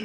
Oh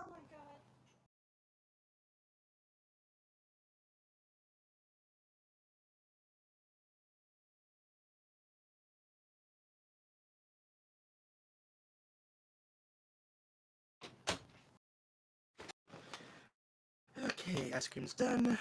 my god. Okay, ice cream's done.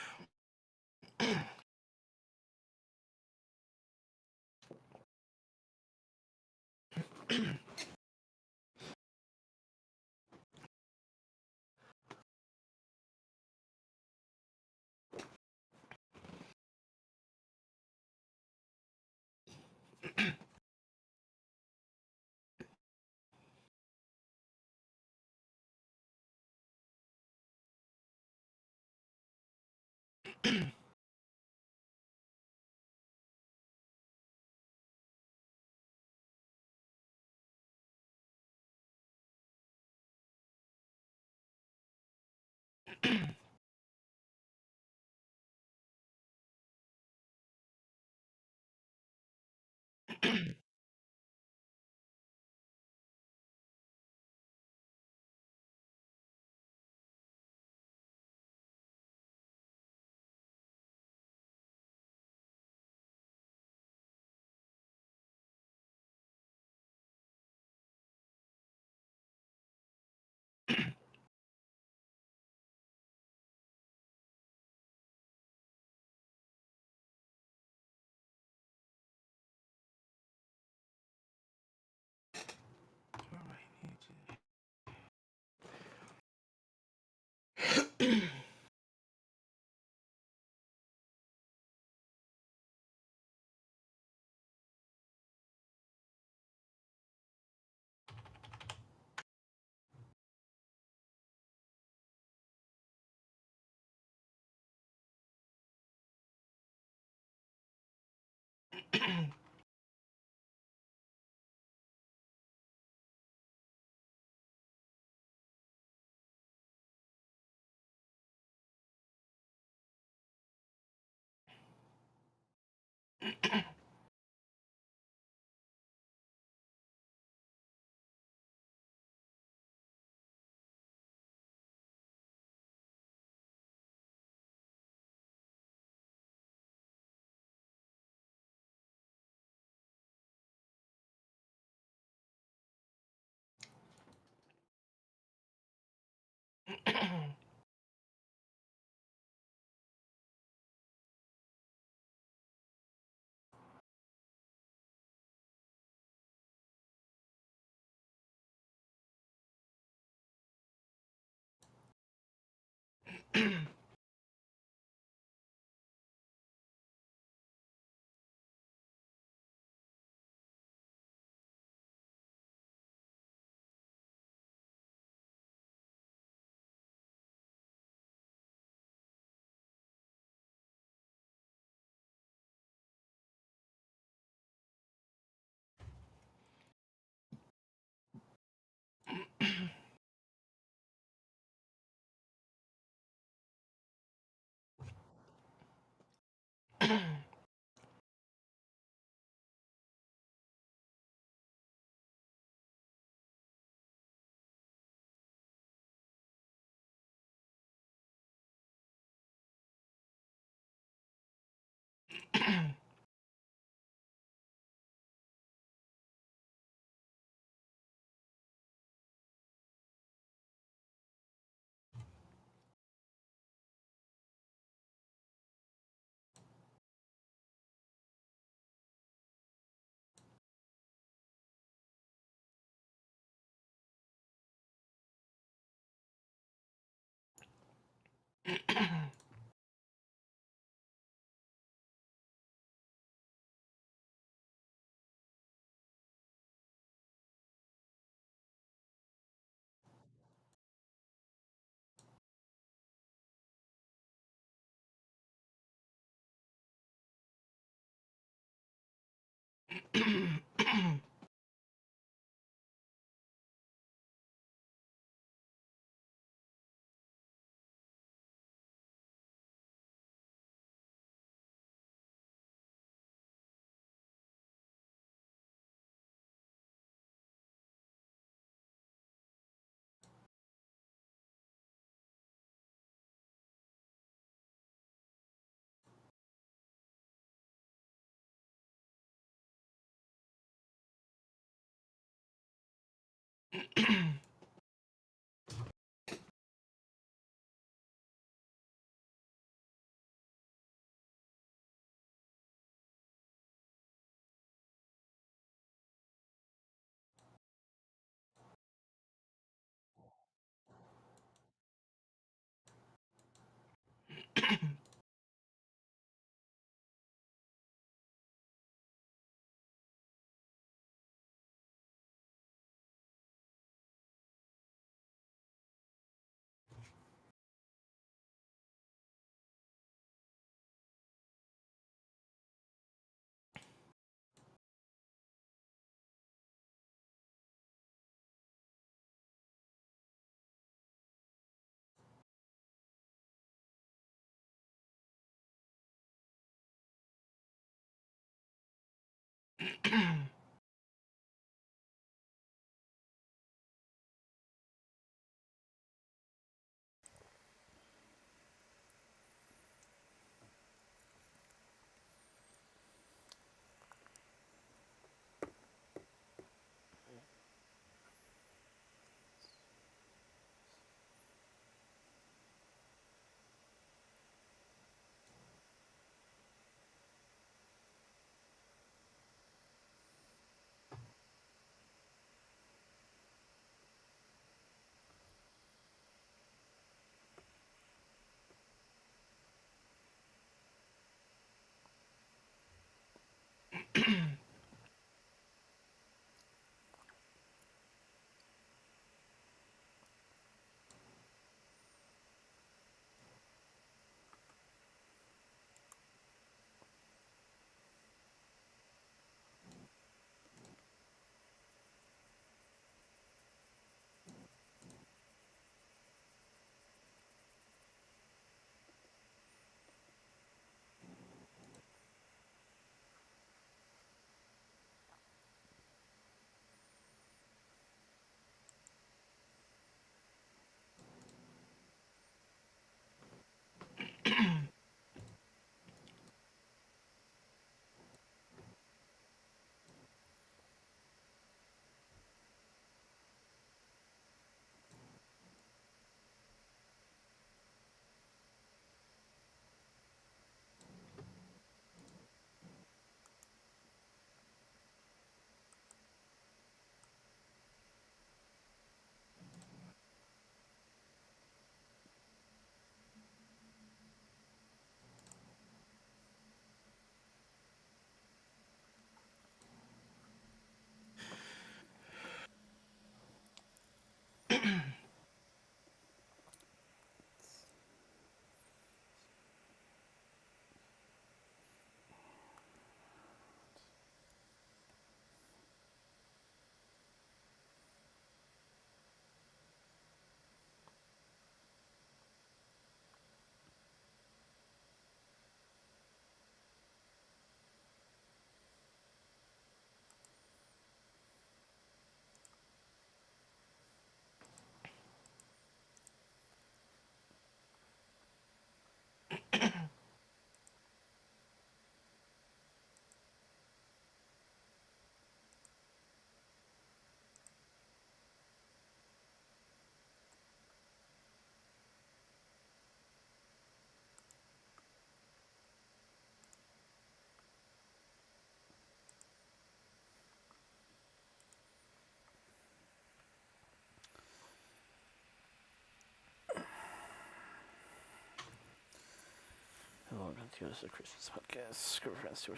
Welcome to Yoda Soda Creations podcast. Good friends, to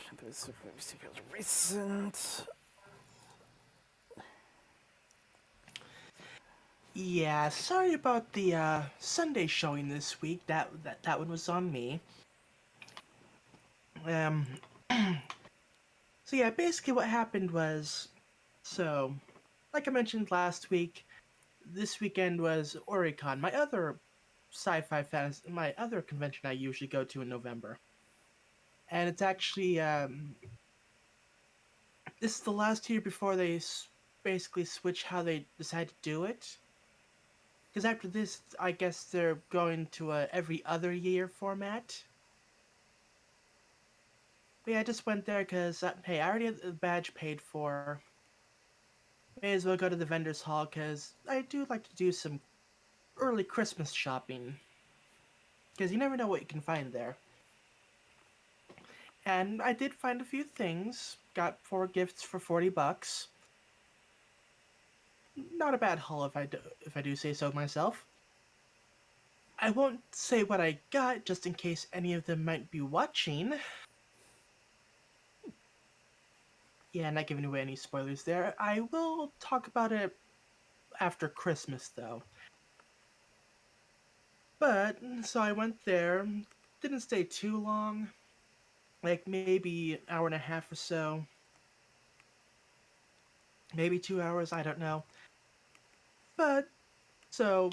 recent. Yeah, sorry about the Sunday showing this week. That one was on me. Um, So yeah, basically what happened was, so like I mentioned last week, this weekend was Oricon, my other sci-fi fantasy, my other convention I usually go to in November, and it's actually this is the last year before they basically switch how they decide to do it. Because after this, I guess they're going to a every other year format. But yeah, I just went there because hey, I already had the badge paid for. May as well go to the vendors hall because I do like to do some early Christmas shopping. Because you never know what you can find there. And I did find a few things. Got 4 gifts for $40. Not a bad haul if I do say so myself. I won't say what I got just in case any of them might be watching. Yeah, not giving away any spoilers there. I will talk about it after Christmas though. But so I went there, didn't stay too long, like maybe an hour and a half or so, maybe 2 hours, I don't know. But so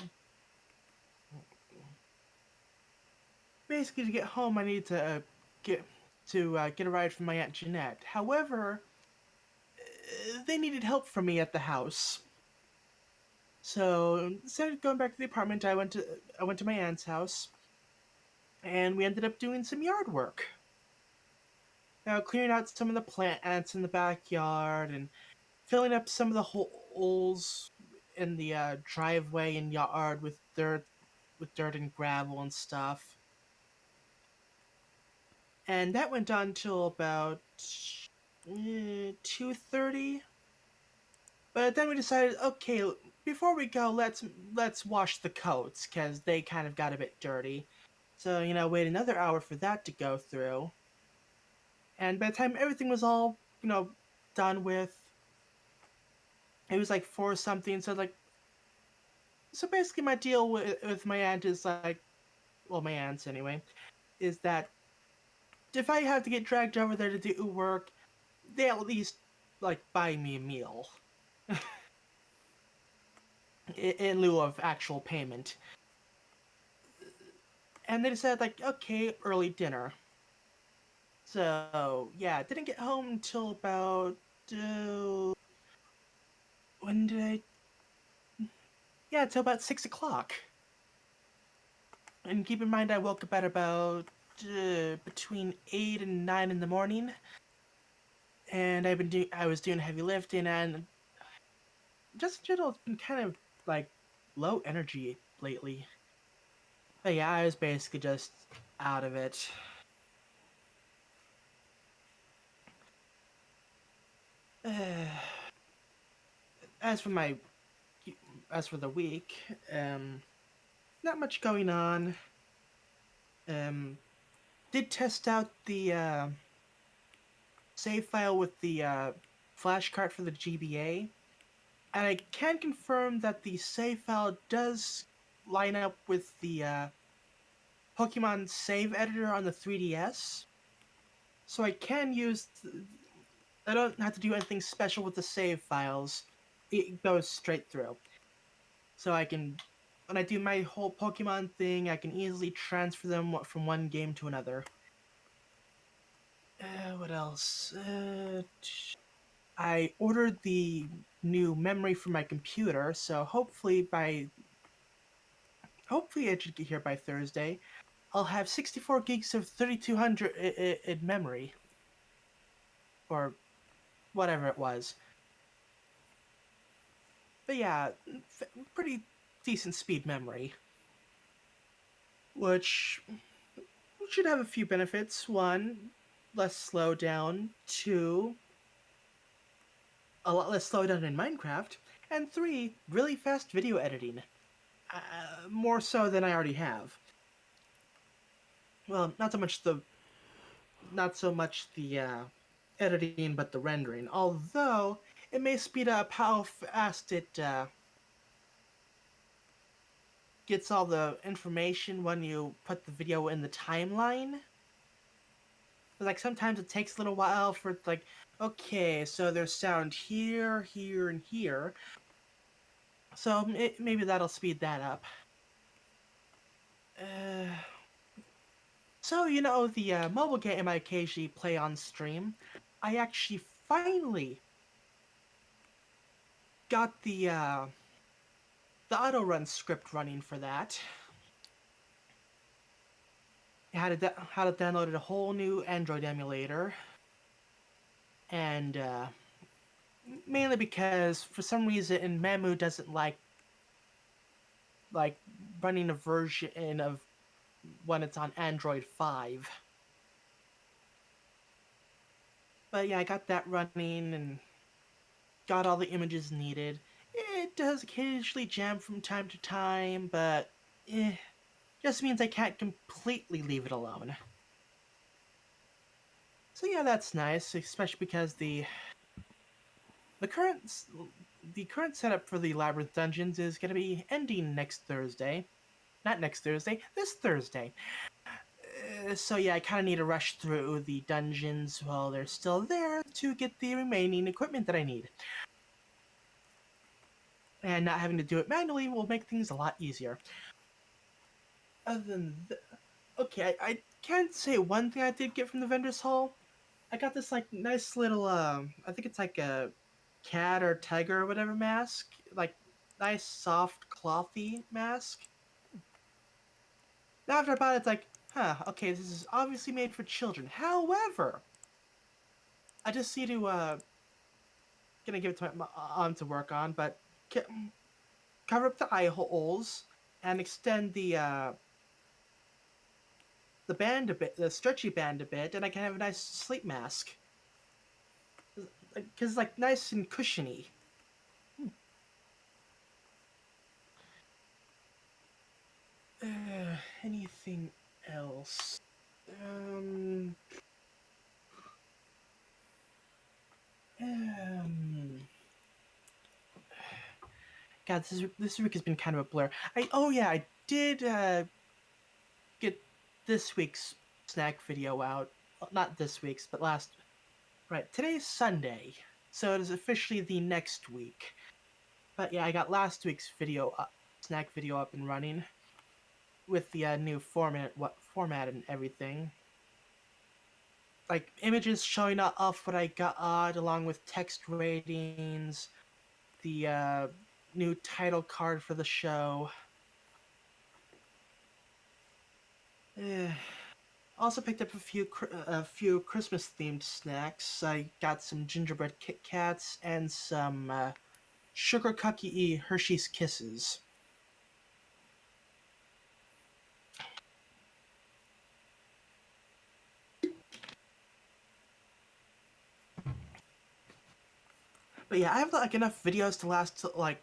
basically, to get home, I need to get a ride from my aunt Jeanette. However, they needed help from me at the house. So instead of going back to the apartment, I went to my aunt's house, and we ended up doing some yard work. Now clearing out some of the plants in the backyard and filling up some of the holes in the driveway and yard with dirt and gravel and stuff. And that went on till about 2:30. But then we decided, okay, before we go, let's wash the coats because they kind of got a bit dirty. So wait another hour for that to go through. And by the time everything was all done with, it was like 4 something. So basically, my deal with my aunt is like, well, my aunts anyway, is that if I have to get dragged over there to do work, they at least like buy me a meal in lieu of actual payment. And they decided like, okay, early dinner. So yeah, didn't get home until about when did I? Yeah, until about 6 o'clock. And keep in mind, I woke up at about between 8 and 9 in the morning, and I was doing heavy lifting, and just in general, it's been kind of like low energy lately. But yeah, I was basically just out of it. As for my as for the week, not much going on. Um, did test out the save file with the flash cart for the GBA, and I can confirm that the save file does line up with the Pokemon save editor on the 3DS. So I can use. I don't have to do anything special with the save files. It goes straight through. So I can, when I do my whole Pokemon thing, I can easily transfer them from one game to another. What else? I ordered the new memory for my computer, so hopefully it should get here by Thursday. I'll have 64 gigs of 3200 in memory, or whatever it was. But yeah, pretty decent speed memory, which should have a few benefits. One, less slowdown. Two, a lot less slowdown in Minecraft. And three, really fast video editing. More so than I already have. Well, not so much the editing, but the rendering. Although it may speed up how fast it gets all the information when you put the video in the timeline. Like sometimes it takes a little while for it, like, okay, so there's sound here, here, and here. So maybe that'll speed that up. Uh, so the mobile game I occasionally play on stream, I actually finally got the auto run script running for that. I had to download a whole new Android emulator, and mainly because for some reason Mamu doesn't like running a version of when it's on Android 5. But yeah, I got that running and got all the images needed. It does occasionally jam from time to time, but just means I can't completely leave it alone. So yeah, that's nice, especially because the current the current setup for the Labyrinth Dungeons is going to be ending next Thursday. Not next Thursday, this Thursday. So yeah, I kind of need to rush through the dungeons while they're still there to get the remaining equipment that I need. And not having to do it manually will make things a lot easier. Other than okay, I can say one thing I did get from the vendor's hall. I got this like nice little I think it's like a cat or tiger or whatever mask, like nice soft clothy mask. Now after I bought it, it's like, huh, okay, this is obviously made for children. However, I just need to gonna give it to my mom to work on, but cover up the eye holes and extend the band a bit, the stretchy band a bit, and I can have a nice sleep mask because it's like nice and cushiony. Anything else? Um, um, God, this week has been kind of a blur. I did get this week's snack video out. Well, not this week's, but last. Right, today's Sunday, so it is officially the next week. But yeah, I got last week's snack video up and running with the new format and everything. Like images showing off what I got, along with text ratings, the new title card for the show. Also picked up a few Christmas themed snacks. I got some gingerbread Kit Kats and some sugar cookie Hershey's Kisses. But yeah, I have like enough videos to last till, like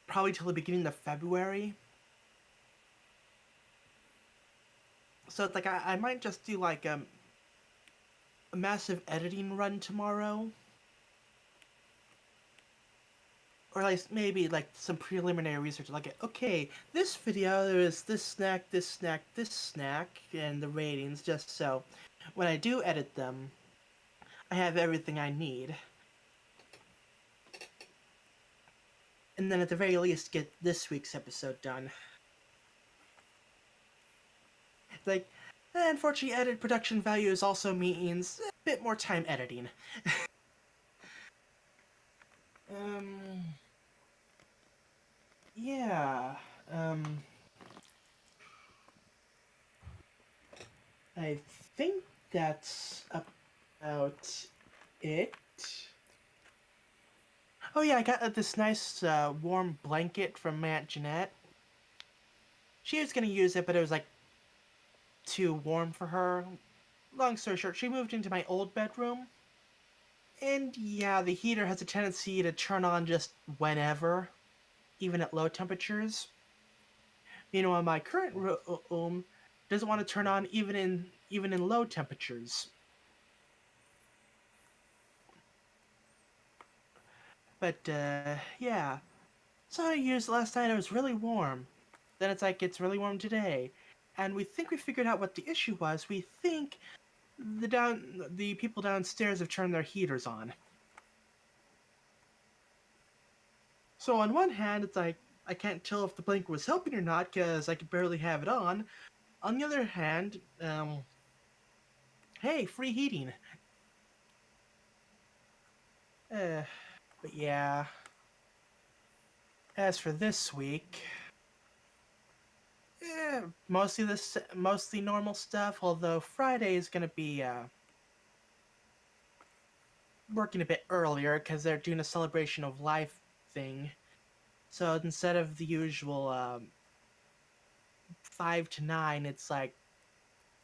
probably till the beginning of February. So it's like I might just do like a massive editing run tomorrow. Or like maybe like some preliminary research, like okay, this video there is this snack, this snack, this snack, and the ratings, just so when I do edit them, I have everything I need. And then at the very least get this week's episode done. Like, unfortunately, edit production values also means a bit more time editing. um, yeah, I think that's about it. Oh yeah, I got this nice warm blanket from my Aunt Jeanette. She was gonna use it, but it was like too warm for her. Long story short, she moved into my old bedroom. And yeah, the heater has a tendency to turn on just whenever, even at low temperatures. Meanwhile, my current room doesn't want to turn on even in low temperatures. But yeah, so I used last night. It was really warm. Then it's like it's really warm today, and we think we figured out what the issue was. We think the people downstairs have turned their heaters on. So on one hand, it's like I can't tell if the blanket was helping or not because I could barely have it on. On the other hand, hey, free heating. Uh, but yeah. As for this week, mostly normal stuff. Although Friday is gonna be working a bit earlier because they're doing a celebration of life thing. So instead of the usual 5 to 9, it's like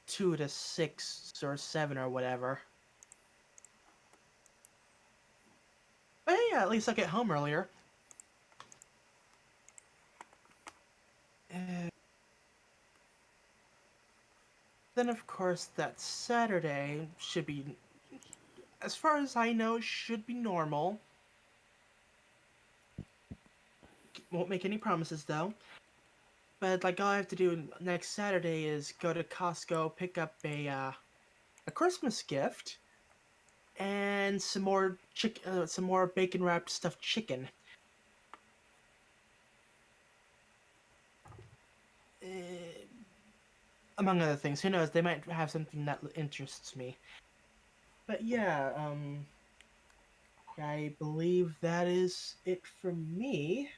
2 to 6 or 7 or whatever. But hey, yeah, at least I'll get home earlier. Uh, then of course that Saturday should be, as far as I know, should be normal. Won't make any promises though. But like all I have to do next Saturday is go to Costco, pick up a Christmas gift, and some more bacon wrapped stuffed chicken. Uh, Among other things, who knows? They might have something that interests me. But yeah, I believe that is it from me.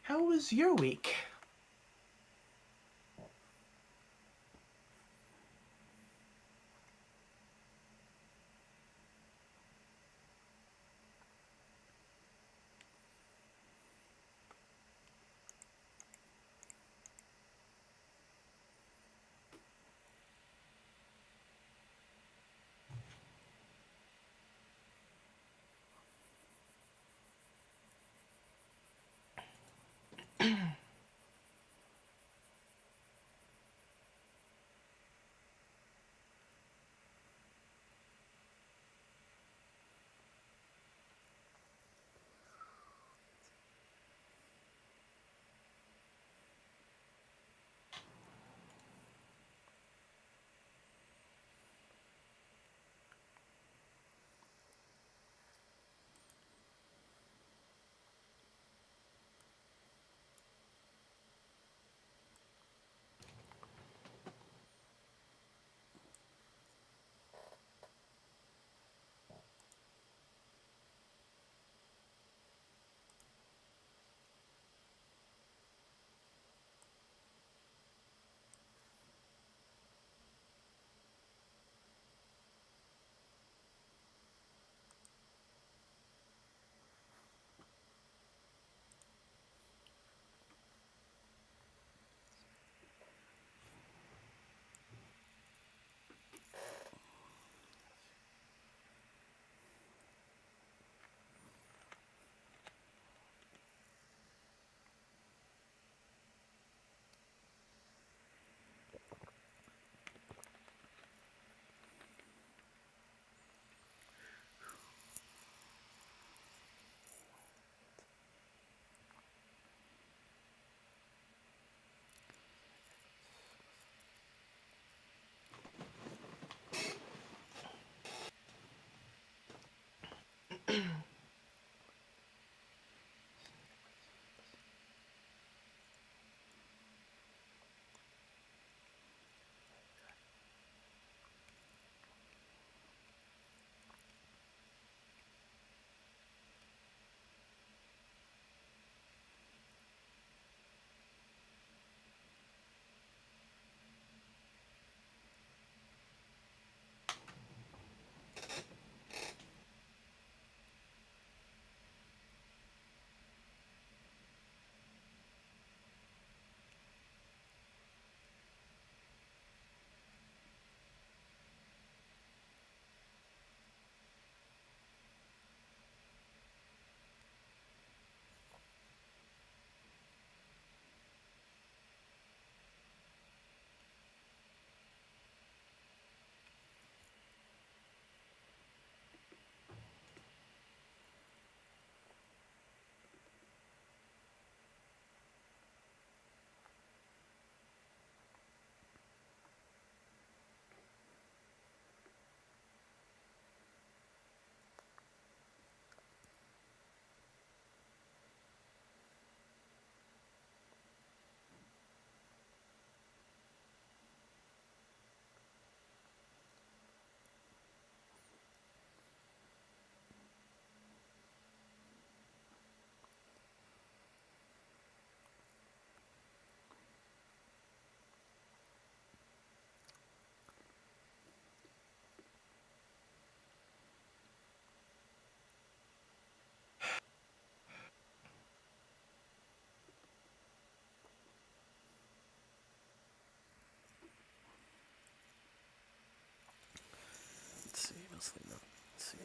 How was your week?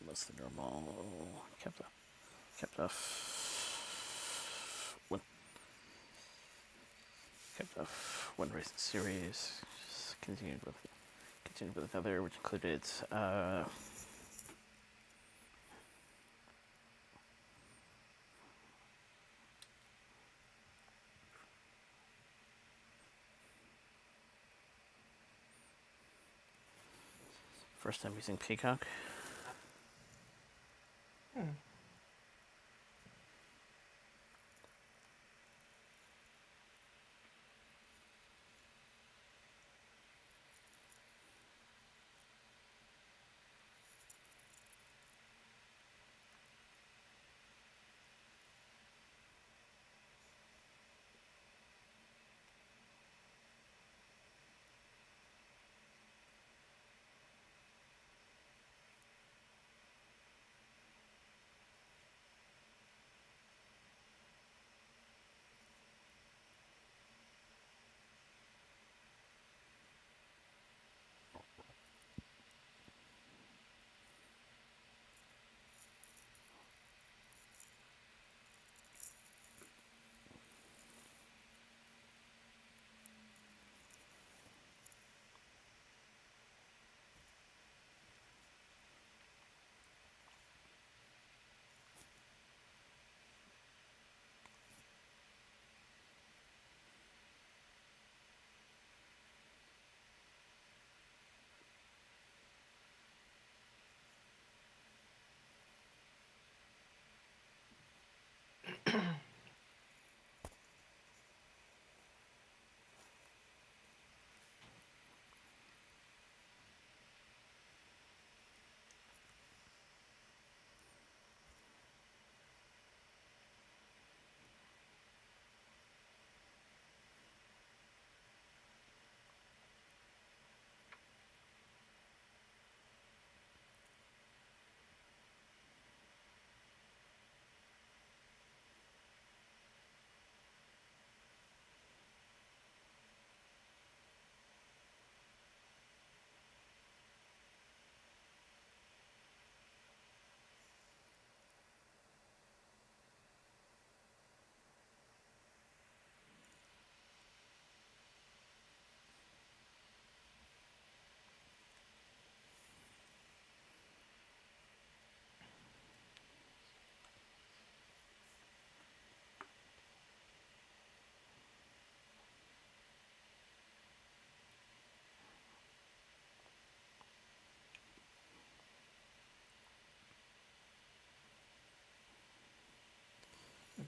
Less than normal. Kept off one race series. Just continued with another, which included first time using Peacock.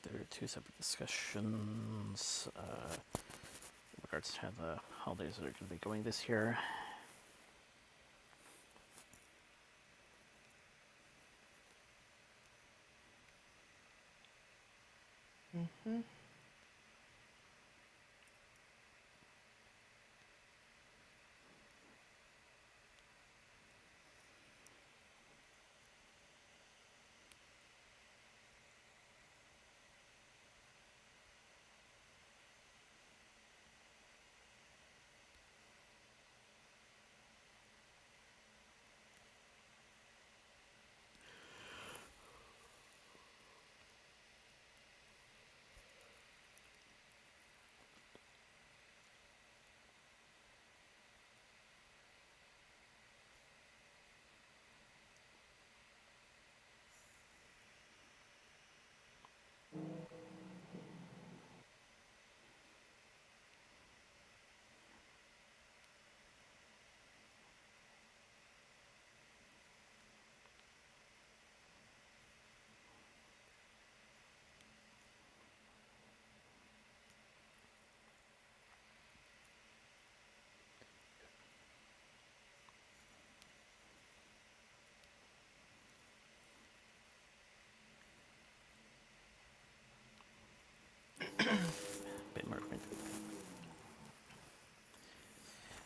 There are two separate discussions in regards to how the holidays are going to be going this year. Mm-hmm.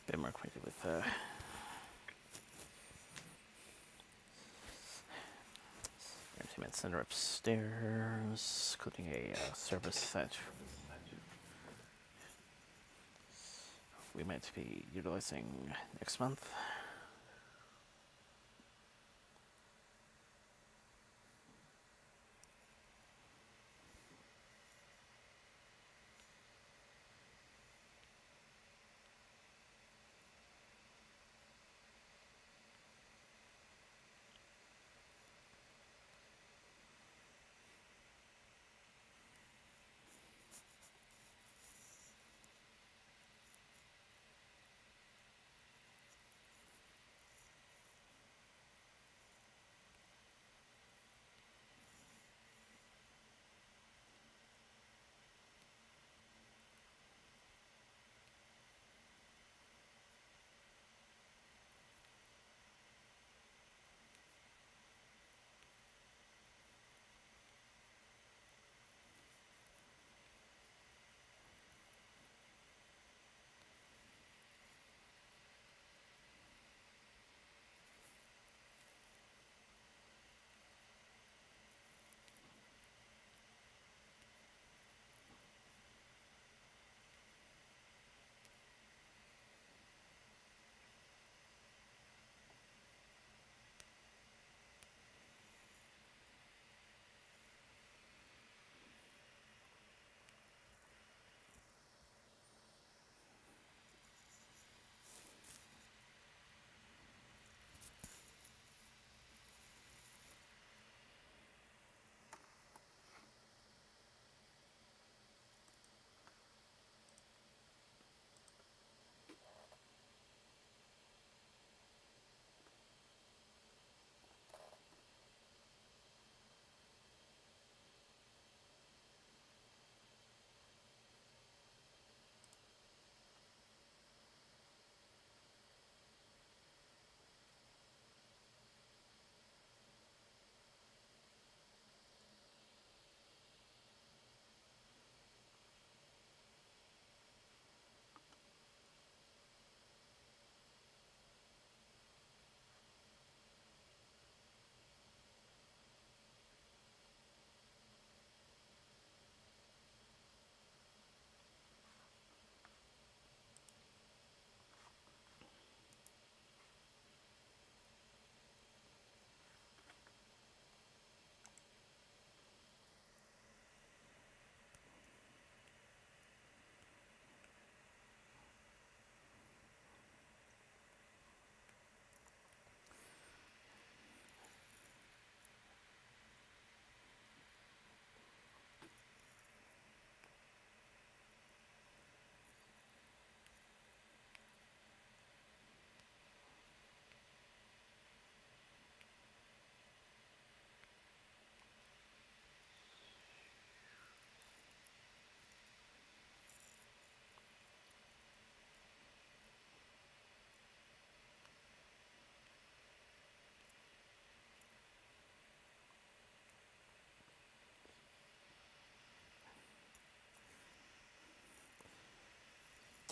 Bit more acquainted with entertainment center upstairs, including a service that we might be utilizing next month.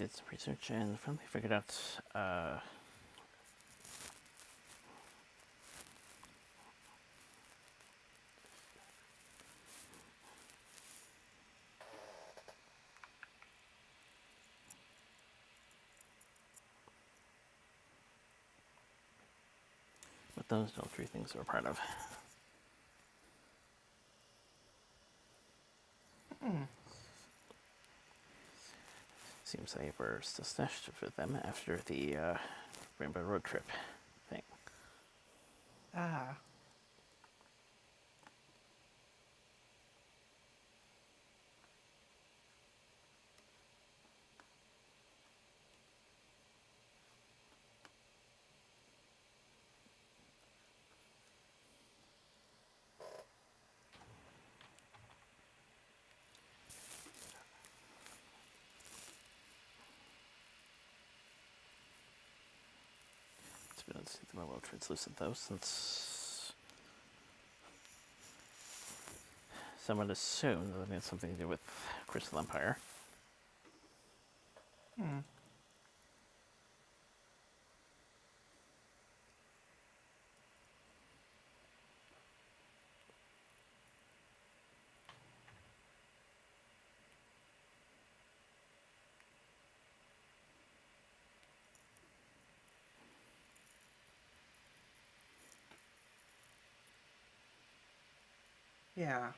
did some research and finally figured out what those adultery things are part of. Seems they were still stashed with them after the Rainbow Road trip thing. Ah. It's been see them well translucent though, since someone assumed that it had something to do with Crystal Empire. Yeah.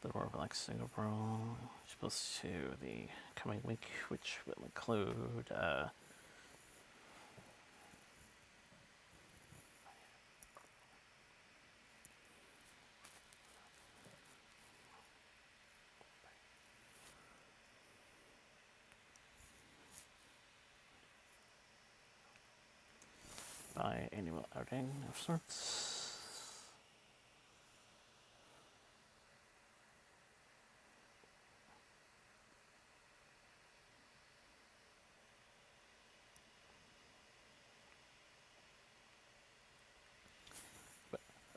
The Royal Black Singapore supposed to the coming week, which will include biannual outing of sorts.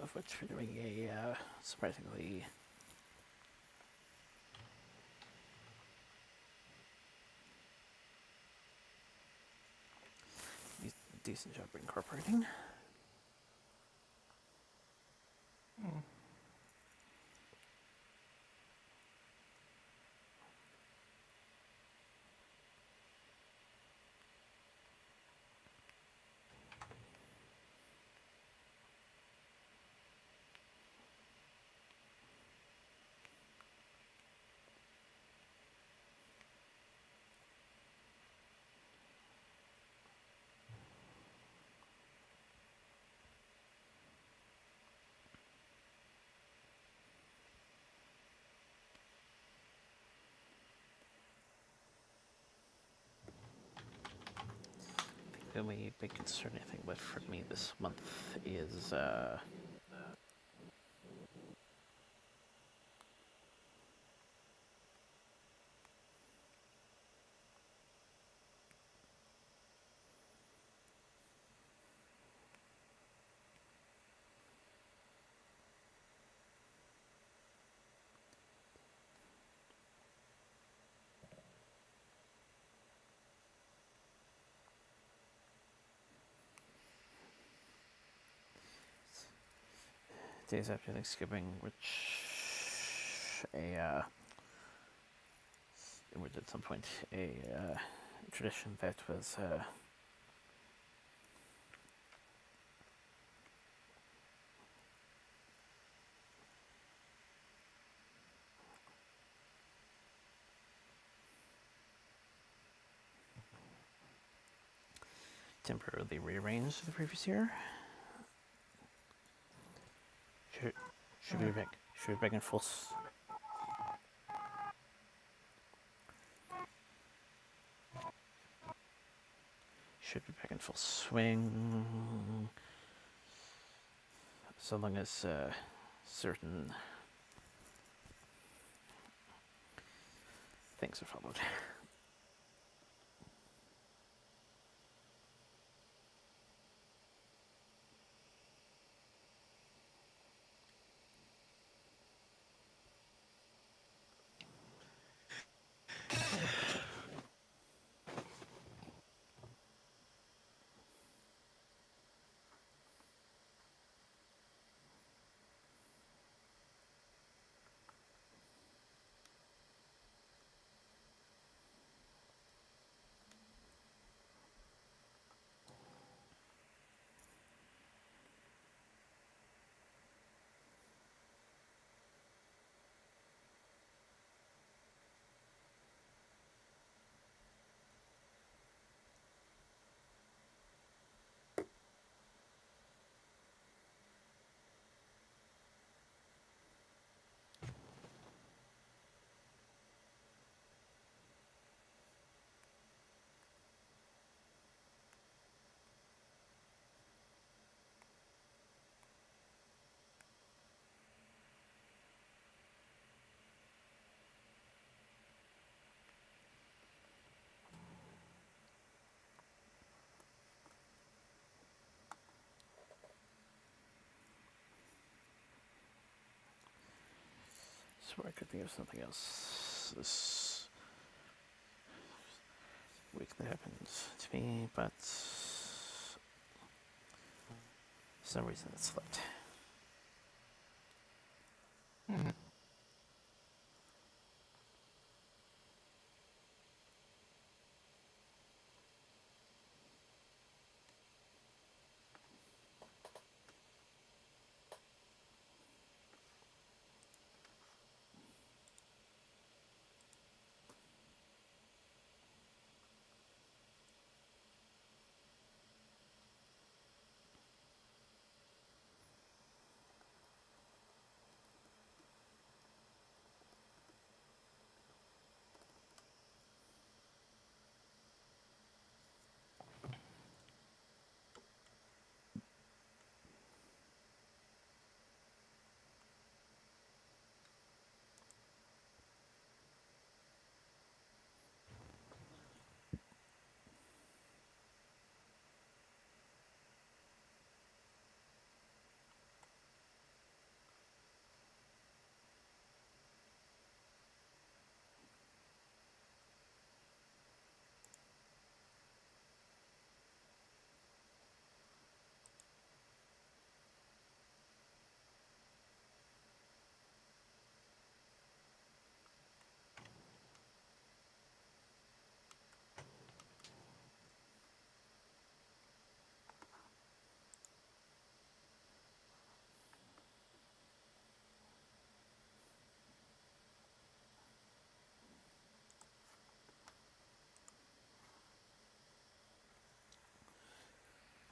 Of which we're doing a surprisingly decent job incorporating. The only big concern I think with for me this month is days after Thanksgiving, which at some point a tradition that was temporarily rearranged the previous year. Should, should be back. Should be back in full. Should be back in full swing. So long as certain things are followed. So I could think of something else this week that happened to me, but for some reason it slipped.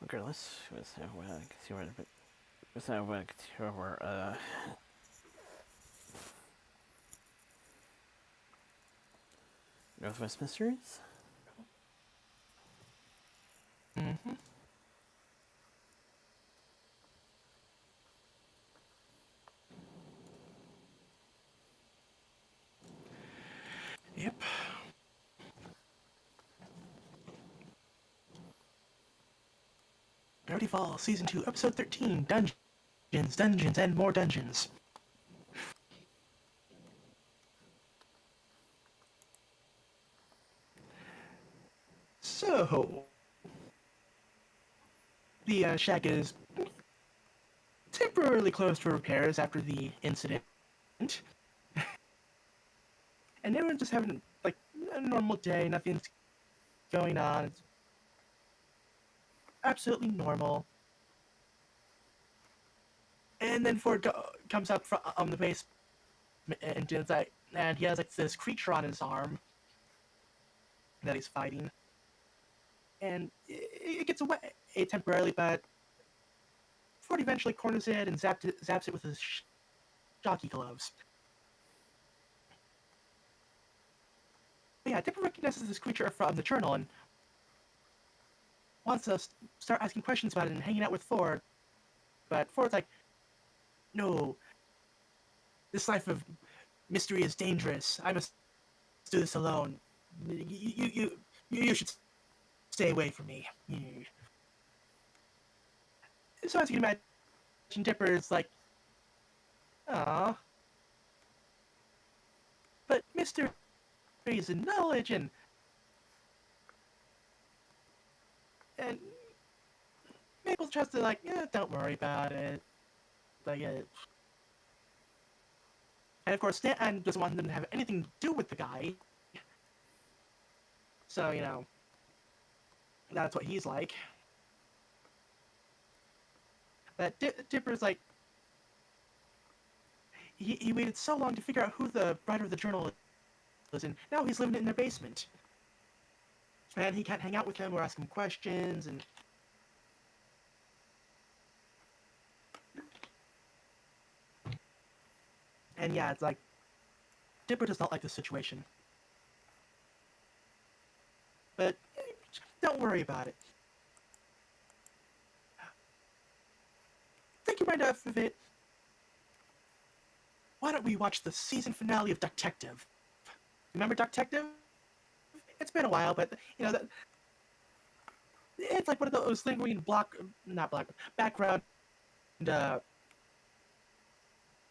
Regardless, with how our Northwest Mysteries. Mm-hmm. Yep. Gravity Falls, Season 2, Episode 13, Dungeons, Dungeons, and More Dungeons. So, the shack is temporarily closed for repairs after the incident. And everyone's just having like a normal day, nothing's going on. It's absolutely normal. And then Ford comes up from the basement and it's like, and he has like this creature on his arm that he's fighting, and it gets away temporarily, but Ford eventually corners it and zaps it with his jockey gloves. But yeah, Dipper recognizes this creature from the journal and wants to start asking questions about it and hanging out with Ford, but Ford's like, no, this life of mystery is dangerous. I must do this alone. You should stay away from me. So as you can imagine, Dipper is like, ah, but mysteries and knowledge and Mabel tries to like, yeah, don't worry about it. Like, and of course, Stan doesn't want them to have anything to do with the guy. So that's what he's like. But Dipper's like, he waited so long to figure out who the writer of the journal is, and now he's living in their basement. And he can't hang out with them or ask him questions, and yeah, it's like Dipper does not like this situation. But don't worry about it. Think your mind off of it. Why don't we watch the season finale of Detective? Remember Detective? It's been a while, but it's like one of those lingering background uh,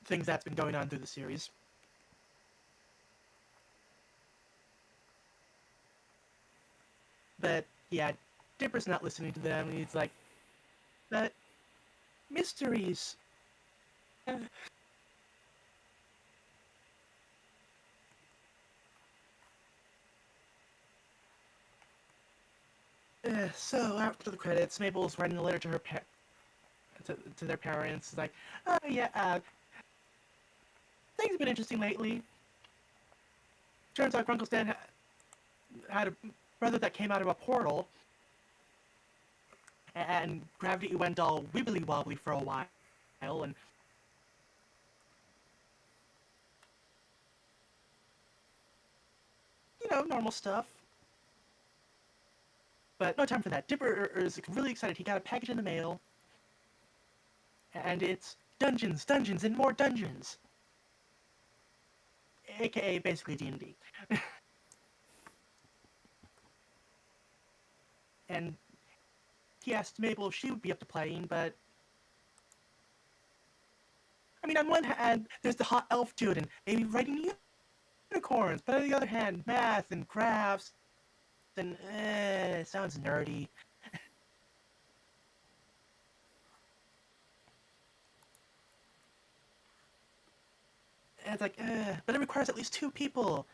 things that's been going on through the series. But yeah, Dipper's not listening to them, and he's like, but mysteries. So after the credits, Mabel's writing a letter to her to their parents. It's like, oh yeah, things have been interesting lately. Turns out Uncle Stan had a brother that came out of a portal, and gravity went all wibbly wobbly for a while, and normal stuff. But no time for that. Dipper is really excited. He got a package in the mail, and it's dungeons, dungeons, and more dungeons. AKA basically D&D. And he asked Mabel if she would be up to playing, but I mean, on one hand, there's the hot elf dude and maybe writing unicorns, but on the other hand, math and crafts and it sounds nerdy. And it's like, but it requires at least two people.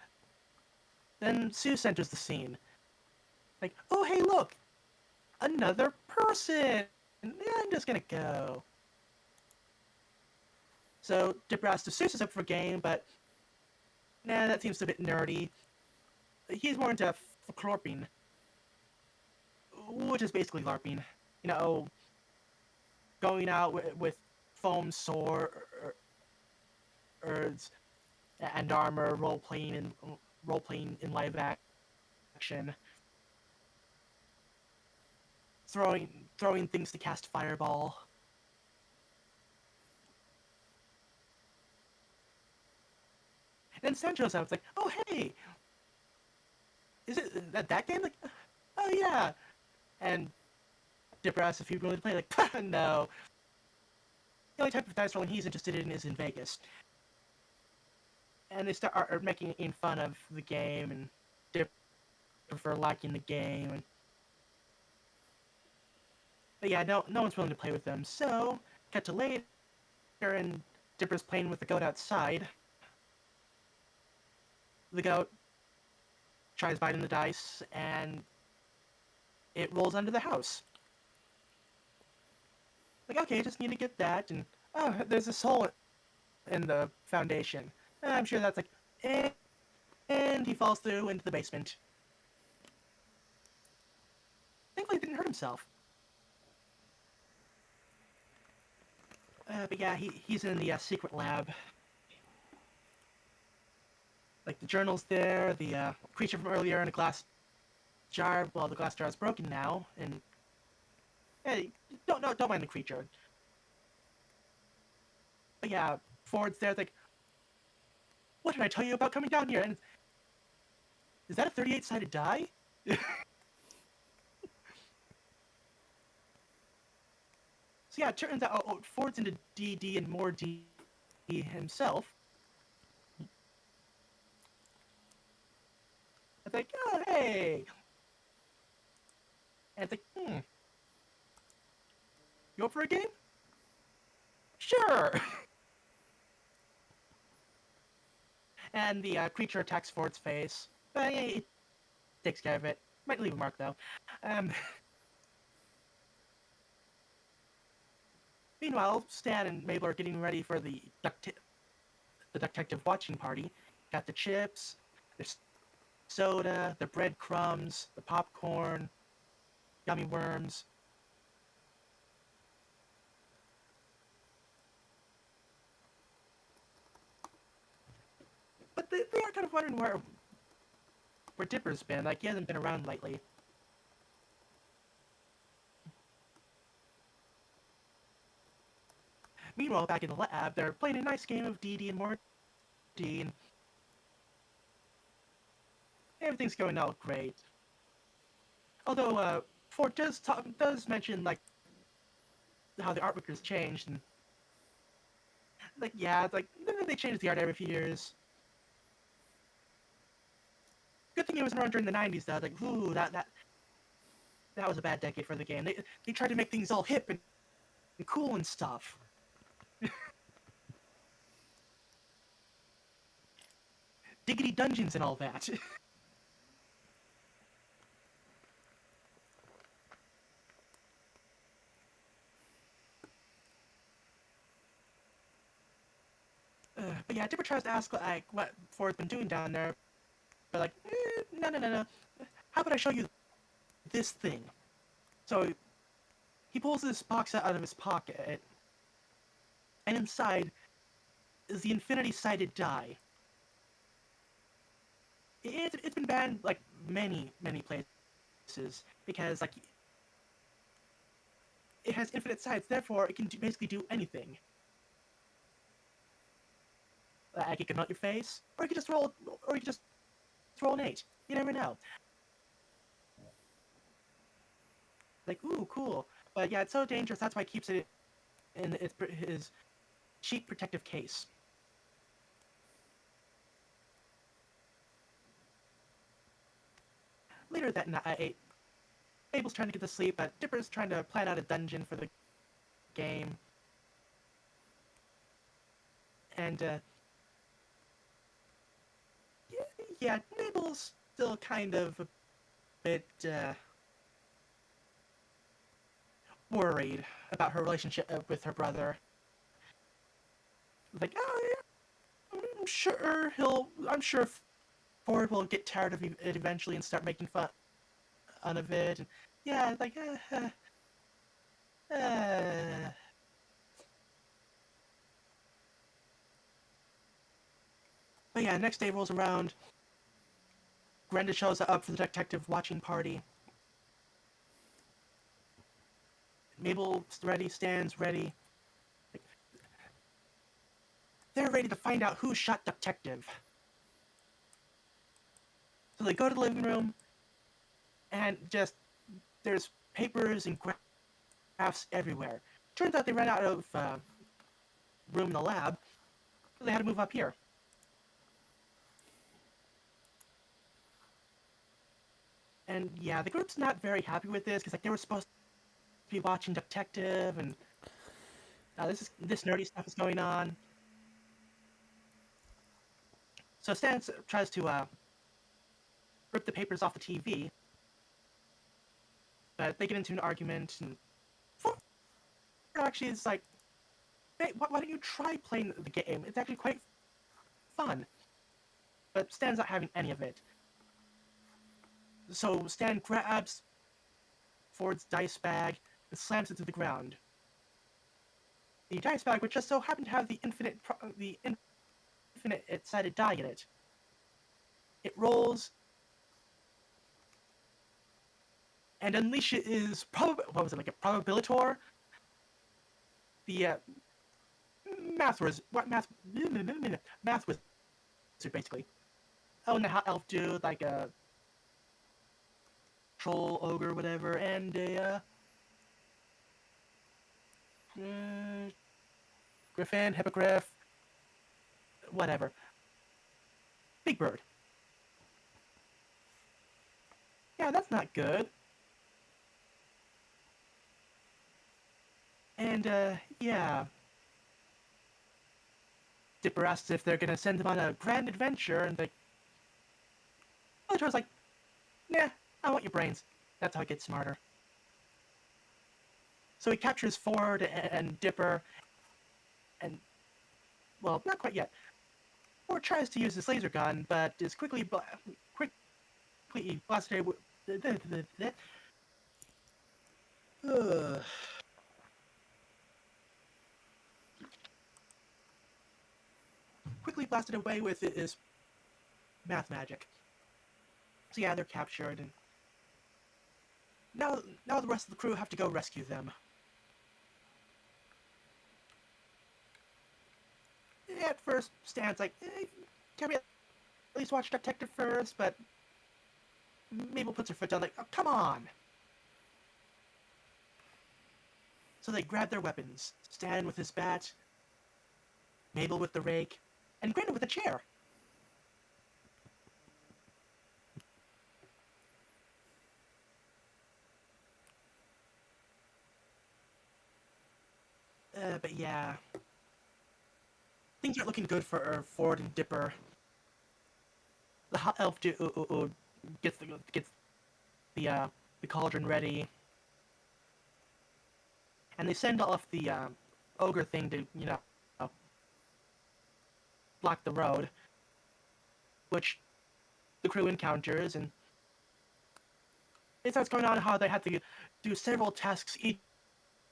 Then Seuss enters the scene. Like, oh hey, look, another person. Yeah, I'm just gonna go. So Dipper asks if Seuss is up for a game, but nah, that seems a bit nerdy. He's more into folklorping, which is basically LARPing. Going out with foam swords and armor, role playing in live action, throwing things to cast fireball. And then Stan shows up. It's like, oh hey, is it that game? Like, oh yeah. And Dipper asks if he'd really play. Like, no. The only type of dice rolling he's interested in is in Vegas. And they start making fun of the game and Dipper for liking the game. But yeah, no one's willing to play with them. So, cut to later. Walker and Dipper's playing with the goat outside. The goat tries biting the dice, and it rolls under the house. Like, okay, I just need to get that, and oh, there's this hole in the foundation. I'm sure that's like, and he falls through into the basement. Thankfully, he didn't hurt himself. But yeah, he's in the secret lab. Like the journal's there, the creature from earlier in a glass jar. Well, the glass jar is broken now, and hey, don't mind the creature. But yeah, Ford's there. It's like, what did I tell you about coming down here? And is that a 38-sided die? So yeah, it turns out Ford's into DD and more D himself. It's like, oh hey, and it's like, you up for a game? Sure. And the creature attacks Ford's face. But yeah, it takes care of it. Might leave a mark though. Um, Meanwhile, Stan and Mabel are getting ready for the detective watching party. Got the chips, the soda, the breadcrumbs, the popcorn, gummy worms. But they are kind of wondering where Dipper's been. Like, he hasn't been around lately. Meanwhile, back in the lab, they're playing a nice game of DD and more D, and everything's going out great. Although Ford does mention like how the artwork has changed, and like yeah, it's like they change the art every few years. Good thing it wasn't around during the '90s though. Like ooh, that was a bad decade for the game. They tried to make things all hip and cool and stuff. Diggity dungeons and all that. But yeah, Dipper tries to ask like what Ford's been doing down there, but like no. How about I show you this thing? So he pulls this box out of his pocket, and inside is the infinity-sided die. It's been banned like many places because like it has infinite sides, therefore it can basically do anything. Like it can melt your face, or you can just roll an 8. You never know. Like ooh, cool. But yeah, it's so dangerous. That's why he keeps it in his cheap protective case. Later that night, Abel's trying to get to sleep, but Dipper's trying to plan out a dungeon for the game. And yeah, Mabel's still kind of a bit worried about her relationship with her brother. Like, oh yeah, I'm sure Ford will get tired of it eventually and start making fun of it. And yeah, it's like, uh. But yeah, next day rolls around. Brenda shows up for the detective watching party. Mabel's ready, Stan's ready. They're ready to find out who shot Detective. So they go to the living room, and just there's papers and graphs everywhere. Turns out they ran out of room in the lab, so they had to move up here. And yeah, the group's not very happy with this because like they were supposed to be watching Detective, and This nerdy stuff is going on. So Stan tries to rip the papers off the TV, but they get into an argument, and Ford actually is like, hey, why don't you try playing the game? It's actually quite fun. But Stan's not having any of it. So Stan grabs Ford's dice bag and slams it to the ground. The dice bag, which just so happened to have the infinite-sided die in it. It rolls and unleashes what was it, like a probabilitor? The math wizard basically. Oh, and the hot elf dude, like a troll, ogre, whatever, and a griffin, hippogriff, whatever. Big bird. Yeah, that's not good. And, yeah. Dipper asks if they're gonna send him on a grand adventure, and the Bellator's like, nah, I want your brains. That's how it gets smarter. So he captures Ford and Dipper, and, well, not quite yet. Ford tries to use his laser gun, but is quickly blasted away quickly blasted away with his math magic. So yeah, they're captured, and now the rest of the crew have to go rescue them. At first, Stan's like, can we at least watch Detective first? But Mabel puts her foot down, like, oh, come on! So they grab their weapons, Stan with his bat, Mabel with the rake, and Greta with a chair. But yeah, things aren't looking good for Ford and Dipper. The hot elf gets the cauldron ready, and they send off the ogre thing to block the road, which the crew encounters, and it starts going on how they have to do several tasks, each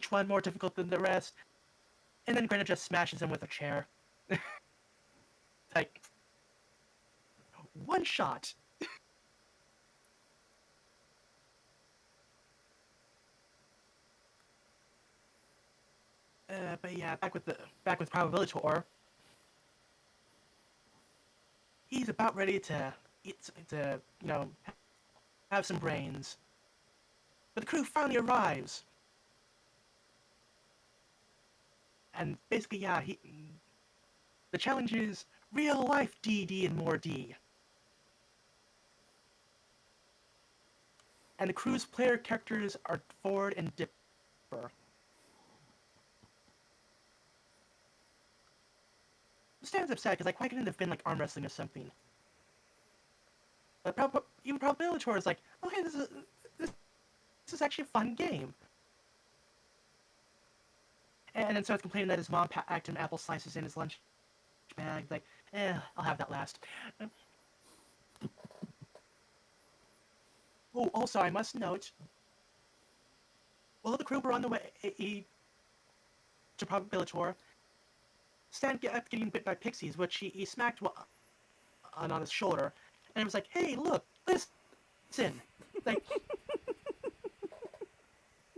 one more difficult than the rest, and then Greta just smashes him with a chair. Like, one shot. But yeah, back with Probabilitor. He's about ready to have some brains. But the crew finally arrives, and basically, yeah, the challenge is real life D and more D. And the crew's player characters are Ford and Dipper. Stan's upset because like why couldn't it have been like arm wrestling or something? But even Probabilitor is like, oh hey, this is actually a fun game. And then starts complaining that his mom packed him apple slices in his lunch bag. Like, I'll have that last. Oh, also, I must note, while the crew were on the way to Probabilitor, Stan kept getting bit by pixies, which he smacked on his shoulder, and it was like, hey, look, listen. Like,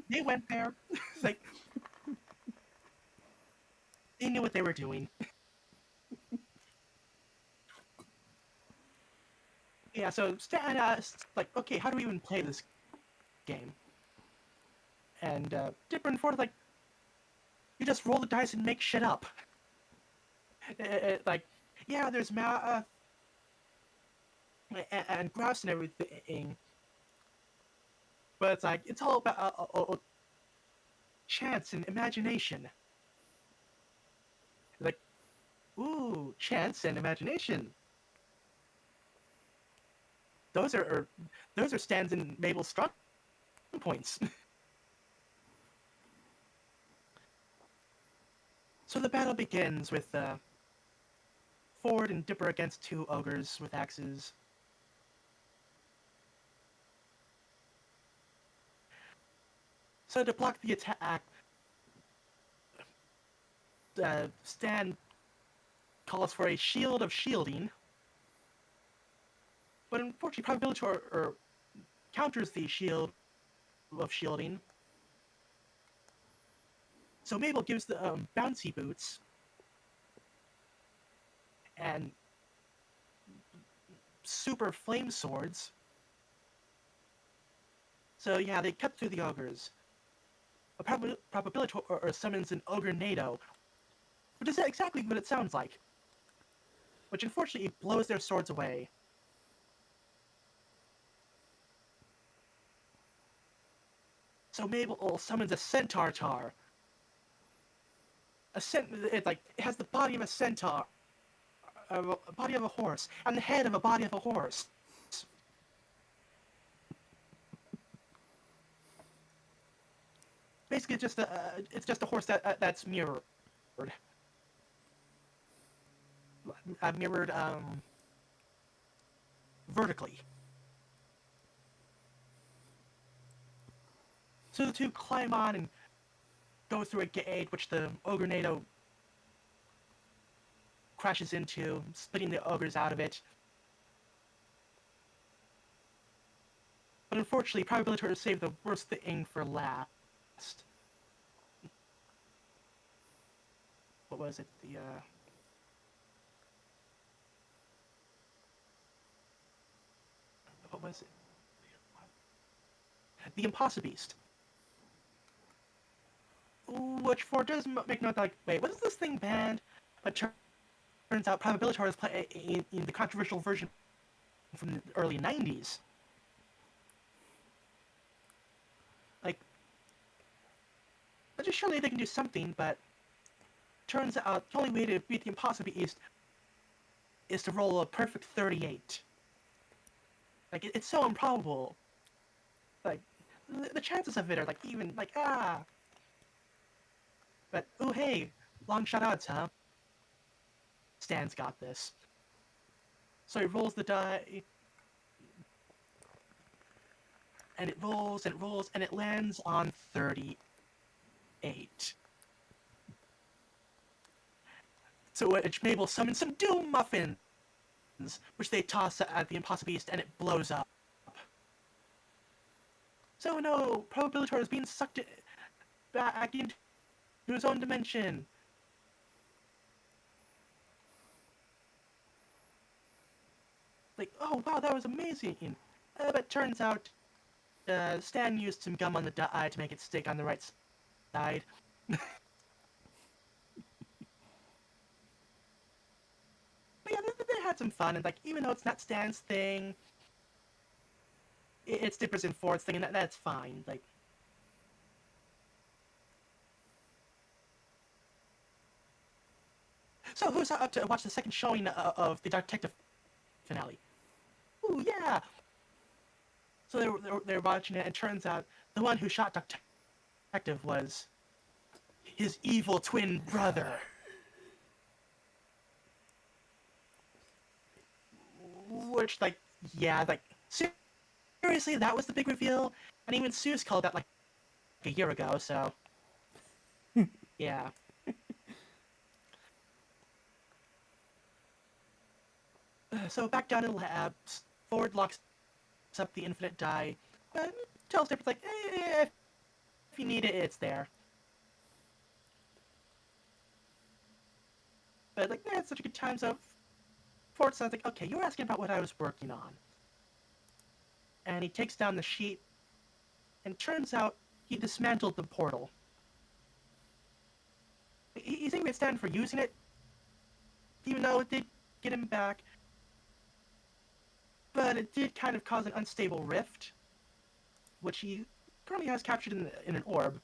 they went there. Like, they knew what they were doing. Yeah, so Stan asked, like, okay, how do we even play this game? And Dipper and Ford are like, you just roll the dice and make shit up. Like, yeah, there's math and graphs and everything, but it's like it's all about chance and imagination. Ooh, chance and imagination. Those are those are Stan's and Mabel's strong points. So the battle begins with Ford and Dipper against two ogres with axes. So to block the attack, Stan calls for a shield of shielding, but unfortunately, probability counters the shield of shielding. So Mabel gives the bouncy boots and super flame swords. So yeah, they cut through the ogres. A probability summons an ogre NATO, which is exactly what it sounds like. Which unfortunately blows their swords away. So Mabel summons a centaur tar. It has the body of a centaur, a body of a horse, and the head of a body of a horse. Basically, it's just a horse that's mirrored, mirrored vertically. So the two climb on and go through a gate, which the ogre NATO crashes into, splitting the ogres out of it. But unfortunately, probability to save the worst thing for last. What was it? What was it? The Impossible Beast. Which for does make note like, wait, was this thing banned? But turns out Probabilitar is in the controversial version from the early 90s. Like, just surely they can do something, but turns out the only way to beat the Impossible Beast is to roll a perfect 38. Like, it's so improbable. Like, the chances of it are, like, even, like, ah. But, oh, hey, long shot odds, huh? Stan's got this. So he rolls the die, and it rolls, and it rolls, and it lands on 38. So Mabel summons some Doom Muffins, which they toss at the Impossible Beast, and it blows up. So no, Probabilitor is being sucked back into his own dimension. Like, oh wow, that was amazing. But turns out, Stan used some gum on the die to make it stick on the right side. But yeah, they had some fun, and like, even though it's not Stan's thing, it's Dippers and Ford's thing, and that's fine. Like, so who's up to watch the second showing of the Detective finale? Ooh, yeah. So they're watching it, and turns out the one who shot Detective was his evil twin brother. Which, like, yeah, like, seriously, that was the big reveal? And even Seuss called that, like, a year ago, so. Yeah. So back down in the lab, Ford locks up the infinite die, but tells Dipper, like, if you need it, it's there. But, like, it's such a good time, so Ford sounds like, okay, you were asking about what I was working on. And he takes down the sheet, and turns out he dismantled the portal. He's angry at Stan for using it, even though it did get him back, but it did kind of cause an unstable rift, which he currently has captured in an orb.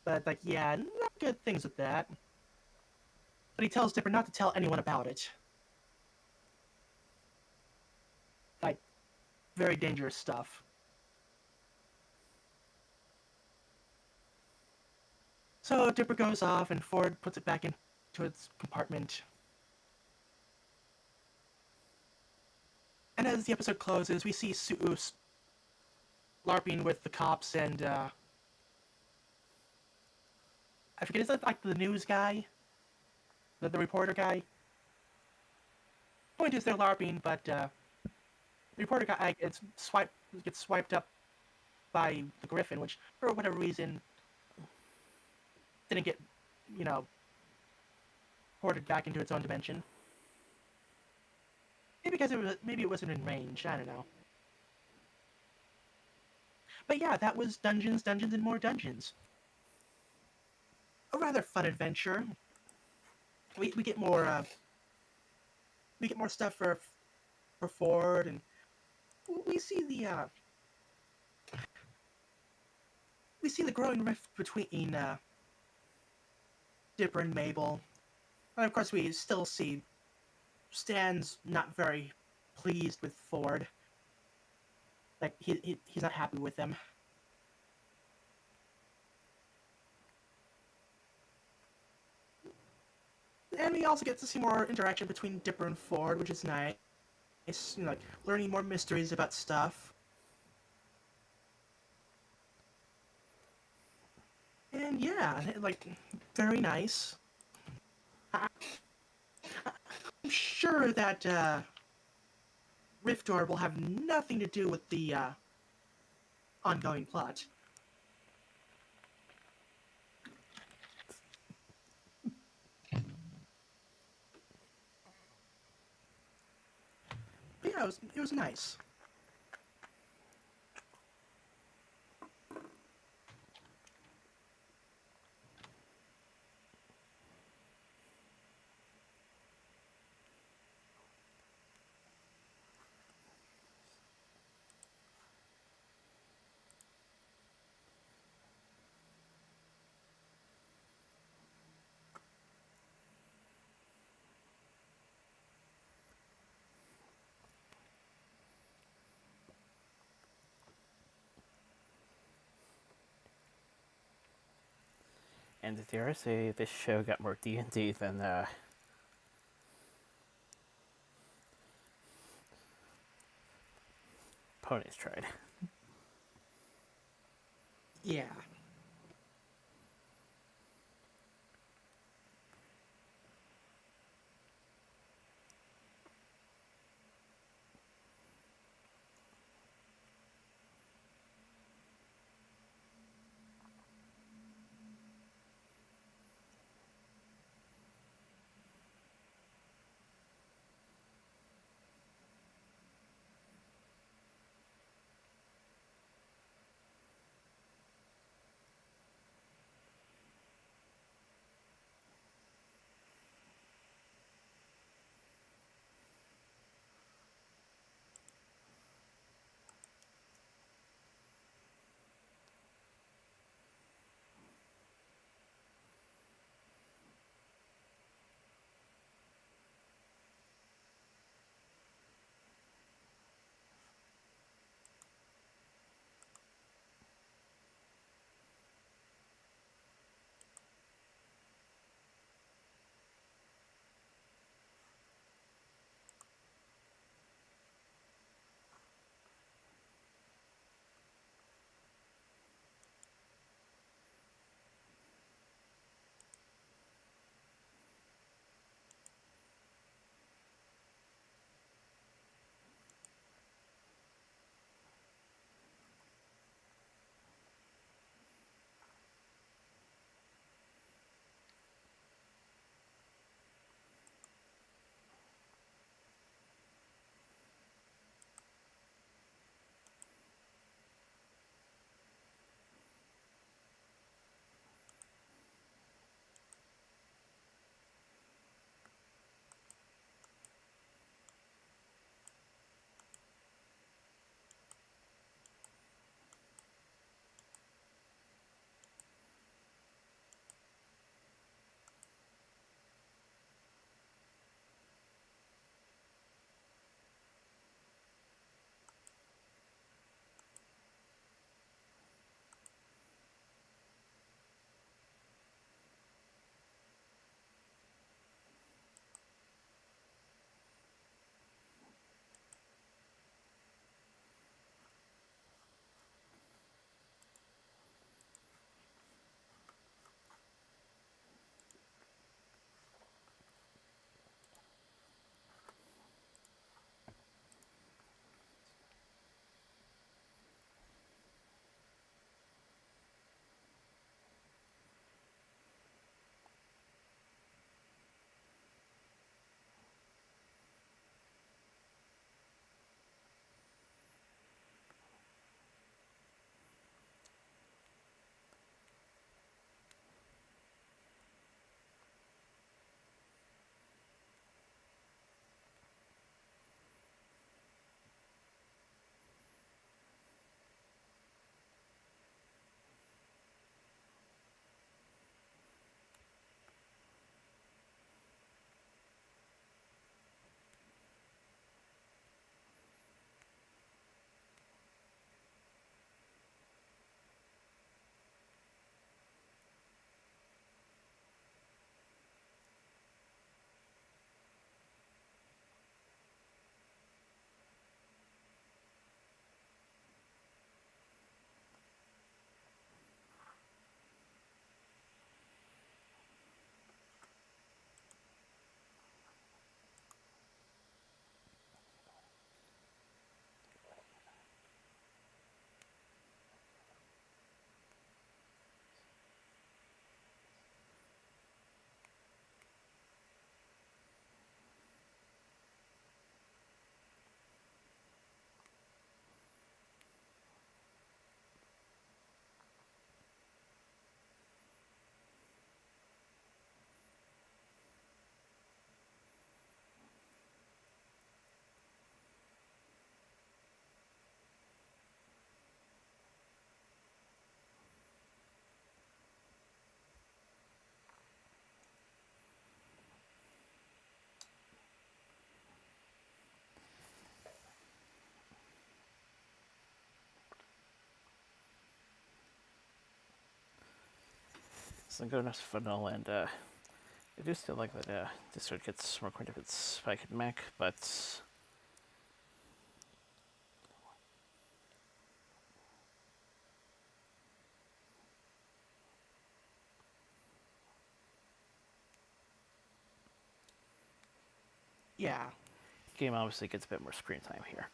But, like, yeah, not good things with that. but he tells Dipper not to tell anyone about it. Like, very dangerous stuff. So Dipper goes off, and Ford puts it back into its compartment. And as the episode closes, we see Sue LARPing with the cops and, I forget, is that like the news guy? The reporter guy? Point is they're LARPing, but, the reporter guy gets swiped up by the Griffin, which, for whatever reason, didn't get, you know, ported back into its own dimension. Maybe it wasn't in range. I don't know. But yeah, that was Dungeons, Dungeons, and More Dungeons. A rather fun adventure. We get more stuff for Ford, and we see the growing rift between Dipper and Mabel, and of course we still see Stan's not very pleased with Ford. Like he's not happy with him. And we also get to see more interaction between Dipper and Ford, which is nice. You know, like learning more mysteries about stuff. And yeah, like very nice. I'm sure that Rift Door will have nothing to do with the ongoing plot. But yeah, it was nice. And dare I say, this show got more D&D than Ponies tried. Yeah. isn't good enough for null, and I do still like that Discord gets more quite a bit spike at Mac, but Yeah. game obviously gets a bit more screen time here.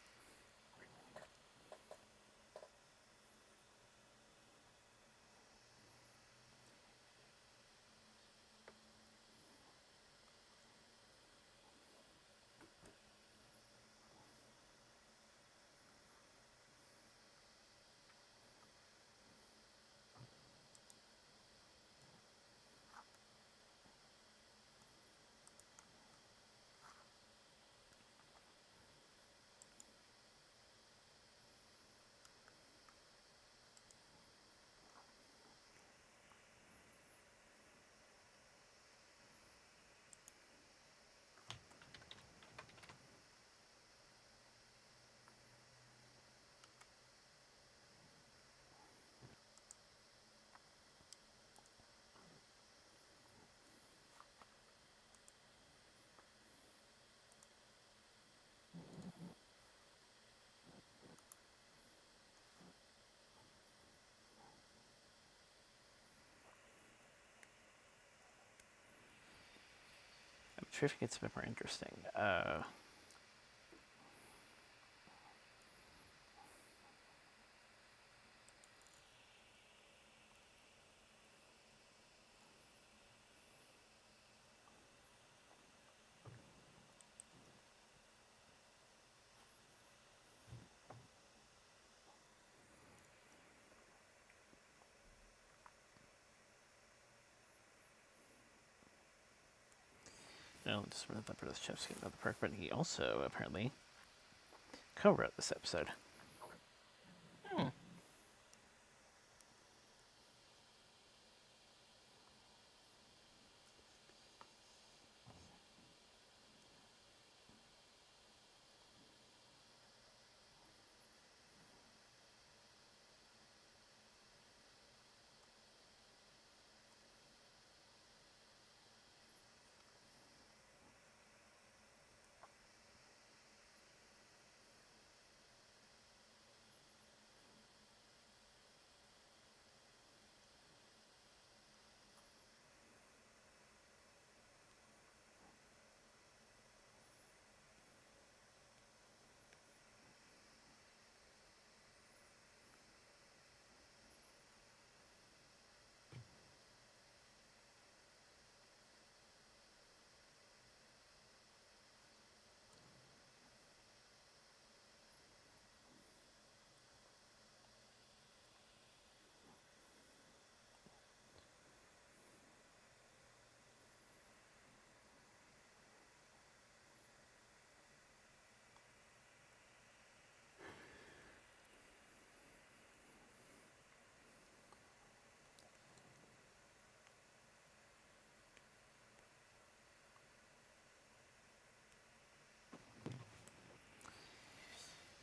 I'm sure if it gets a bit more interesting. No, just read that part of the chef's getting out of the park, but he also apparently co-wrote this episode. Hmm.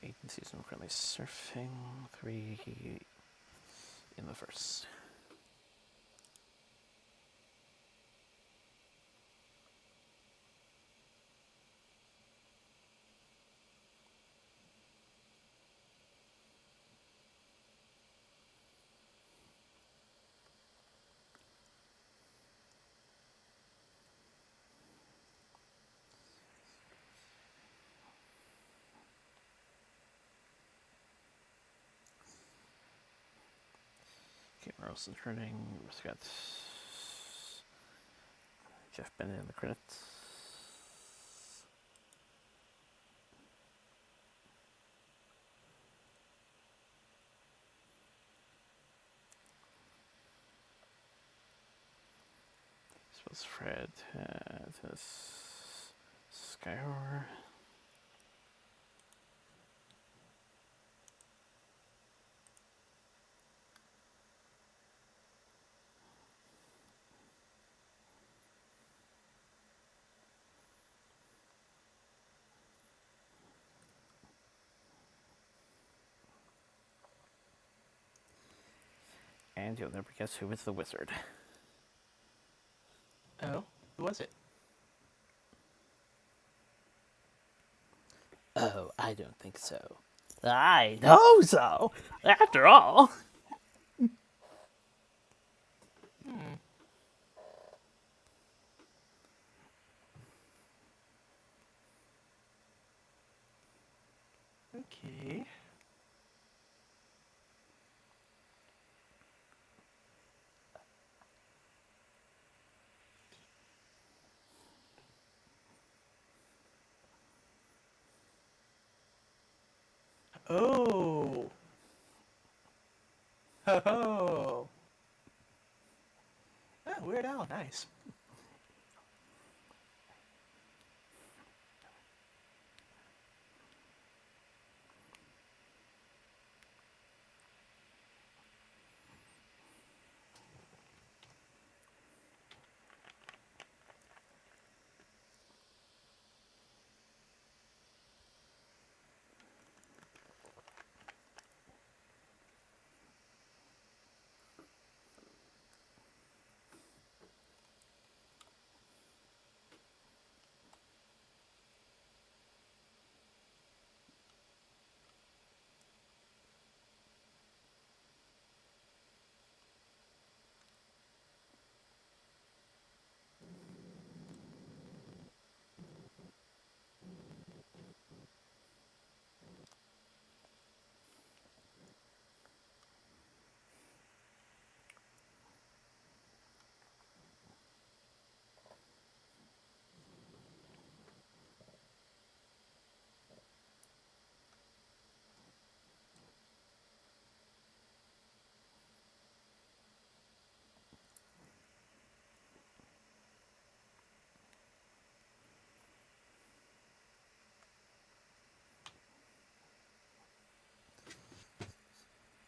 Agencies I'm currently surfing 3 in the first. Okay, Morrison turning. We've got Jeff Bennett in the credits. I suppose Fred has Skyroar. And you'll never guess who is the wizard. was it? Oh, I don't think so. I know so. After all. Okay. Oh. Ho ho. Oh, Weird Al, nice.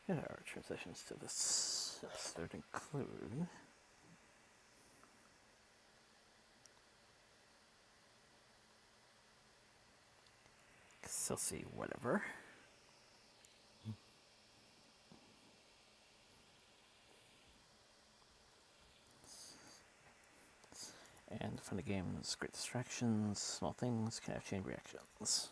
Yeah, our transitions to this episode include Silsey whatever. And funny games, great distractions, small things, can have chain reactions.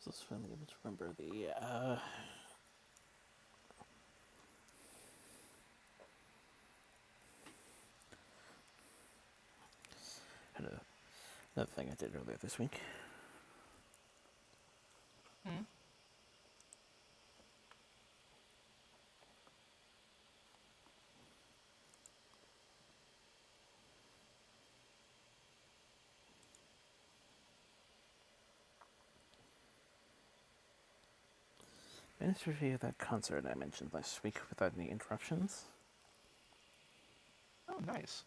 just finally able to remember the another thing I did earlier this week. Hmm. Managed to review that concert I mentioned last week without any interruptions. Oh, nice.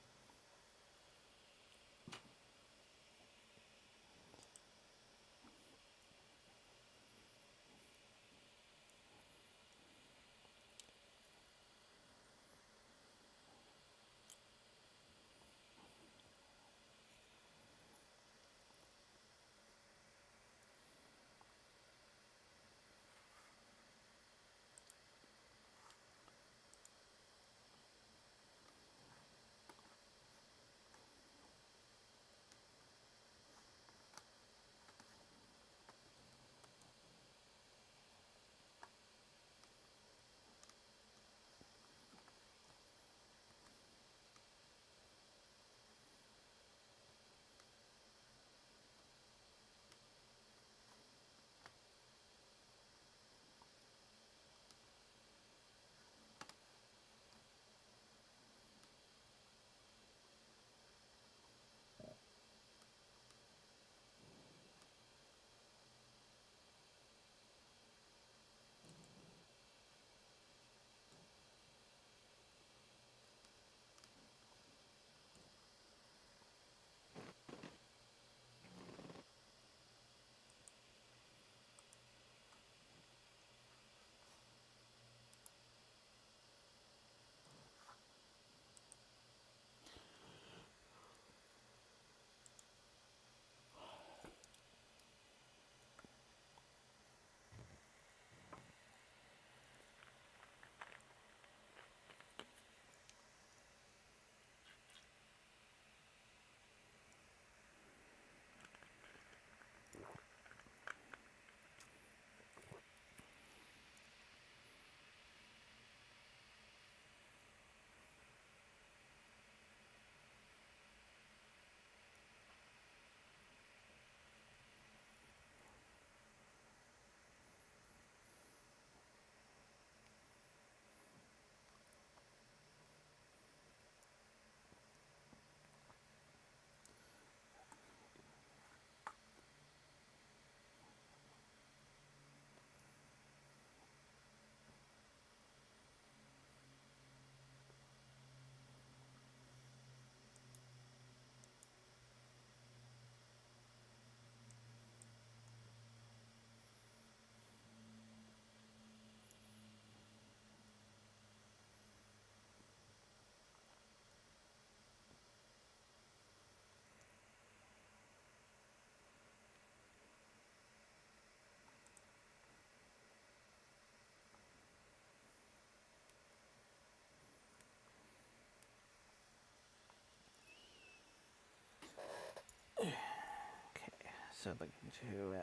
Okay, so looking to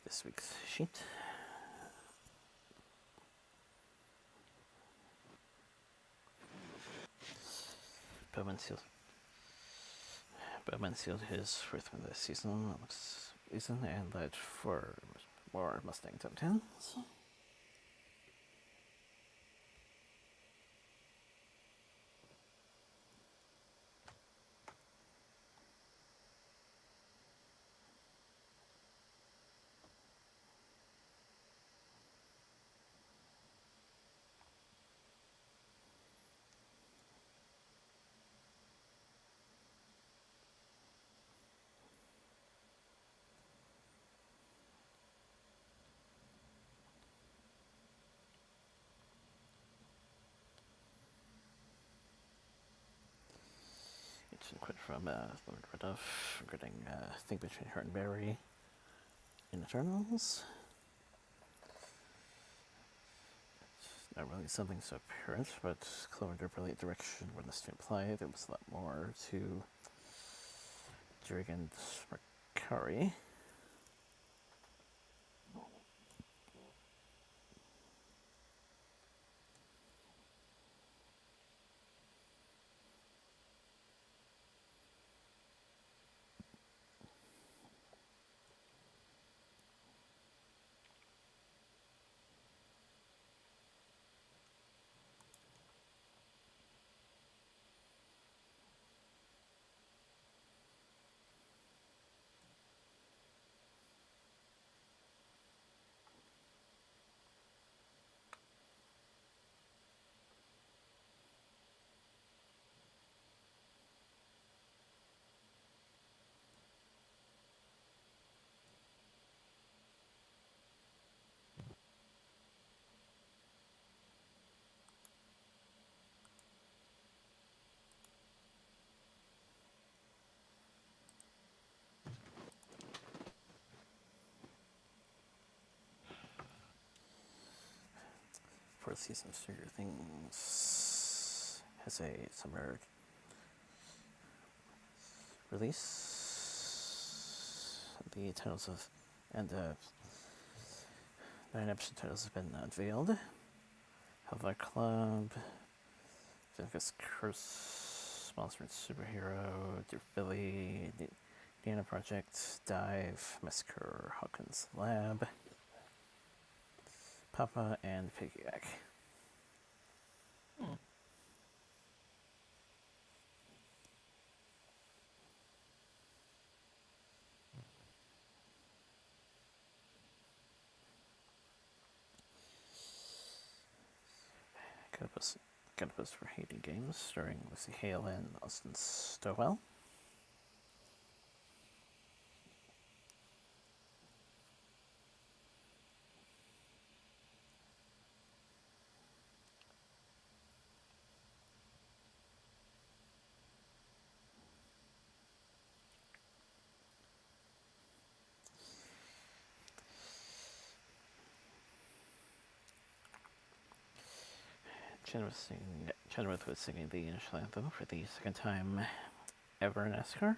this week's sheet. Bowman sealed his fourth win this season, and led for more Mustang top tens. to quit from Lord Red of regarding thing between her and Barry in Eternals. Not really something so apparent, but Chloe under brilliant direction when this to imply there was a lot more to Drake and Makari. Fourth season of Stranger Things has a summer release. The titles of and 9 episode titles have been unveiled. Hellfire Club, Vegas Curse, Monster and Superhero, Dear Billy, the Diana Project, Dive, Massacre, Hawkins Lab, Papa, and Piggyback. Got a post for Hating Games, starring Lucy Hale and Austin Stowell. Chenoweth was singing the initial anthem for the second time ever in NASCAR.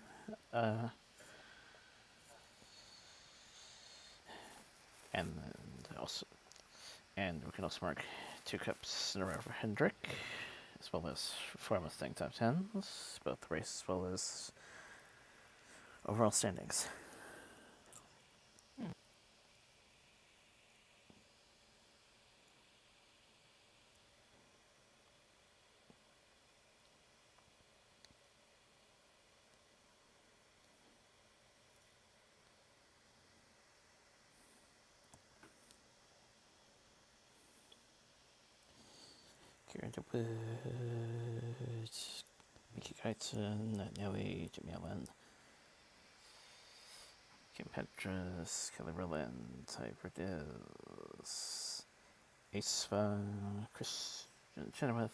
And we can also mark 2 cups in a row for Hendrick, as well as 4 Mustang top 10s, both race as well as overall standings. Kieran DeWitt, Mickey Kyson, Nelly, Jimmy Allen, Kim Petras, Kelly Rowland, Ty Verdiz, Ace Christian Chenoweth,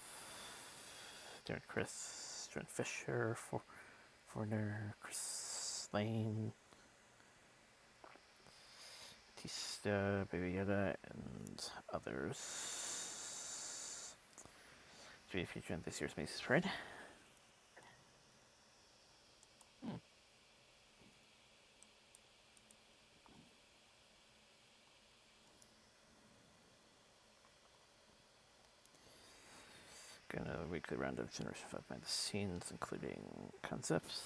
Darren Chris, Jordan Fisher, Forner, Chris Lane, Batista, Baby Yoda, and others. To be featured in this year's Macy's Parade. Gonna a weekly round of Generation 5 behind the scenes, including concepts,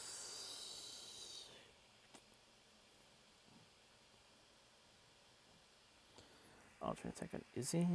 alternate tech on Izzy,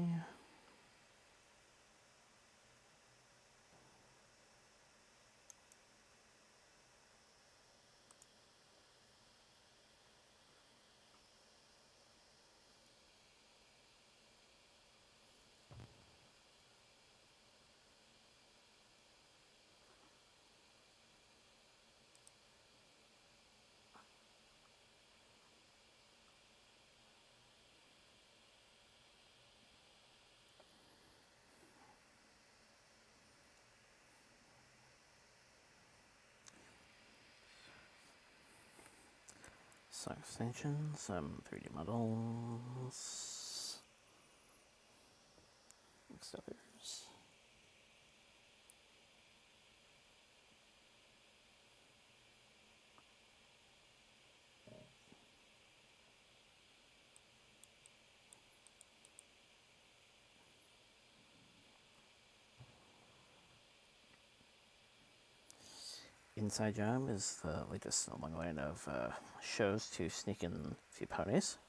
Song extensions, some 3D models, amongst others. Inside Job is the latest in a long line of shows to sneak in a few ponies.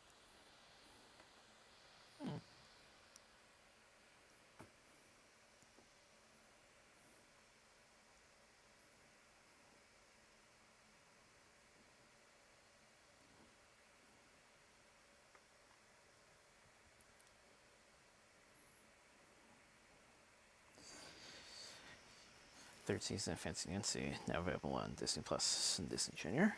Third season of Fancy Nancy, now available on Disney Plus and Disney Junior.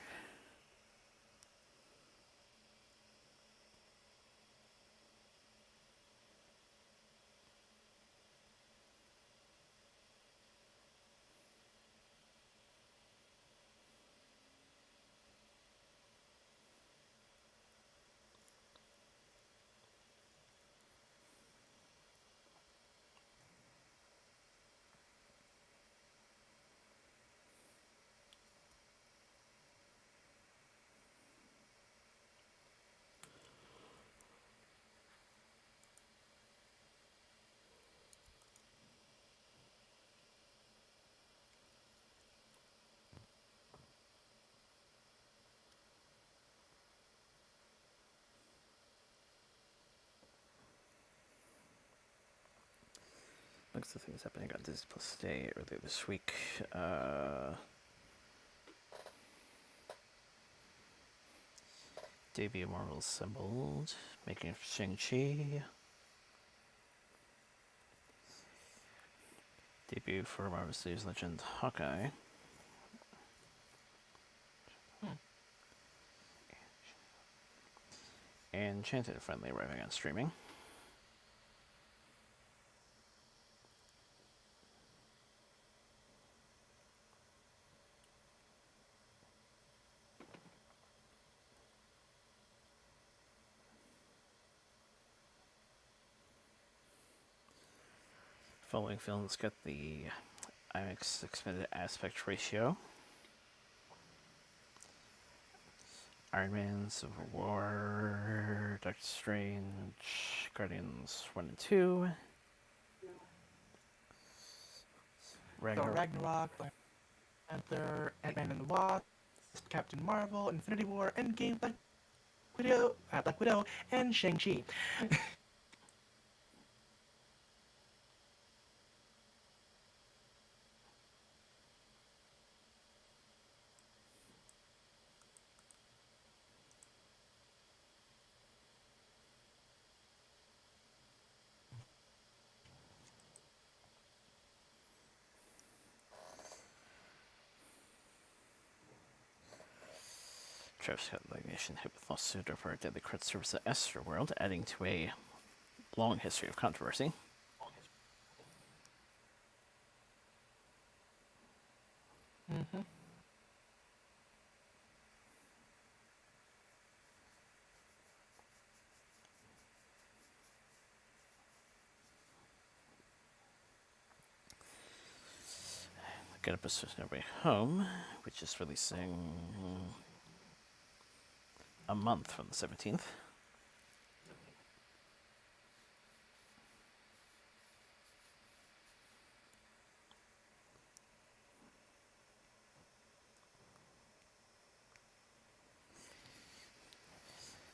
Looks of things happening on Disney Plus Day earlier this week. Debut Marvel Assembled, making of Shang-Chi. Debut for Marvel Studios legend Hawkeye. And Enchanted finally arriving on streaming. Following films got the IMAX expanded aspect ratio. Iron Man, Civil War, Doctor Strange, Guardians 1 and 2. Ragnarok, Black Panther, Ant-Man and the Wasp, Captain Marvel, Infinity War, Endgame, Black Widow, and Shang-Chi. Travis Scott Litigation hit with lawsuit over a deadly credit service at Astroworld, adding to a long history of controversy. Mm-hmm. Get up a No Way Home, which is releasing a month from the 17th.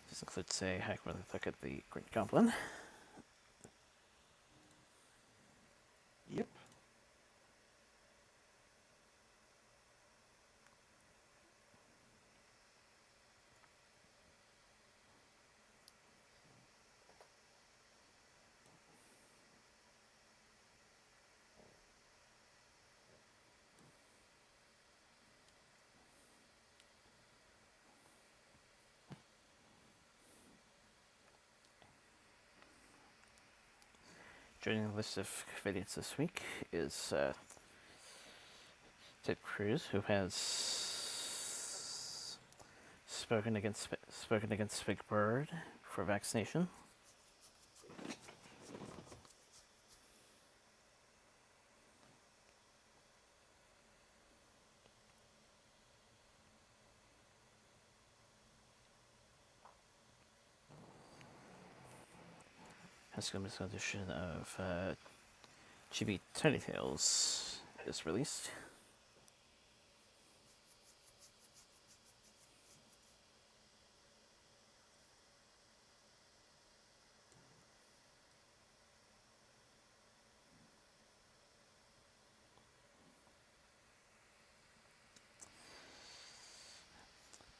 This includes a high-quality look at the Great Goblin. Yep. Joining the list of comedians this week is Ted Cruz, who has spoken against Big Bird for vaccination. Has come this edition of Chibi Tiny Tales is released.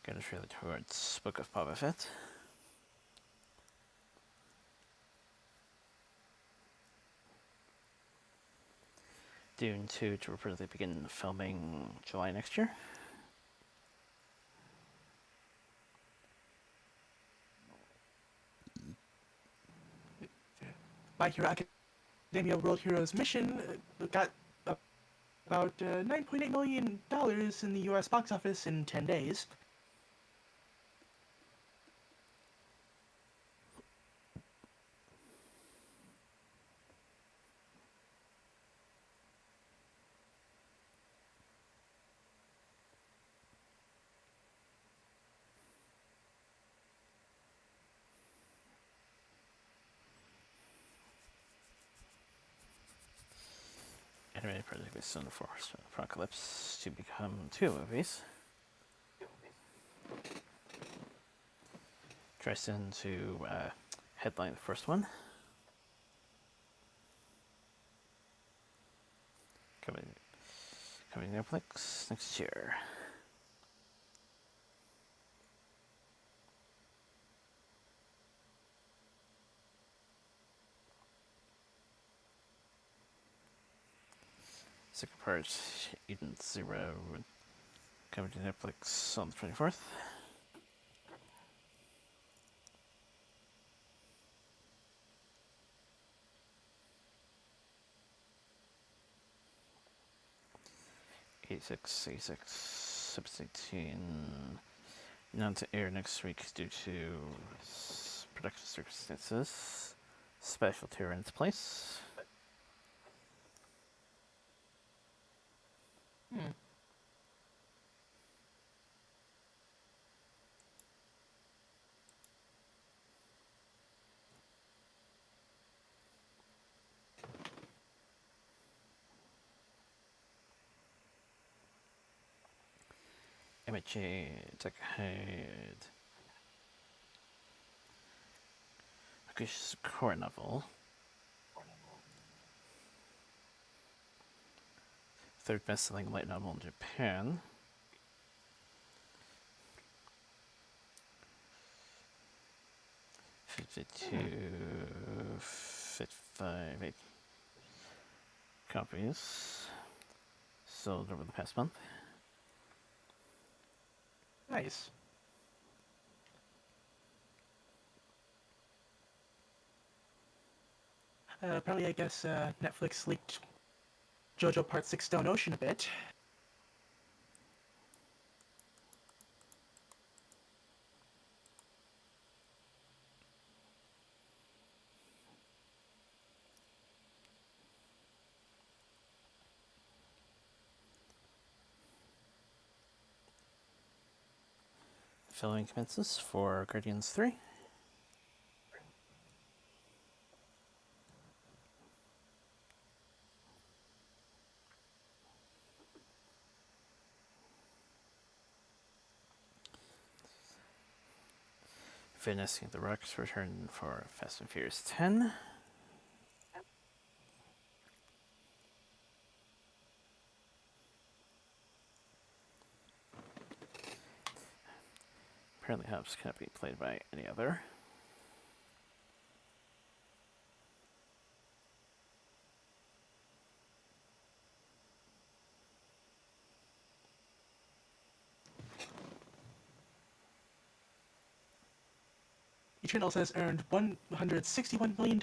Got a trailer towards Book of Boba Fett. Dune 2 to reportedly begin filming July next year. My Hero Academia World Heroes Mission got about $9.8 million in the US box office in 10 days. Animated project based on the Force Apocalypse to become 2 movies. Tristan to headline the first one. Coming to Netflix next year. Second part, Eden Zero, coming to Netflix on the 24th. Episode 18, not to air next week due to production circumstances. Special tier in its place. MHA Decade. Akushi's core novel. Third best-selling light novel in Japan. $52, $55 copies sold over the past month. Nice. Apparently, I guess Netflix leaked JoJo Part 6 Stone Ocean a bit. Filming commences for Guardians 3. Finessing the Rocks return for Fast and Furious 10. Apparently Hobbs cannot be played by any other. Eternals has earned $161 million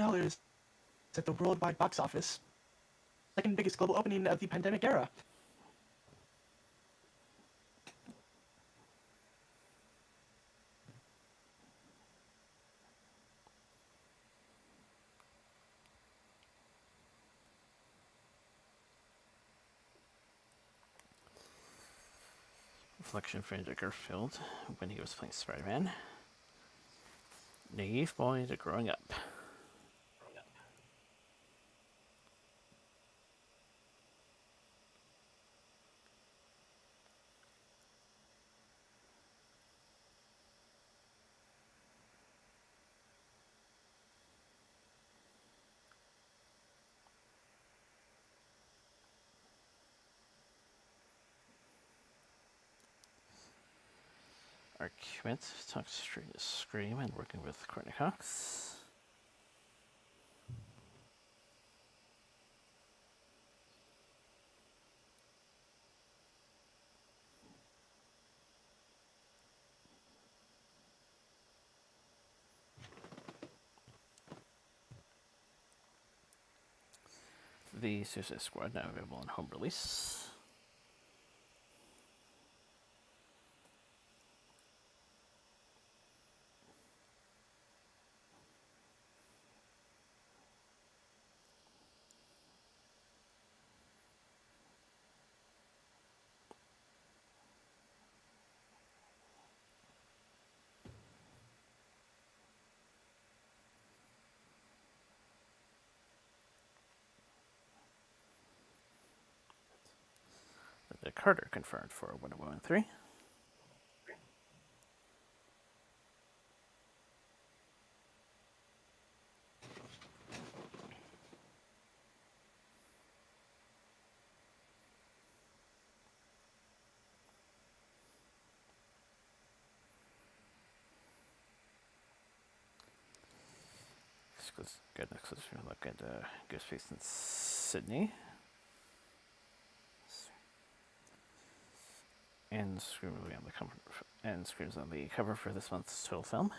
at the worldwide box office. Second biggest global opening of the pandemic era. reflection for Andrew Garfield when he was playing Spider-Man. Naive boy to growing up. Our Quint talks straight to Scream and working with Courtney Cox. The Suicide Squad now available on home release. The Carter confirmed for Wonder Woman 3. Good exclusive look at Ghostface in Sydney. And Scream will be on the cover, and Scream's on the cover for this month's total film.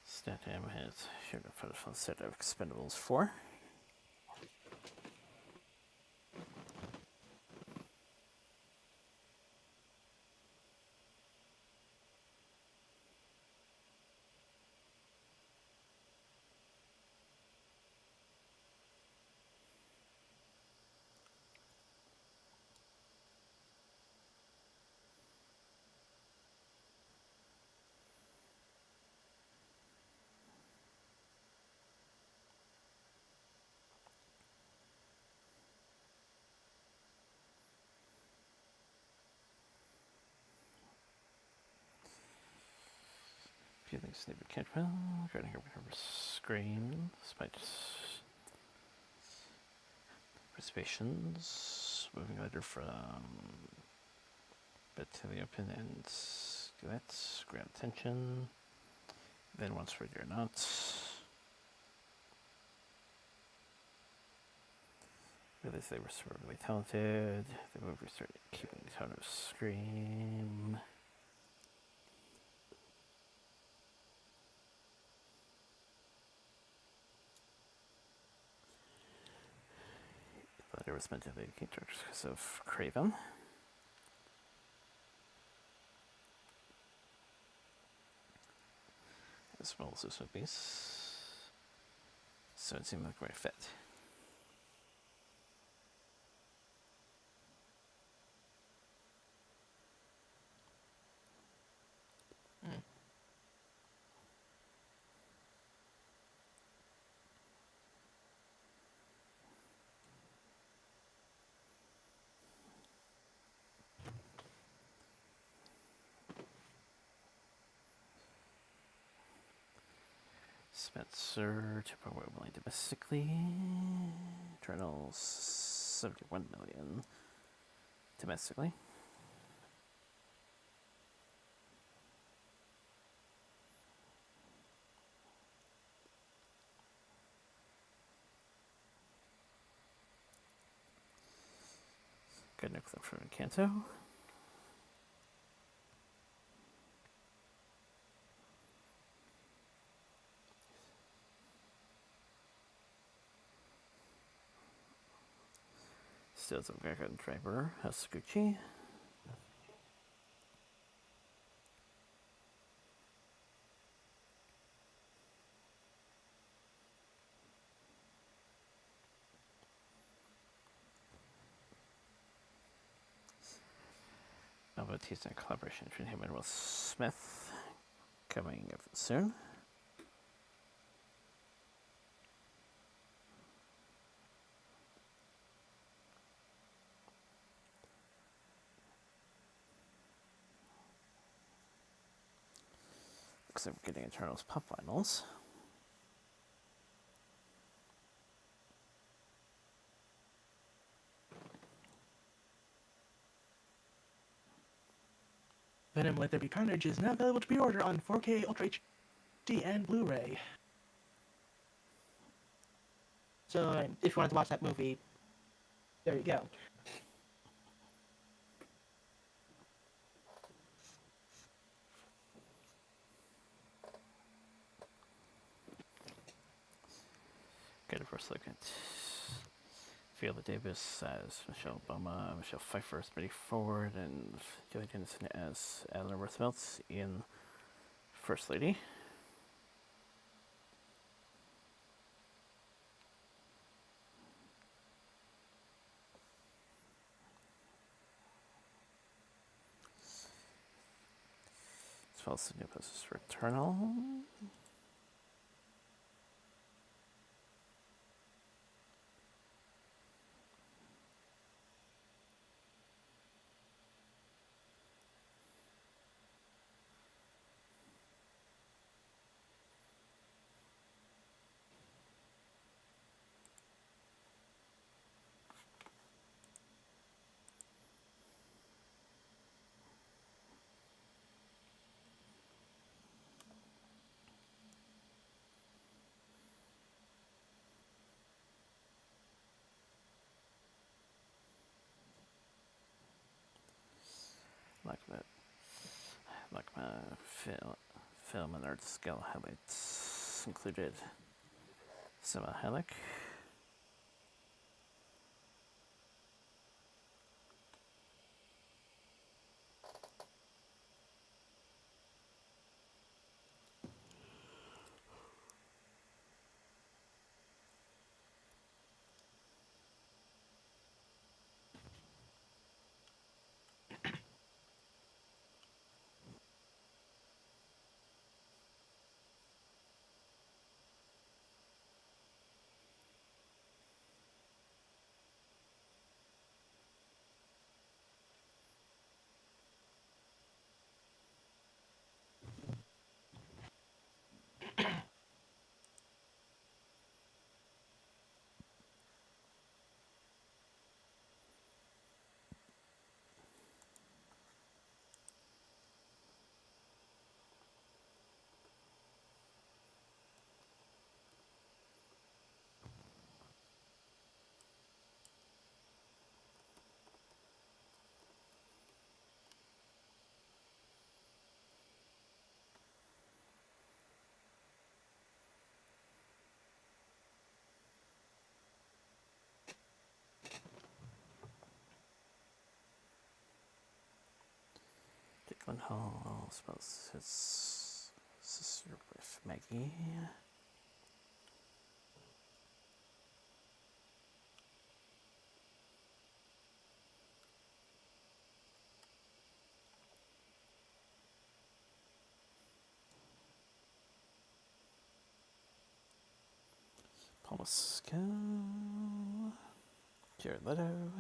Statham has shared a photo from the set of Expendables 4. Few things David Cantwell, regarding her Scream, despite reservations. Moving later from Bed to the Open and Skelettes, Ground Tension. Then Once Ready or Not. Realized they were supremely talented. The movie started keeping the tone of Scream. The letter was meant to be the characters of Craven. As well as those movies. So it seemed like a great fit. Spencer, 2.1 million domestically. Eternals, 71 million domestically. Good nuclear from Encanto. Stills of Gaga Driver, Hasuguchi. Bautista collaboration between him and Will Smith coming up soon. Looks like we're getting Eternals pop vinyls. Venom Let There Be Carnage is now available to pre-order on 4K Ultra HD and Blu-ray. So if you wanted to watch that movie, there you go. Get a first look at Viola Davis as Michelle Obama, Michelle Pfeiffer as Betty Ford, and Julie Dennison as Eleanor Roosevelt in First Lady. As well as the new posters for Eternal. Like my film and art scale highlights included Sima Hayek, Dick Hall spells his sister with Maggie. Paul Mescal, Jared Leto.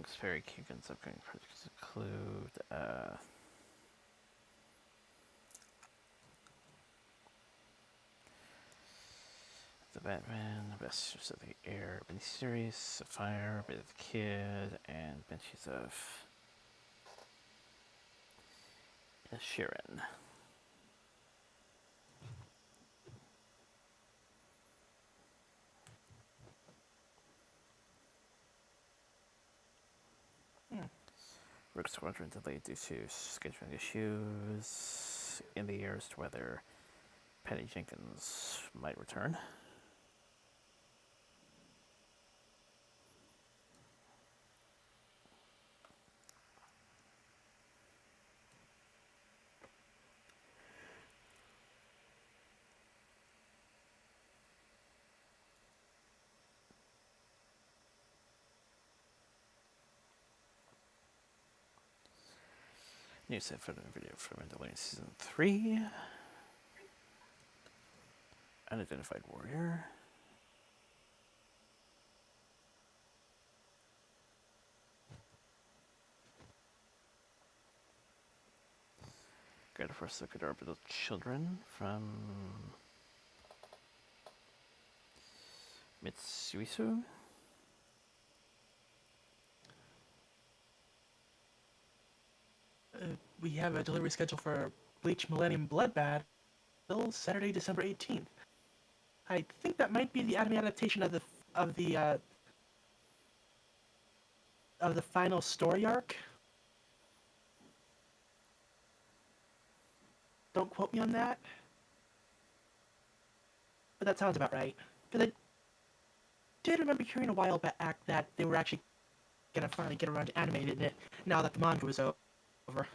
Looks very Kugan's upcoming projects include The Batman, The Masters of the Air miniseries, Sapphire, Bit of the Kid, and Banshees of Sharon. Rook Squadron delayed due to scheduling issues. In the air as to whether Patty Jenkins might return. New set photo and video from Mandalorian Season 3. Unidentified Warrior. Guide a first look at Orbital Children from Mitsuisu. We have a delivery schedule for Bleach Millennium Bloodbath Saturday, December 18th. I think that might be the anime adaptation of the final story arc. Don't quote me on that, but that sounds about right. Because I did remember hearing a while back that they were actually gonna finally get around to animating it now that the manga was over.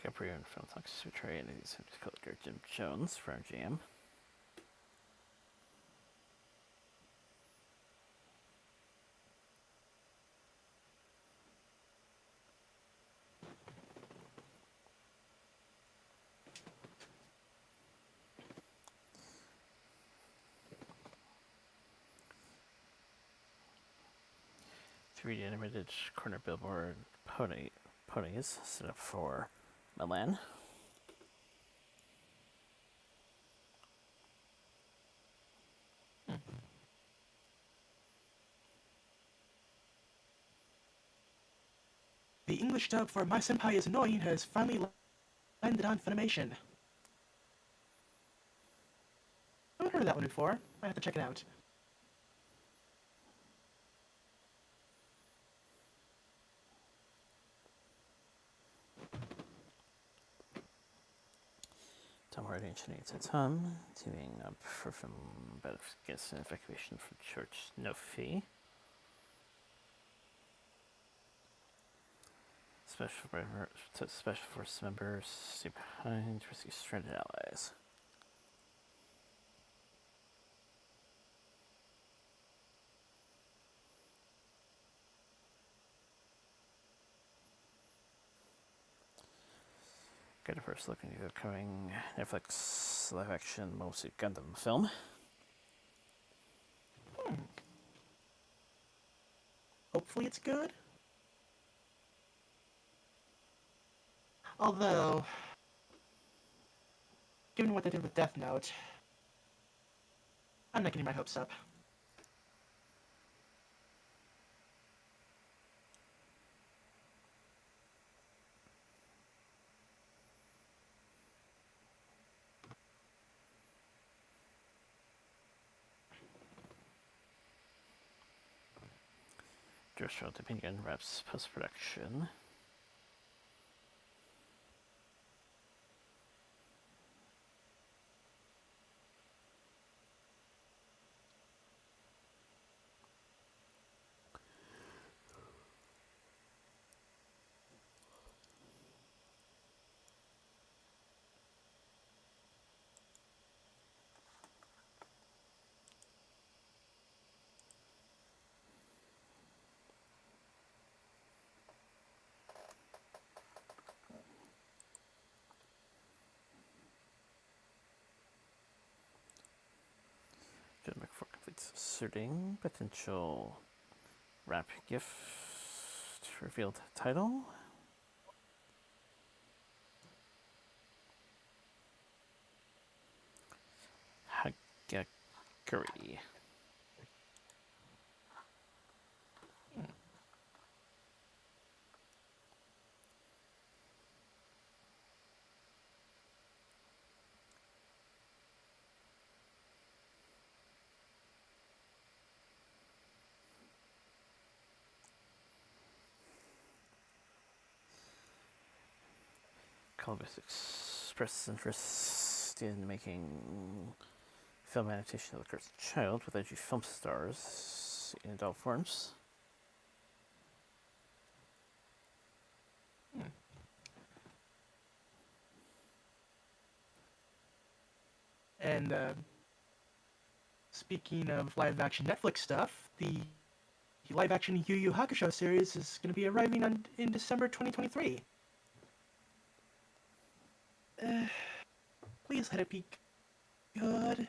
DiCaprio and Film Talks portray and he's color Jim Jones for MGM. Three animated corner billboard ponies set up for Milan. The English dub for My Senpai is Annoying has finally landed on Funimation. I haven't heard of that one before. I have to check it out. Tom Hardy and Channing Tatum teaming up for film about against an evacuation from church, no fee. Special Force members stay behind to rescue stranded allies. Get a first look into the upcoming Netflix live-action Mobile Suit Gundam film. Hopefully it's good. Although, given what they did with Death Note, I'm not getting my hopes up. Directional Dominion reps post-production. Good for complete sorting. Potential wrap gift revealed title. Hagakuri. Columbus expressed interest in making film adaptation of The Cursed Child with edgy film stars in adult forms. And speaking of live action Netflix stuff, the live action Yu Yu Hakusho series is going to be arriving in December 2023. Please let it be good.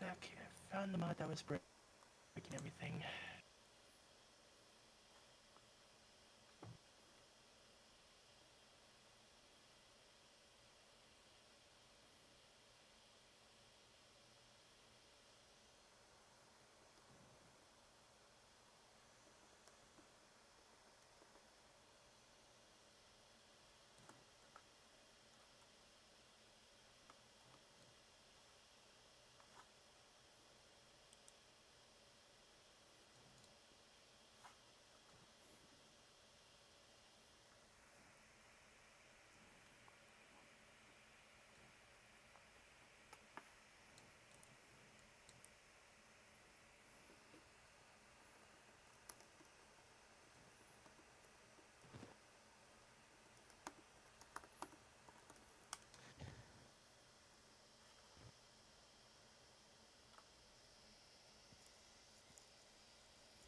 Okay, I found the mod that was breaking everything.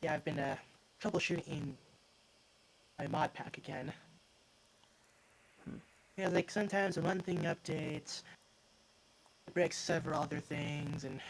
Yeah, I've been troubleshooting my mod pack again. Yeah, like sometimes when one thing updates, it breaks several other things, and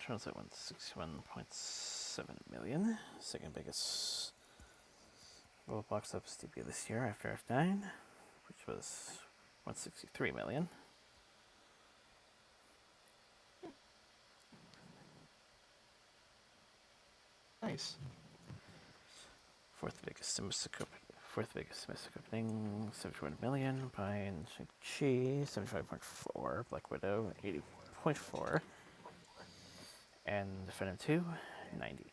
Turns at 161.7 7 million. Second biggest world box office debut this year after F9, which was 163 million. Nice. Fourth biggest domestic opening, 71 million by Shang-Chi, 75.4, Black Widow, 80.4, and Venom 2, 90.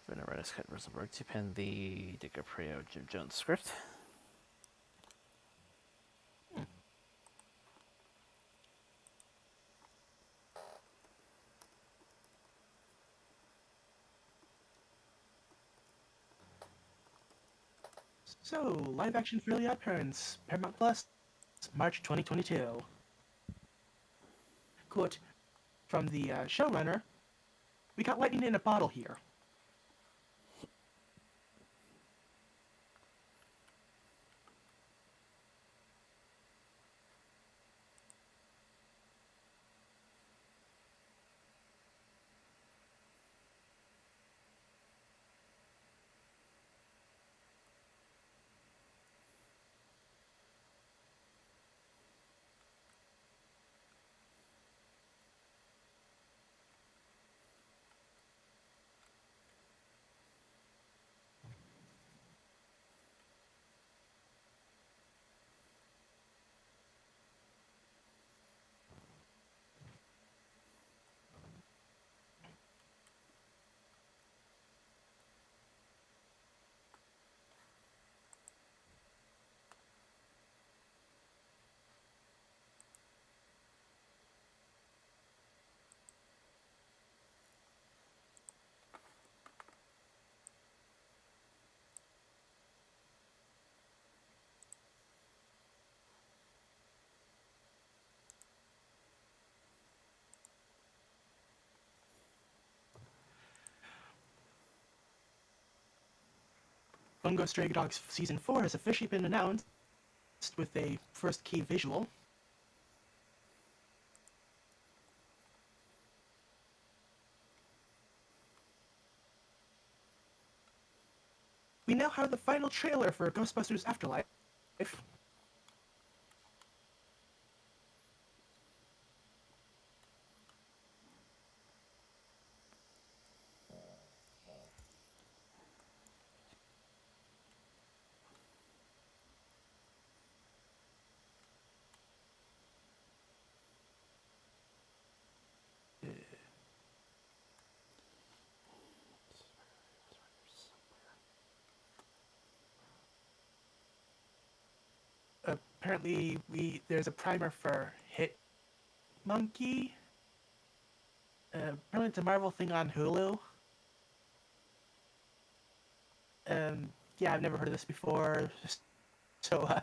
Venom writer Scott Rosenberg to pen the DiCaprio Jim Jones script. So, live action Fairly Odd Parents, Paramount Plus, March 2022. Quote from the showrunner, "We got lightning in a bottle here." Bungo Stray Dogs Season 4 has officially been announced with a first key visual. We now have the final trailer for Ghostbusters Afterlife. Apparently, there's a primer for Hit Monkey. Apparently, it's a Marvel thing on Hulu. Yeah, I've never heard of this before, so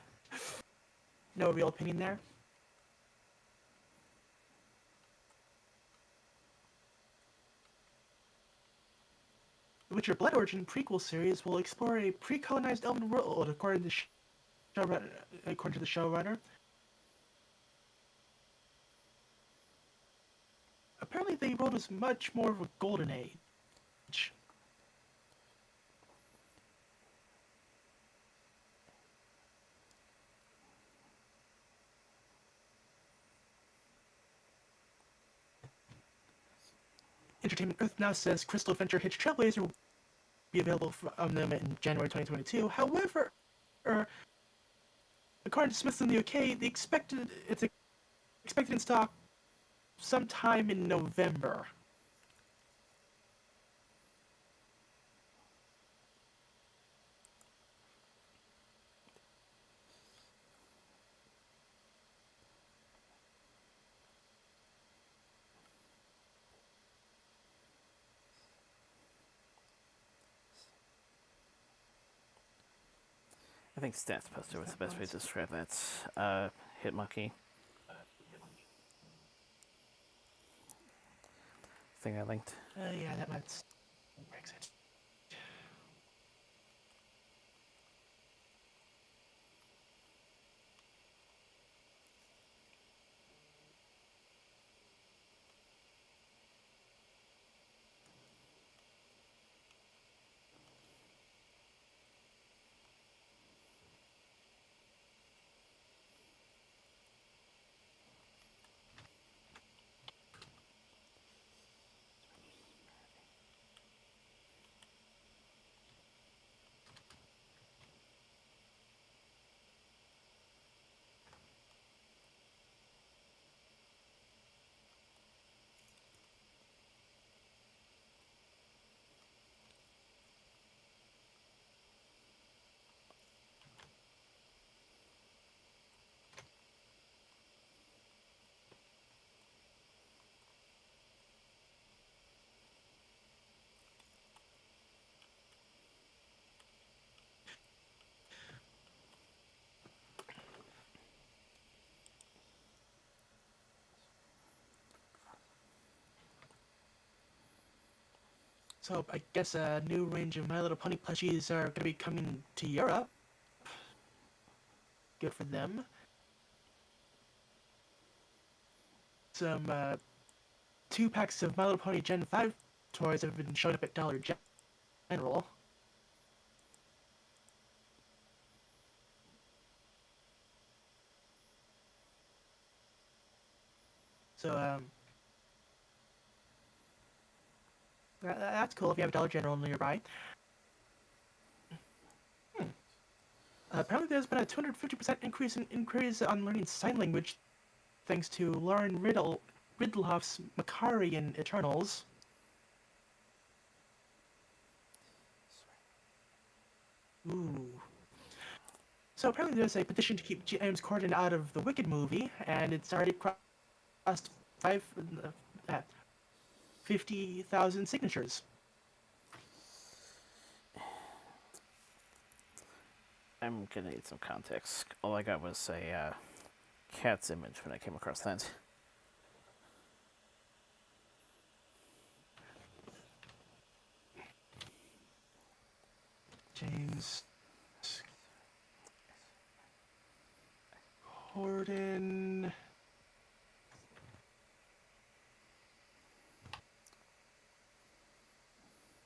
no real opinion there. The Witcher Blood Origin prequel series will explore a pre-colonized elven world, according to the showrunner. Apparently, the world was much more of a golden age. Entertainment Earth now says Crystal Adventure Hitch Trailblazer will be available from them in January 2022. However, according to Smiths in the UK, it's expected in stock sometime in November. I think Stats Poster was the best way to describe that. Hitmonkey thing I linked. Yeah, that might breaks it. So I guess a new range of My Little Pony plushies are going to be coming to Europe. Good for them. Some 2 packs of My Little Pony Gen 5 toys have been showing up at Dollar General. So that's cool if you have a Dollar General nearby. Apparently, there's been a 250% increase in inquiries on learning sign language thanks to Lauren Ridloff's Makari in Eternals. Ooh. So apparently there's a petition to keep James Corden out of the Wicked movie, and it's already crossed 50,000 signatures. I'm gonna need some context. All I got was a cat's image when I came across that. James Corden.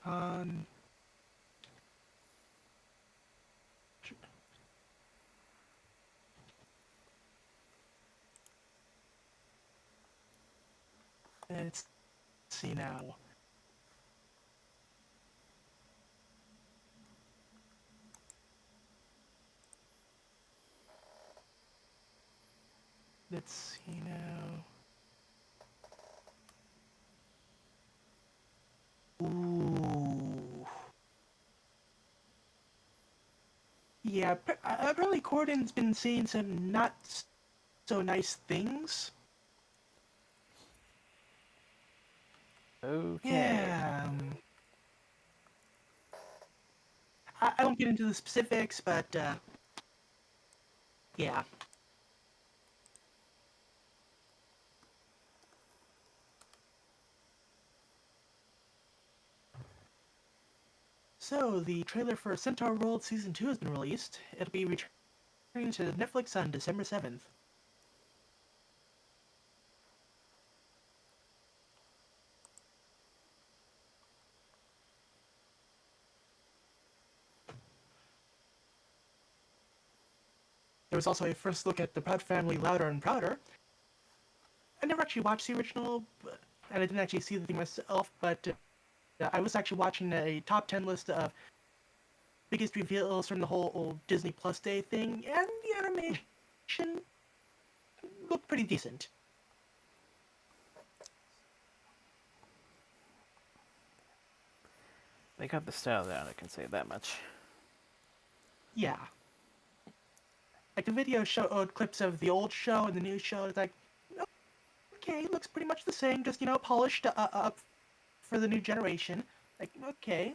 On. Let's see now. Let's see now. Ooh. Yeah, apparently Corden's been saying some not so nice things. Okay. Yeah. I won't get into the specifics, but yeah. So, the trailer for Centaur World Season 2 has been released. It'll be returning to Netflix on December 7th. There was also a first look at the Proud Family Louder and Prouder. I never actually watched the original, and I didn't actually see the thing myself, but I was actually watching a top 10 list of biggest reveals from the whole old Disney Plus Day thing, and the animation looked pretty decent. They got the style down, I can say that much. Yeah. Like the video showed clips of the old show and the new show. It's like, okay, looks pretty much the same, just polished up for the new generation. Like, okay.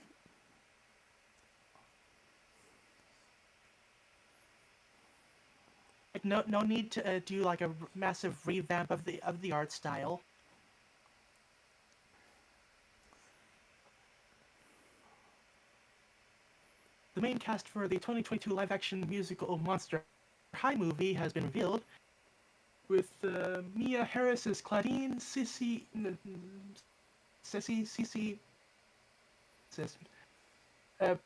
like no need to do like a massive revamp of the art style. The main cast for the 2022 live-action musical Monster High movie has been revealed, with Mia Harris as Claudine, Cece,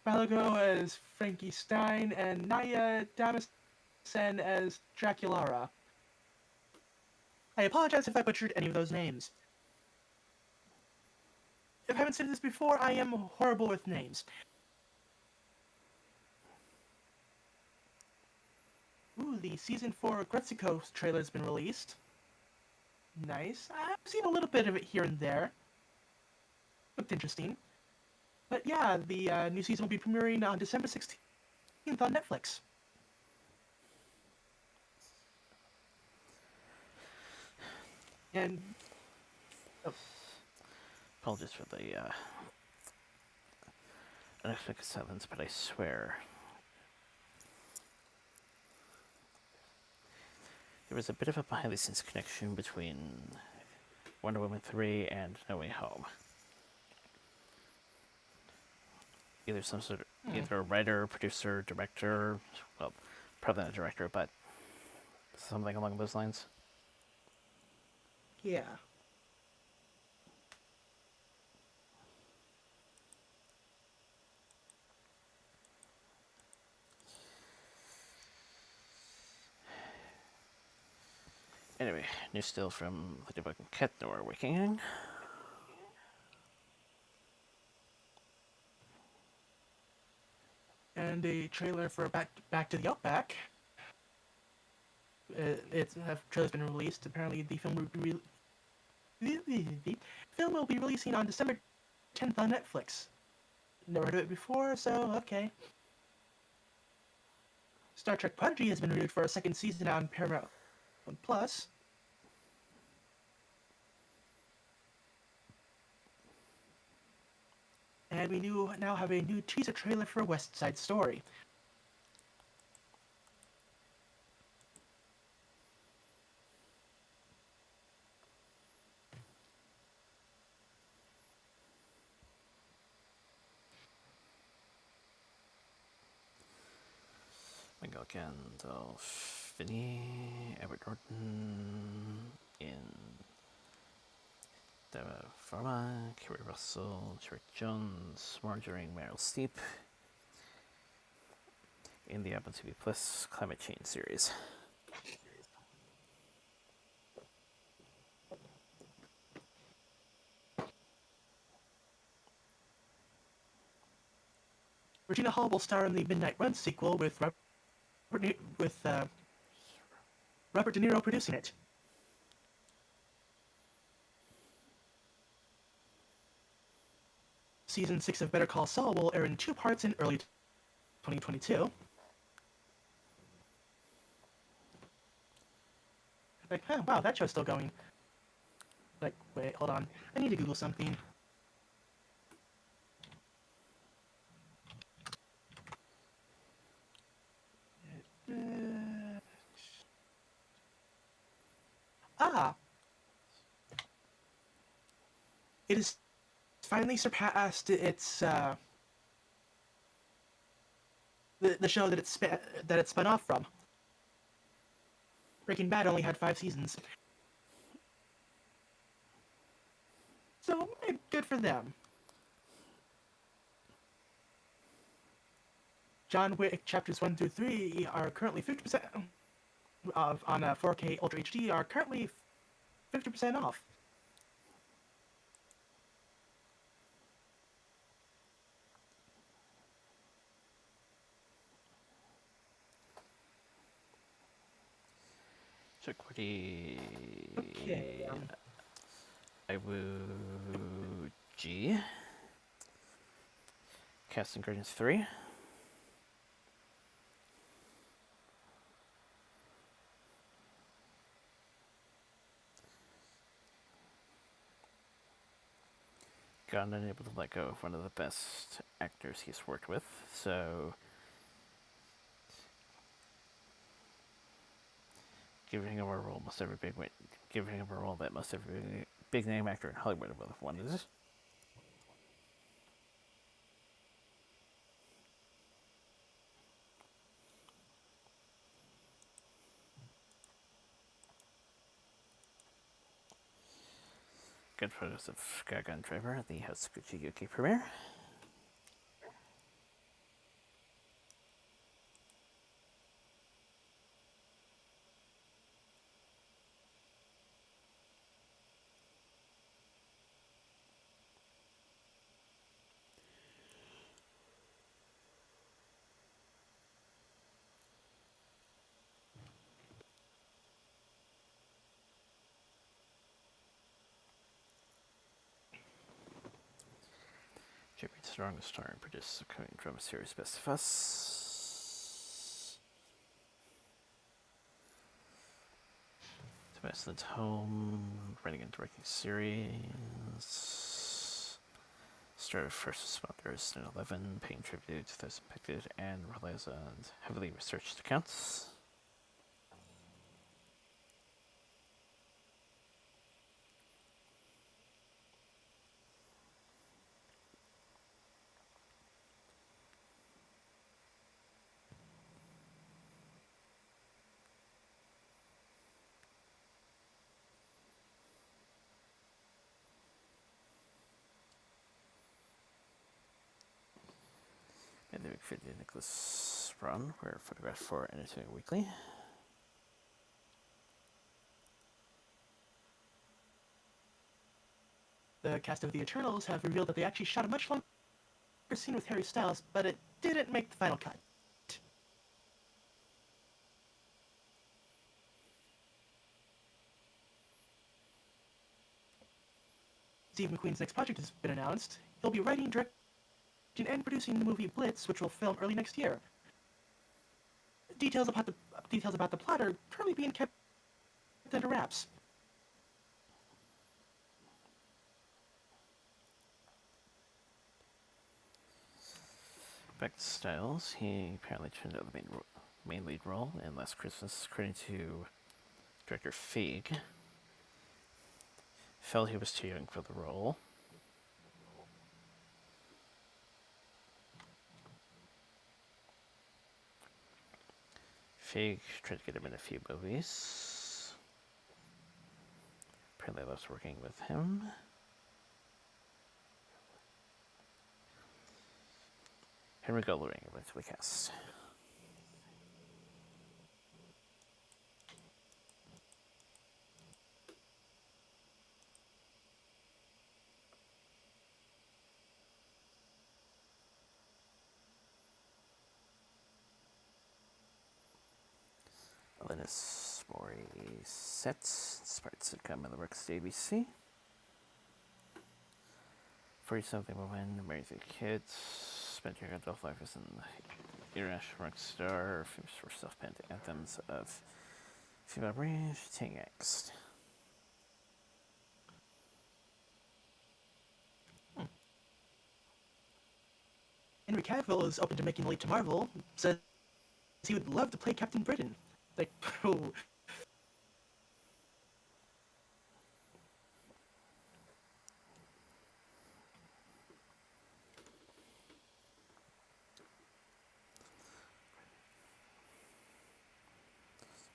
Balago as Frankie Stein, and Naya Damisen as Draculara. I apologize if I butchered any of those names. If I haven't said this before, I am horrible with names. Ooh, the season 4 Gretzico trailer has been released. Nice. I've seen a little bit of it here and there. Looked interesting. But yeah, the new season will be premiering on December 16th on Netflix. And oh, Apologies for the unexpected silence, but I swear there was a bit of a behind-the-scenes connection between Wonder Woman 3 and No Way Home. Either some sort of either a writer, producer, director, well, probably not a director, but something along those lines. yeah. Anyway, new still from Ladybug and Cat Door Waking. And a trailer for Back to the Outback. A trailer's been released. Apparently, the film will be releasing on December 10th on Netflix. Never heard of it before, so okay. Star Trek Prodigy has been renewed for a second season on Paramount Plus. And we now have a new teaser trailer for West Side Story. Miguel Gandolfini, Edward Norton in The Pharma, Kerry Russell, Derek Jones, Marjorie Meryl Streep in the Apple TV Plus Climate Change series. Regina Hall will star in the Midnight Run sequel with Robert De Niro producing it. Season 6 of Better Call Saul will air in 2 parts in early 2022. Like, huh, wow, that show's still going. Like, wait, hold on. I need to Google something. Ah! It has finally surpassed its, the show that it spun off from. Breaking Bad only had 5 seasons. So, good for them. John Wick chapters 1 through 3 are currently 50% on 4K Ultra HD are currently 50% off. Chickweedy. Okay. Iwu G. Casting Guardians 3. Got unable to let go of one of the best actors he's worked with, so Giving him a role most every giving him a role that most every big name actor in Hollywood would have wanted. Good photos of Gaga and Driver at the House Gucci UK premiere. Jeffrey Strong is starring and produces the coming drama series Best of Us. Sebastian Home, writing and directing series. Started first responders in 11, paying tribute to those impacted, and relies on heavily researched accounts. And the Wikipedia and Nicholas Braun were photographed for Entertainment Weekly. The cast of The Eternals have revealed that they actually shot a much longer scene with Harry Styles, but it didn't make the final cut. Steve McQueen's next project has been announced. He'll be writing, directing, and producing the movie Blitz, which will film early next year. Details about the plot are currently being kept under wraps. Back to Styles, he apparently turned out the main lead role in Last Christmas, according to director Feig. Felt he was too young for the role. Feig tried to get him in a few movies. Apparently loves working with him. Henry Goldring eventually cast. Alanis Morissette, inspired sitcom in the works at ABC. 40-something woman, married with kids, spent her adult life as an international rock star, famous for self-penned anthems of female range, teen angst. Henry Cavill is open to making the leap to Marvel. Says he would love to play Captain Britain. Like, wouldn't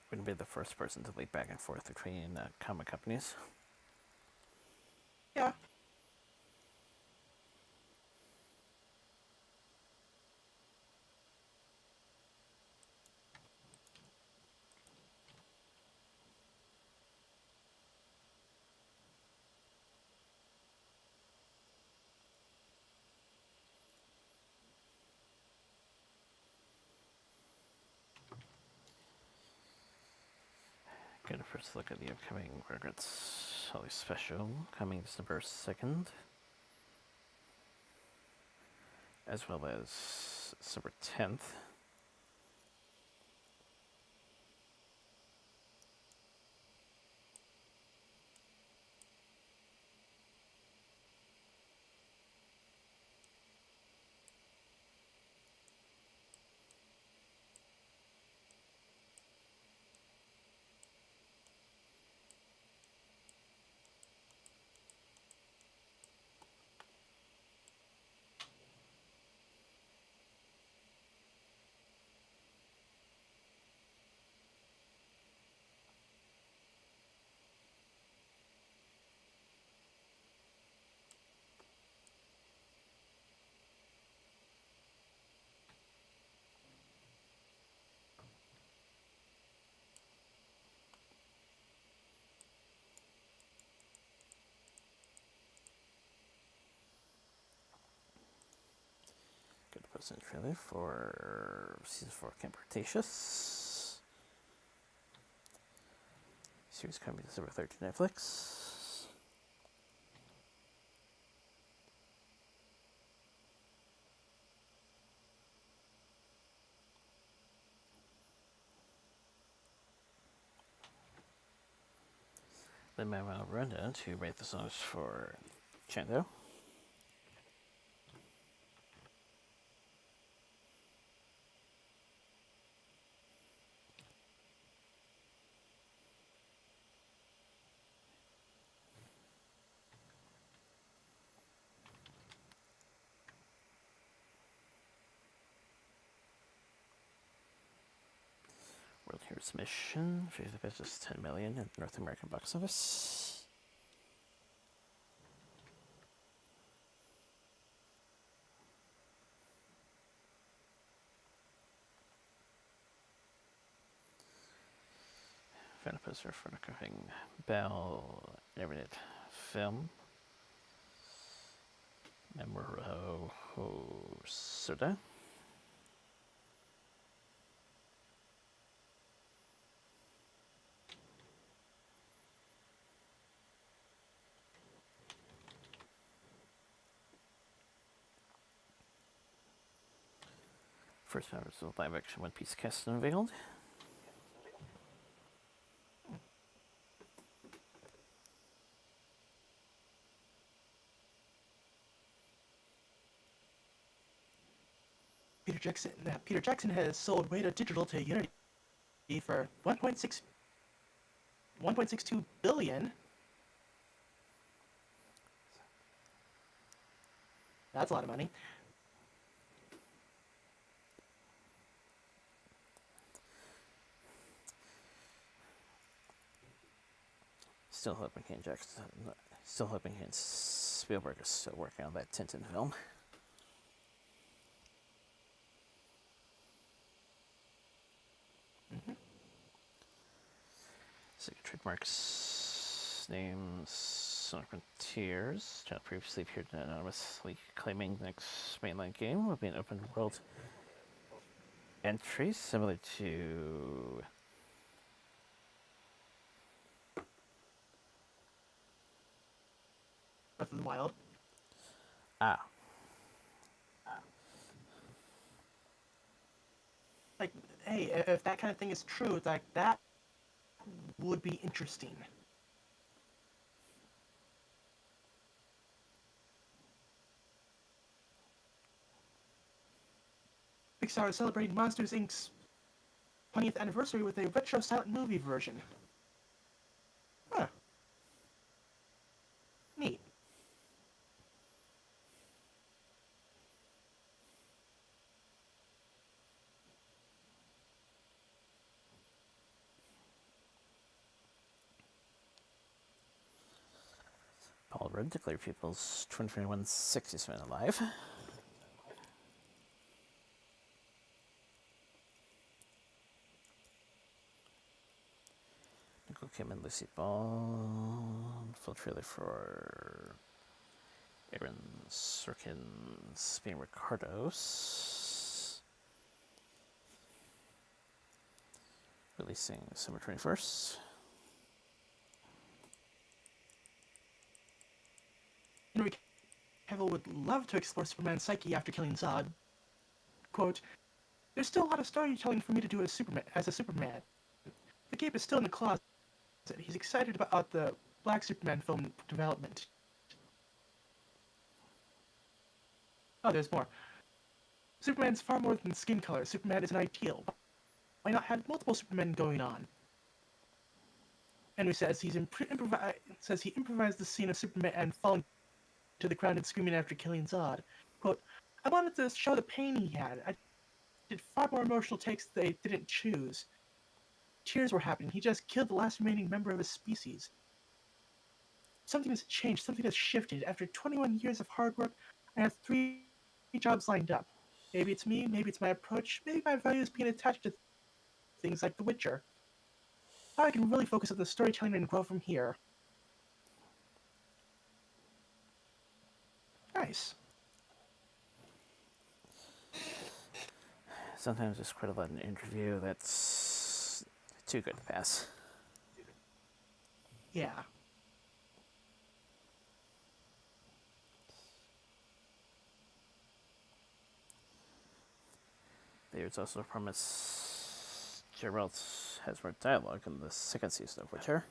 Wouldn't be the first person to leap back and forth between comic companies. yeah. Get a first look at the upcoming Rugrats Holiday Special, coming December 2nd, as well as December 10th. Posted a trailer for season 4 of Camp Cretaceous. Series coming December 3rd to Netflix. Then Manuel Miranda to write the songs for Chango. World Heroes Mission, for the business 10 million in North American box office. Found a poster for an upcoming Bell animated film. Yoda Soda. First members of the live action One Piece cast unveiled. Peter Jackson has sold Weta Digital to Unity for 1.62 billion. That's a lot of money. Still hoping Spielberg is still working on that Tintin film. Sega Trademarks names Sonic Frontiers. Channel previously appeared anonymously claiming the next mainline game will be an open world entry similar to Breath of the Wild. Like, hey, if that kind of thing is true, like that would be interesting. Pixar is celebrating Monsters Inc.'s 20th anniversary with a retro silent movie version. Huh. Neat. Paul Rudd declared People's 2021 Sexiest Man Alive. Nicole Kidman, Lucy Ball, full trailer for Aaron Sorkin's being Ricardos. Releasing December 21st. Henry Cavill would love to explore Superman's psyche after killing Zod. Quote, "There's still a lot of storytelling for me to do as a Superman. The cape is still in the closet. He's excited about the Black Superman film development." Oh, there's more. Superman's far more than skin color. Superman is an ideal. Why not have multiple Supermen going on? Henry says he improvised the scene of Superman falling to the ground and screaming after killing Zod. Quote, "I wanted to show the pain he had. I did far more emotional takes they didn't choose. Tears were happening. He just killed the last remaining member of his species. Something has changed. Something has shifted. After 21 years of hard work, I have 3 jobs lined up. Maybe it's me, maybe it's my approach, maybe my values being attached to things like The Witcher. Now I can really focus on the storytelling and grow from here." Nice. Sometimes there's quite a lot in an interview that's too good to pass. Yeah. There's also a promise Geralt has more dialogue in the second season of Witcher.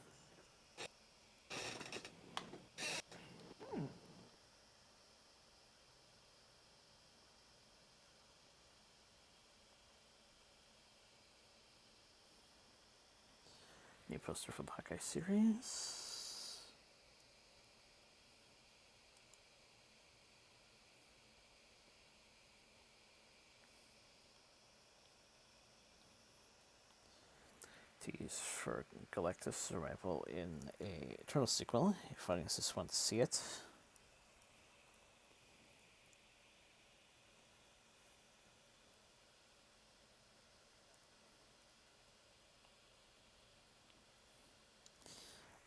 New poster for the Hawkeye series. Tease for Galactus' arrival in a Eternal sequel, if audiences want to see it.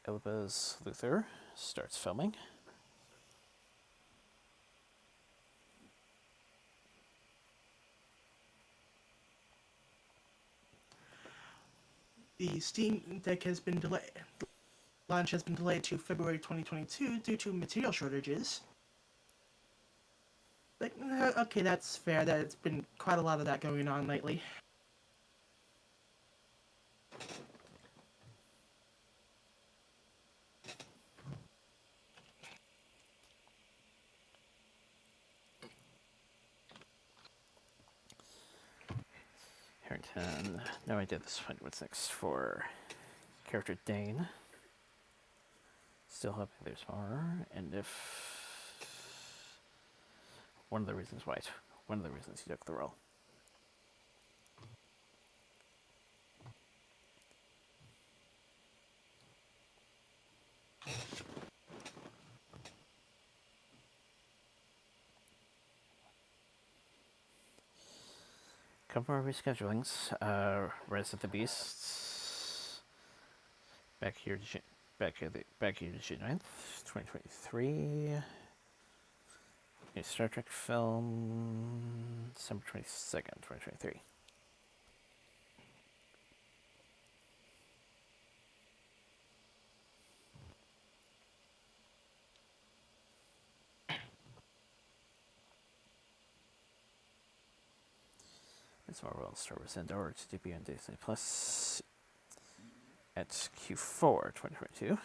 Elba's Luther starts filming. The Steam Deck has been delayed. Launch has been delayed to February 2022 due to material shortages. Like, okay, that's fair. That's been quite a lot of that going on lately. Harrington, no idea at this point what's next for character Dane. Still hoping there's more, and if one of the reasons he took the role. Couple more reschedulings. Rise of the Beasts. Back here to June 9th, 2023. A Star Trek film, December 22nd, 2023. It's Marvel Star Wars Andor to debut on Disney Plus at Q4 2022.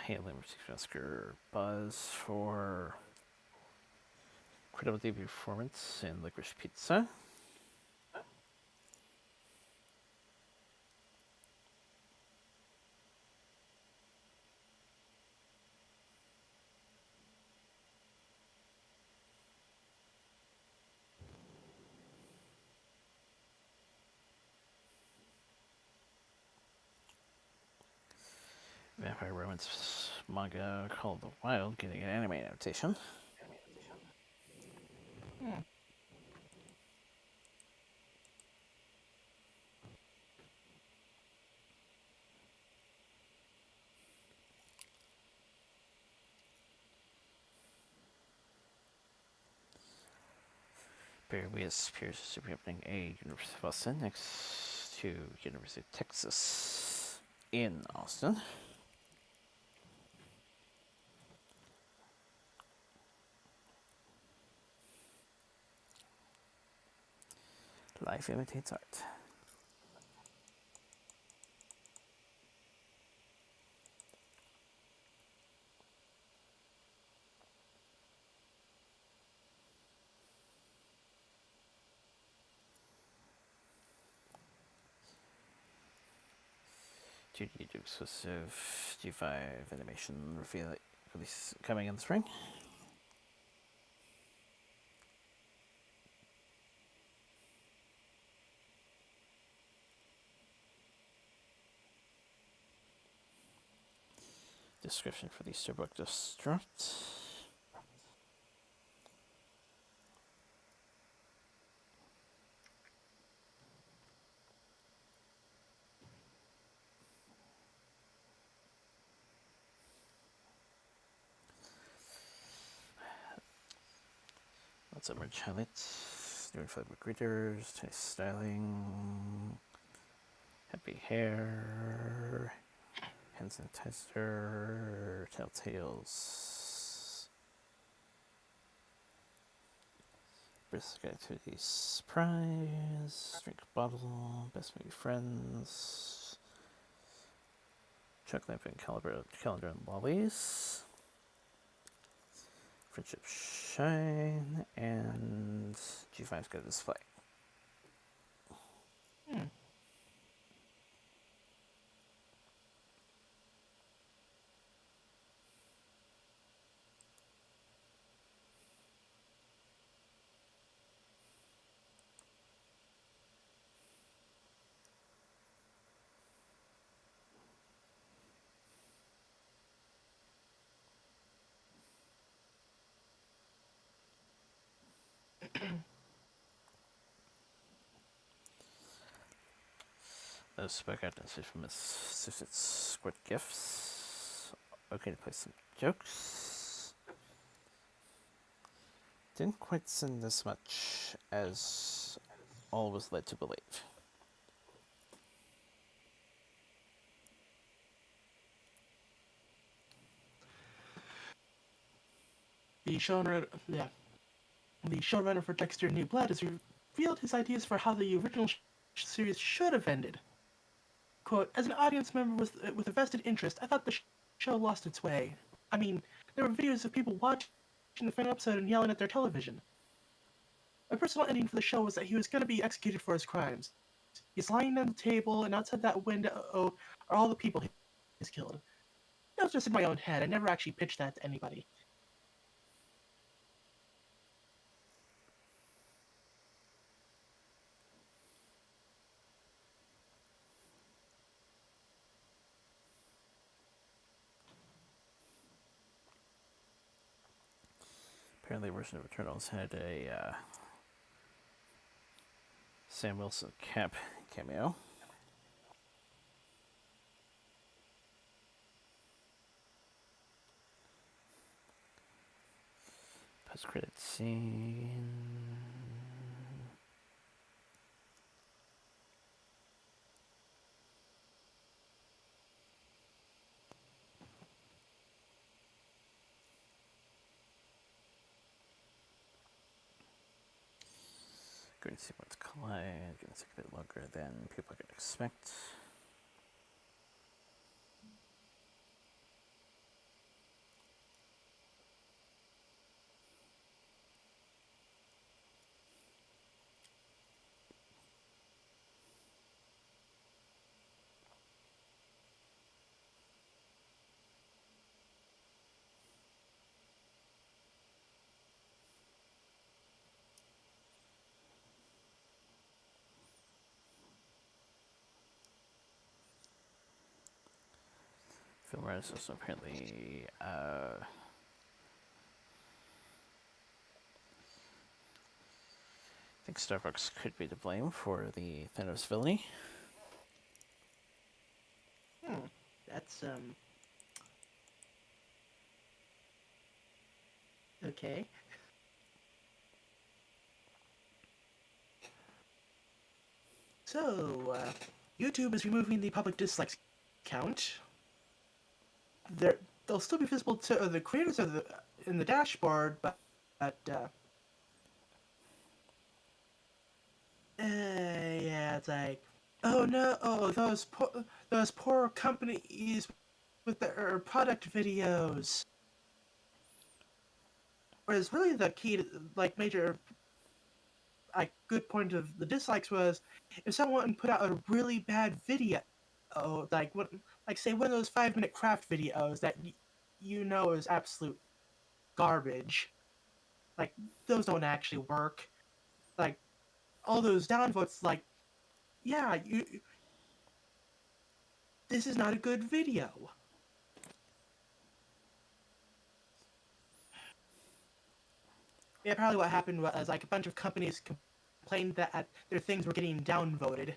Haley receives Oscar buzz for incredible debut performance in Licorice Pizza. Vampire romance manga called The Wild getting an anime adaptation. Barry Weiss appears to be opening a University of Austin next to University of Texas in Austin. Life imitates art. GD exclusive G5 animation release coming in the spring. Description for the Easter book just dropped. What's up, merch highlights? Doing 5 greeters, nice styling, happy hair, hand sanitizer, telltales, brisk activity surprise, drink bottle, best movie friends, chuck lamp and calendar and lollies, friendship shine, and G5's got a display. Hmm. No spec identity from Miss Susit's Squirt Gifts. Okay to play some jokes. Didn't quite send as much as all was led to believe. The showrunner, yeah, the showrunner for Dexter New Blood has revealed his ideas for how the original series should have ended. Quote, as an audience member with a vested interest, I thought the show lost its way. I mean, there were videos of people watching the final episode and yelling at their television. My personal ending for the show was that he was going to be executed for his crimes. He's lying on the table, and outside that window are all the people he's killed. That was just in my own head. I never actually pitched that to anybody. Apparently, the version of Eternals had a Sam Wilson Cap cameo. Post-credit scene. Going to see what's collide. Going to take a bit longer than people could expect. Film artist also apparently I think Starbucks could be to blame for the Thanos villainy. That's, okay. So, YouTube is removing the public dislikes count. They'll still be visible to the creators of in the dashboard, but yeah, it's like, oh no, those poor companies with their product videos. Whereas really the key to like major like good point of the dislikes was if someone put out a really bad video, like what, like say one of those 5-minute craft videos that you know is absolute garbage. Like those don't actually work. Like all those downvotes, like yeah, this is not a good video. Yeah, probably what happened was like a bunch of companies complained that their things were getting downvoted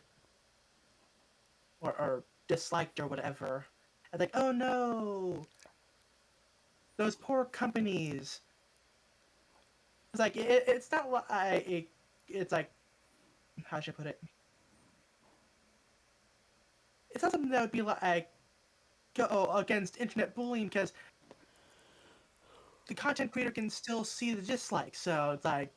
or disliked or whatever. And like, oh no, those poor companies. It's like it's not like it's like how should I put it? It's not something that would be like go against internet bullying because the content creator can still see the dislikes. So it's like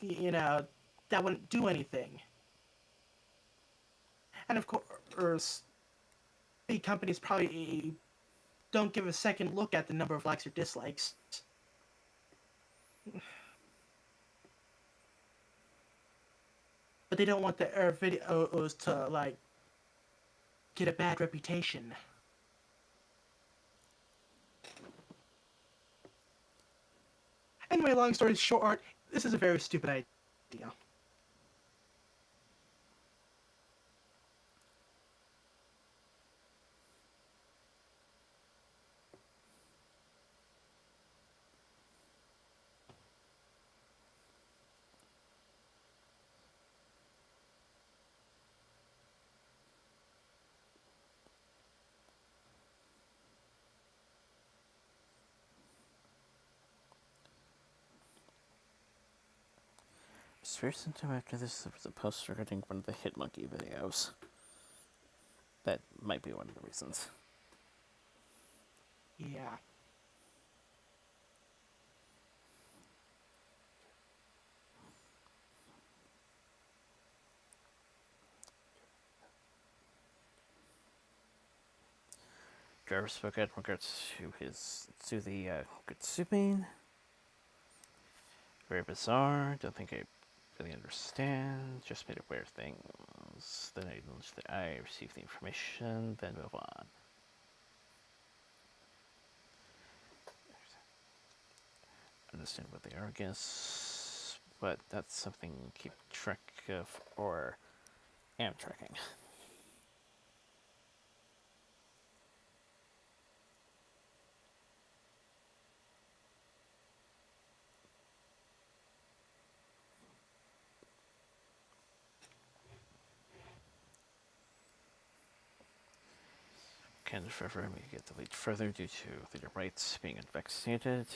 you know that wouldn't do anything. And of course, big companies probably don't give a second look at the number of likes or dislikes. But they don't want their videos to like get a bad reputation. Anyway, long story short, this is a very stupid idea. Spare some time after this, there was a post regarding one of the Hit Monkey videos. That might be one of the reasons. Yeah. Driver spoke out in regards to the Gutsupin. Very bizarre. Don't think I really understand. Just made aware of things. Then I acknowledge that I received the information. Then move on. Understand what they are, I guess. But that's something to keep track of, or am tracking. Can forever may get delayed further due to leader rights being unvaccinated.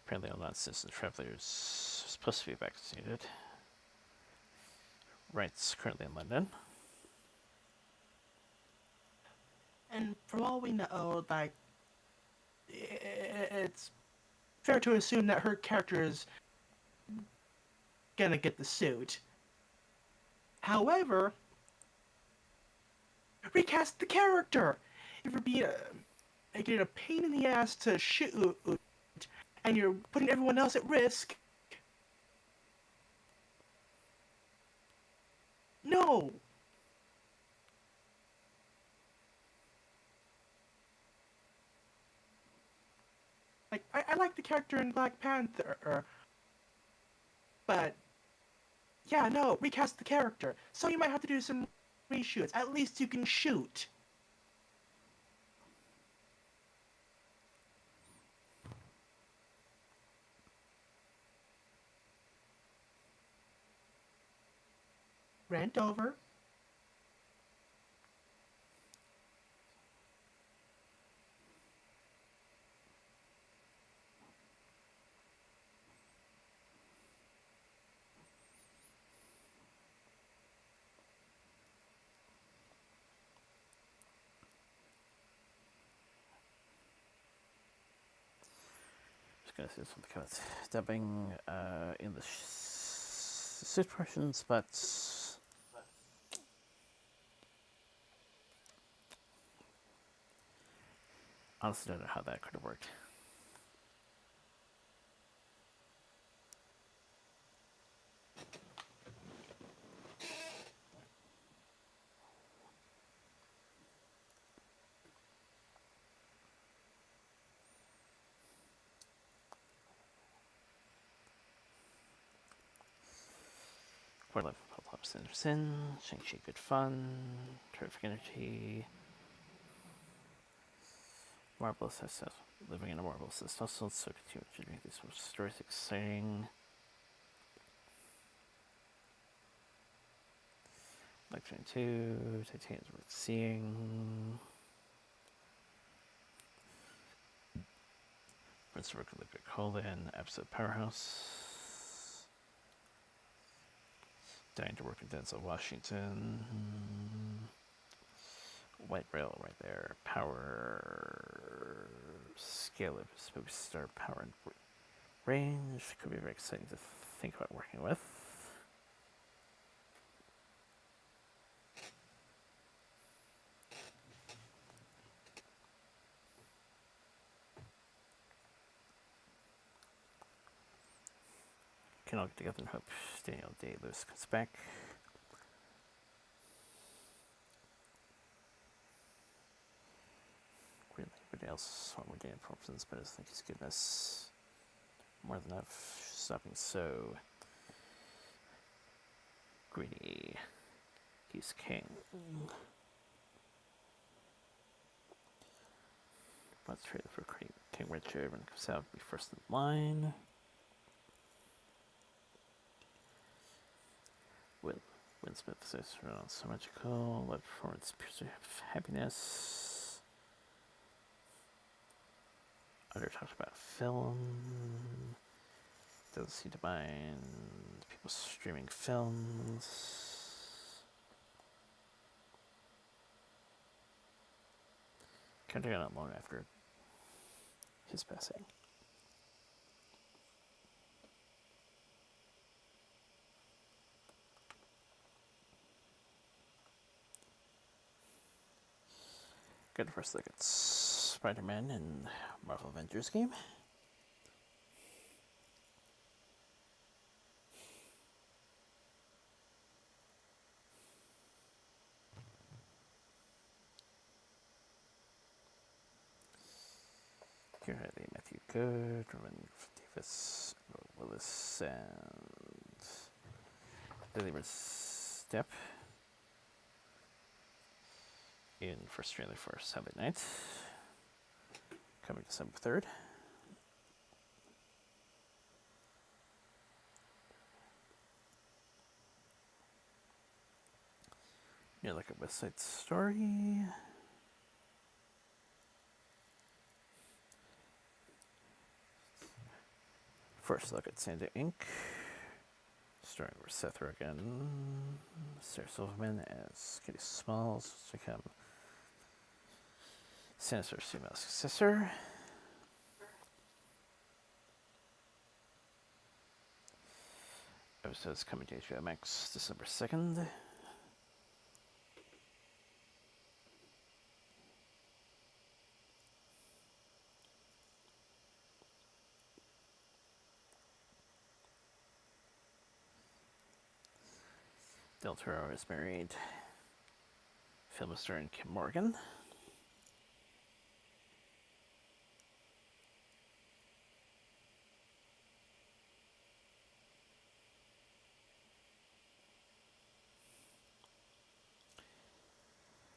Apparently all non-citizen travelers are supposed to be vaccinated. Rights currently in London. And from all we know, like, it's fair to assume that her character is gonna get the suit. However, recast the character! If you're being making it a pain in the ass to shoot, and you're putting everyone else at risk, no! Like, I like the character in Black Panther, but yeah, no, recast the character. So you might have to do some reshoots. At least you can shoot. Rant over. Just gonna say something about dubbing in the suit portions, but honestly don't know how that could have worked. For Life of Pop Sin, Shang-Chi Good Fun, Terrific Energy, Marvelous Success, Living in a Marvelous Hustle, so continue to make these stories exciting. Like 22, Titanium's worth seeing. Let's work with the colon, episode Powerhouse. Dying to work in Denzel Washington. White rail right there. Power. Scale of his movie star power and range. Could be very exciting to think about working with. Can all get together and hope Daniel Day-Lewis comes back. Really, everybody else want more Daniel performances, but I think he's given us more than enough. Stop being so greedy. He's king. Let's trade for King Richard when it comes out. Be first in line. Winsmith says around so magical. Let performance pursue happiness. Under talked about film. Doesn't seem to mind people streaming films. Counting on not long after his passing. Good first look at Spider-Man in Marvel Avengers game. Here are the Matthew Good, Roman Davis, Willis, and Lily Step in first trailer for Saturday night, coming December 3rd. Yeah, look at West Side Story. First look at Santa Inc., starring with Seth Rogen, Sarah Silverman as Katie Smalls to become Sinister's female successor. Episodes coming to HBO Max December 2nd. Del Toro is married. Film starring Kim Morgan.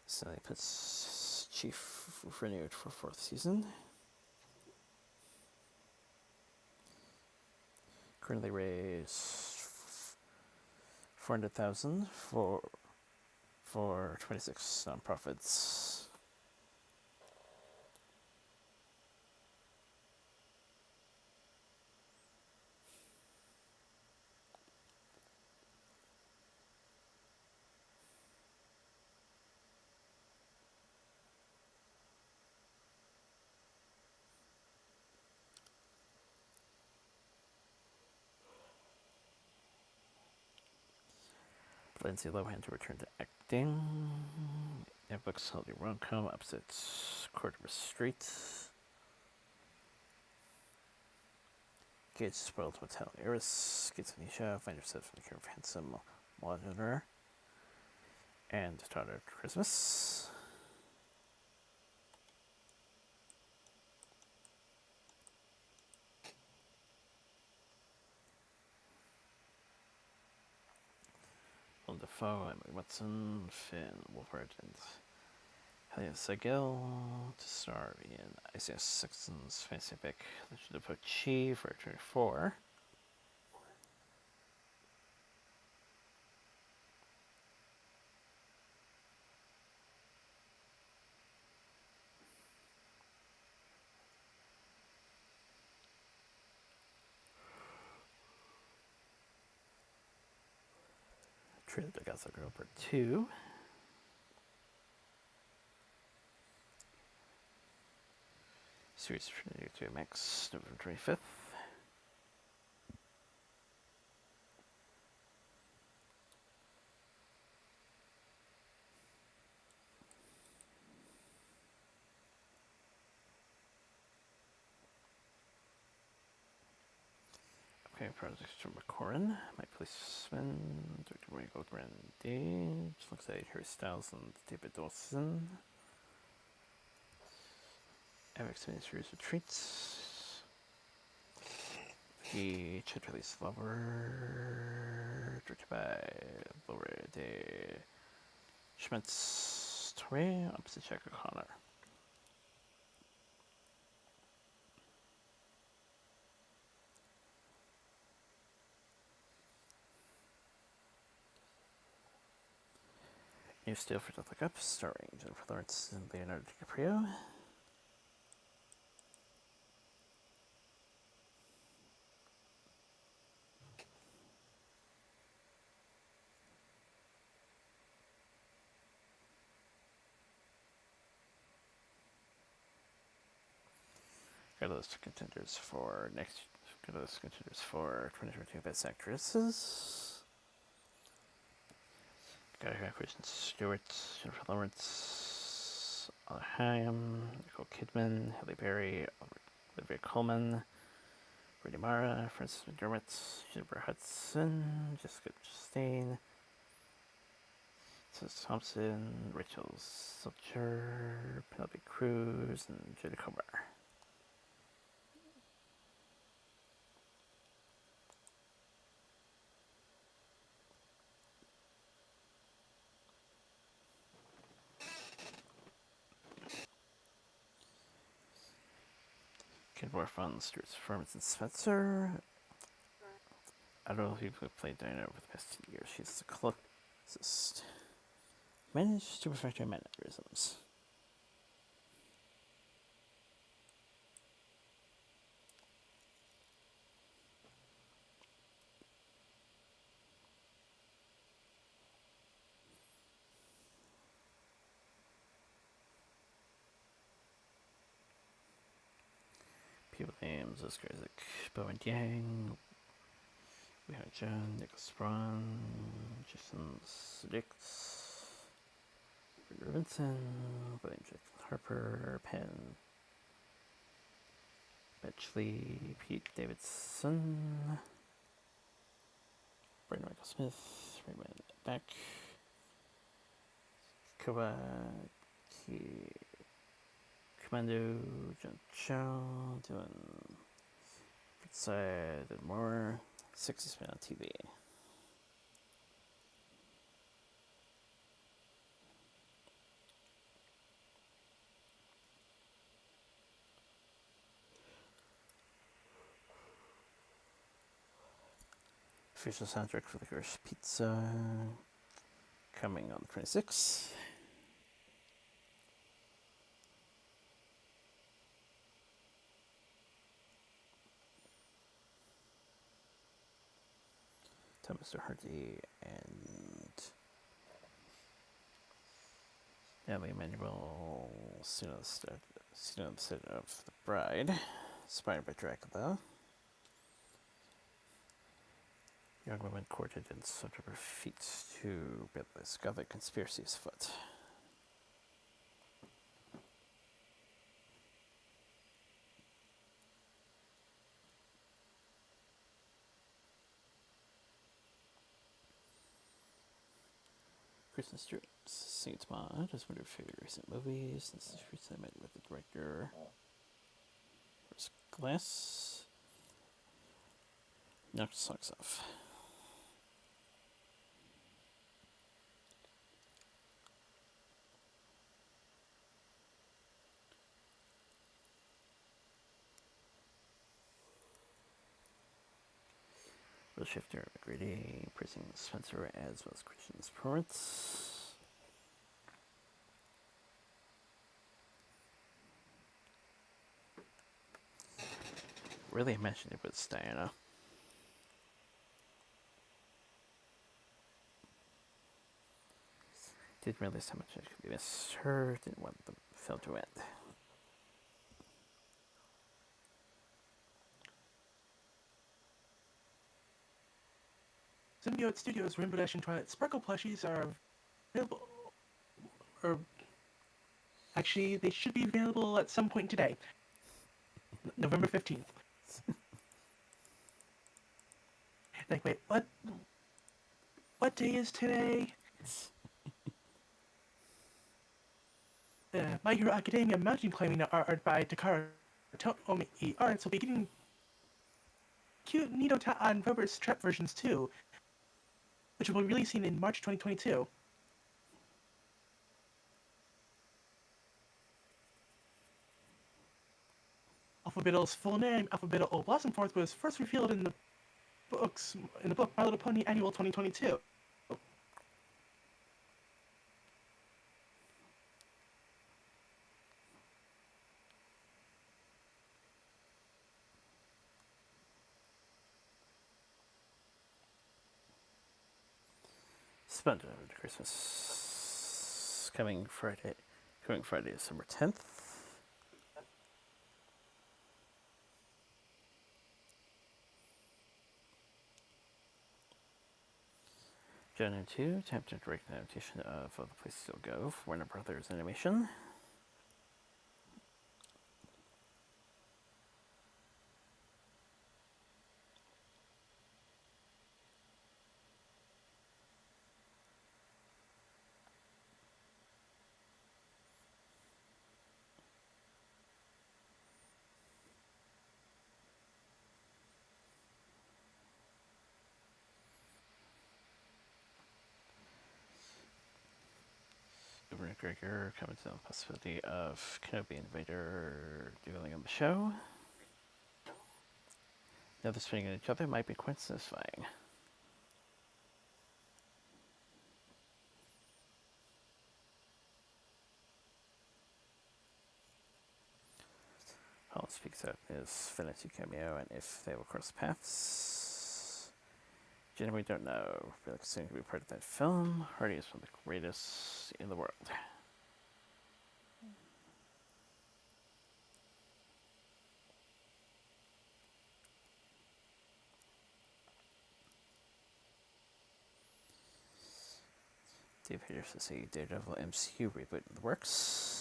So they puts Chief renewed for 4th season. Currently raised $400,000 for 26 nonprofits. Lindsay Lohan to return to acting. Netflix holiday rom-com upsets Corridor Street. Gage spoiled hotel heiress. Gets Anisha. Find yourself in the care of handsome monitor. And Daughter Christmas. Willem Dafoe, Emily Watson, Finn Wolfhard, and Helena Segel to star in Isaiah Sexton's fantasy epic Legend of Chi for 24. Trailer to Gossip Girl Part 2. Series premiere to IMAX November 25th. Okay, projects from McCoran. My Policeman, Dr. Michael Brandy. Looks like Harry Styles and David Dawson. MX Series Retreats. The Chatterley's Lover. Directed by Laura de Schmitz Torre, opposite Jack O'Connor. New Steel for Death Look Up, starring Jennifer Lawrence and Leonardo DiCaprio. Got a list of contenders for 2022 Best Actresses. Got Kristen Stewart, Jennifer Lawrence, Anna Haim, Nicole Kidman, Halle Berry, Olivia Colman, Rooney Mara, Frances McDermott, Jennifer Hudson, Jessica Chastain, Tessa Thompson, Rachel Selcher, Penelope Cruz, and Jodie Comer. Kid more fun, Stuart's performance in Spencer. I don't know if people have played Diana over the past 2 years. She's the closest. Managed to perfect her mannerisms. People names Oscar Isaac, Bowen Yang, Weihua Zhang, Nicholas Braun, Jason Sudeikis, Peter Vincent, William Jackson Harper, Penn Betchley, Pete Davidson, Brian Michael Smith, Raymond Beck, Kawaki Commando, John Chow, Dylan Footside, and more. 60 Spin on TV. Official soundtrack for Licorice Pizza coming on the 26th. Mr. Hardy and Natalie Emanuel, soon on the set of The Bride, inspired by Dracula. Young women courted and swept up her feet to discover conspiracies afoot. Kristen Stewart's Saint Maud is one of her favorite recent movies. This is recently met with the director Chris Glass. Knocked socks off. Will Shifter, McGrady, praising Spencer as well as Christian's performance. Really mentioned it with Diana. Didn't realize how much I could be misheard. Didn't want the film to end. Symbiote Studios Rainbow Dash and Twilight Sparkle plushies are available, or actually, they should be available at some point today, November 15th. Like, wait, what? What day is today? My Hero Academia mountain climbing art by Takara Tomoe Arts will be getting cute Nito and Robert's Trap versions too, which will be releasing in March 2022. Alphabet's full name, Alphabet Blossom Forth, was first revealed in the book My Little Pony Annual 2022. Splendid Christmas. Coming Friday, December 10th. Gen 2, time to direct an adaptation of The Place You'll Go for Warner Brothers Animation. Ewan McGregor commented on the possibility of Kenobi and Vader dueling on the show. Now they're spinning at each other might be quite satisfying. Holland speaks out in his Vanity cameo, and if they will cross paths, we don't know. But it's going to be part of that film. Hardy is one of the greatest in the world. Dave Hayter says a Daredevil MCU reboot in the works.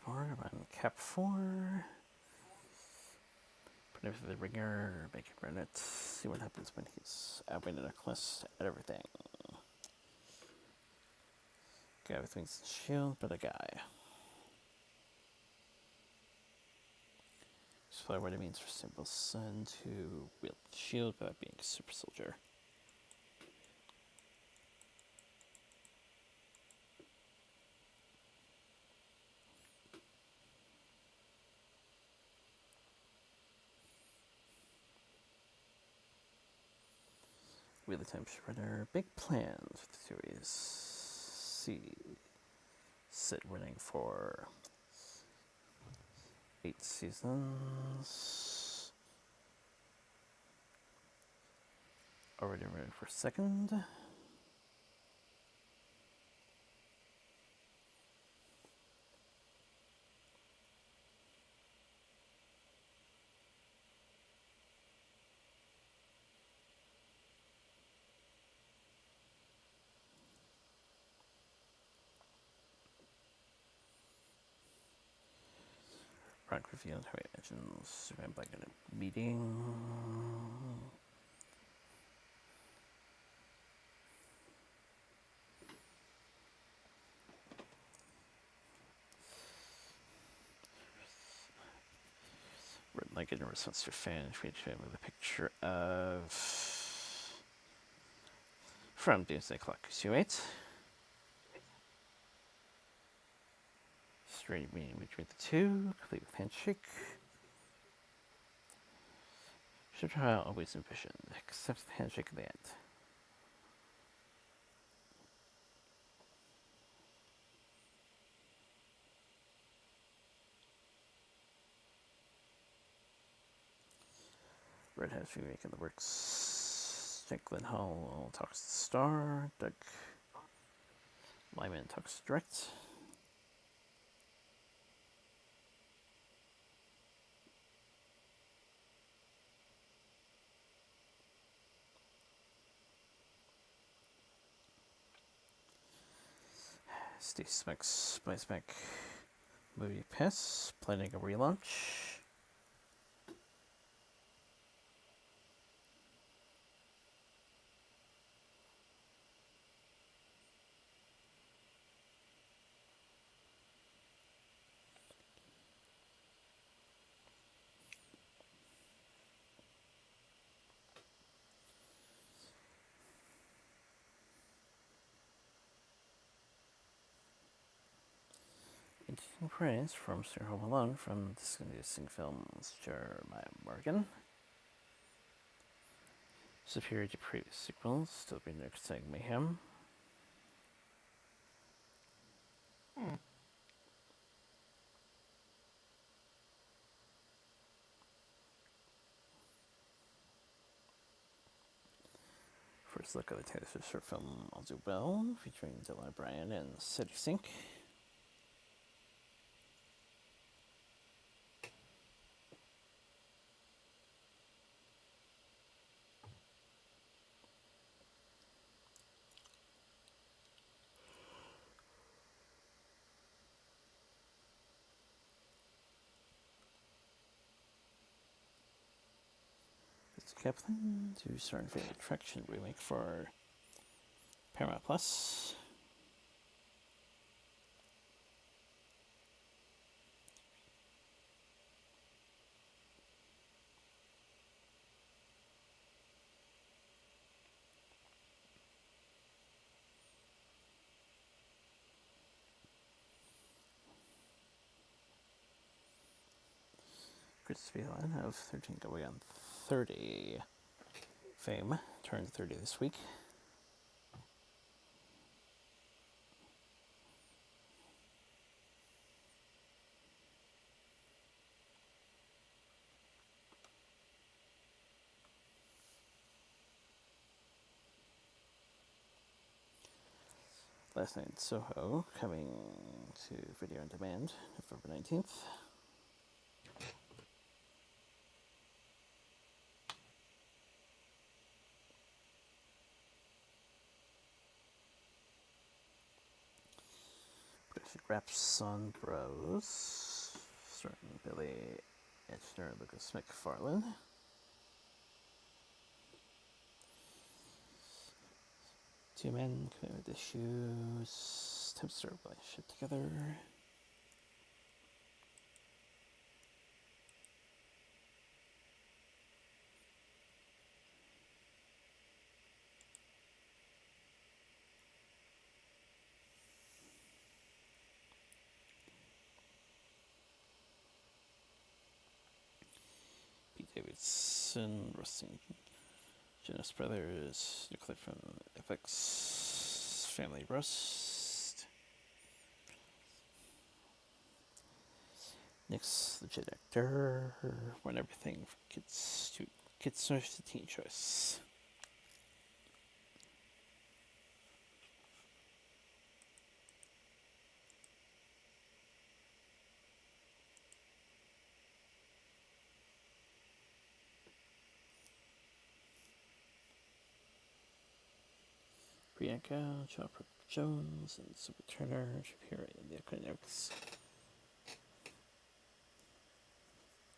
Tomorrow on Cap 4. Put him for the ringer, make him run it. See what happens when he's outweighing a quest at everything. Guy with wings and shield, but a guy. Explore what it means for simple son to wield shield without being a super soldier. Wheel of Time Shredder, big plans for the series. See, sit running for 8 seasons. Already running for second. Frank revealed how he imagines Superman Black in a meeting. Red Legged in response to a fan tweeted him with a picture of from Doomsday Clock 28. Straight meeting between the two, complete with handshake. Should trial always envisioned, except the handshake at the end. Red has remake in the works. Jacqueline Hall talks to Star. Doug Lyman talks direct. Steve Smacks buys back Movie Pass, planning a relaunch. Taking praise from Sir Home Alone from Discussing Films, Jeremiah Morgan. Superior to previous sequels, still being exciting mayhem. First look at the Taylor Swift short film I'll Do Well, featuring Dylan O'Brien and City Sink. It's Kaplan to start a Fatal Attraction remake for Paramount Plus. Chris Phelan of 13 Going on 30 fame turned 30 this week. Last Night in Soho, coming to video on demand, November 19th. Production wraps on Bros, starring Billy Eichner and Lucas McFarlane. Two men, commitment issues, time to start a relationship together. Pete Davidson, roasting Jonas Brothers, new clip from FX Family Roast. Nick's legit actor, when everything from kids to teen choice. Priyanka, Chopra Jones, and Super Turner appear in the opening notes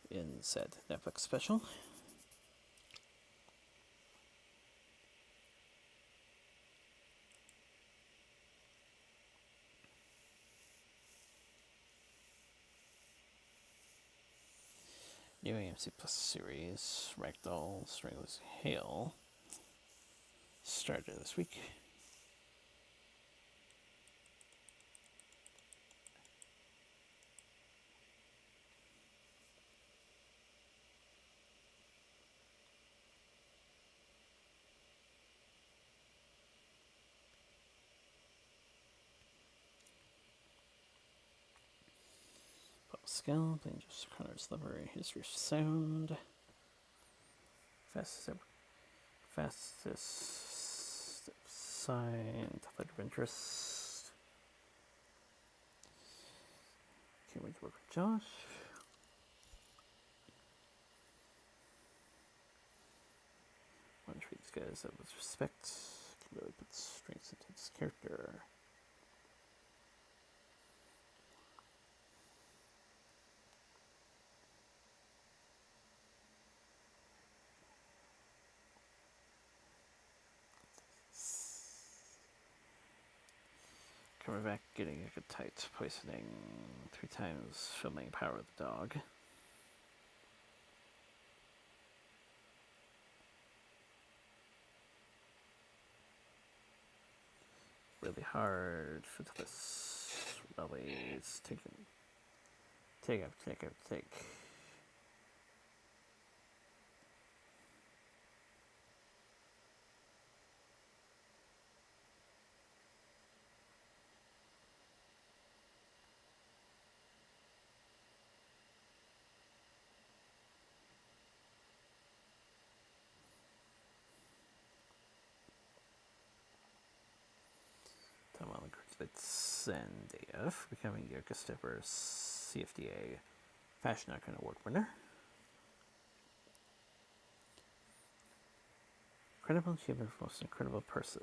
in said Netflix special. New AMC Plus series, Ragdoll, starring Lucy Hale, started this week. Skill, Dangerous Connor's Library, History Sound. Fastest sign, Letter of Interest. Can't wait to work with Josh. Want to treat these guys with respect. Can really put strengths into this character. Coming back, getting a good tight poisoning 3 times, filming Power of the Dog. Really hard for this. Always take. Tom Allen graduates and AF, becoming Yoga Stepper CFDA Fashion Icon Award winner. Incredible achievement for most incredible person.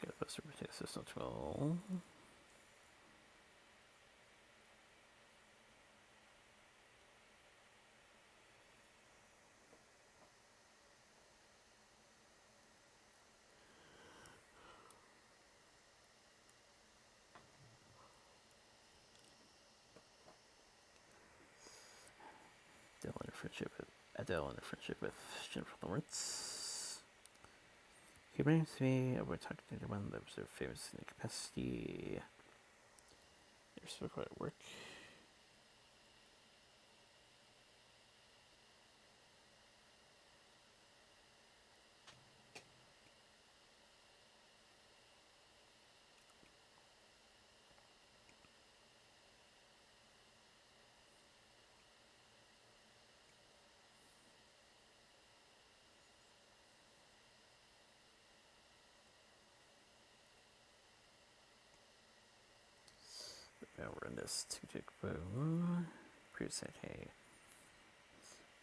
Get a poster for System 12. Adele in a friendship with Jennifer Lawrence. He brings me over talking to anyone that was their famous in capacity. They're so quite at work. Now we're in this tick boom. Previous said, hey,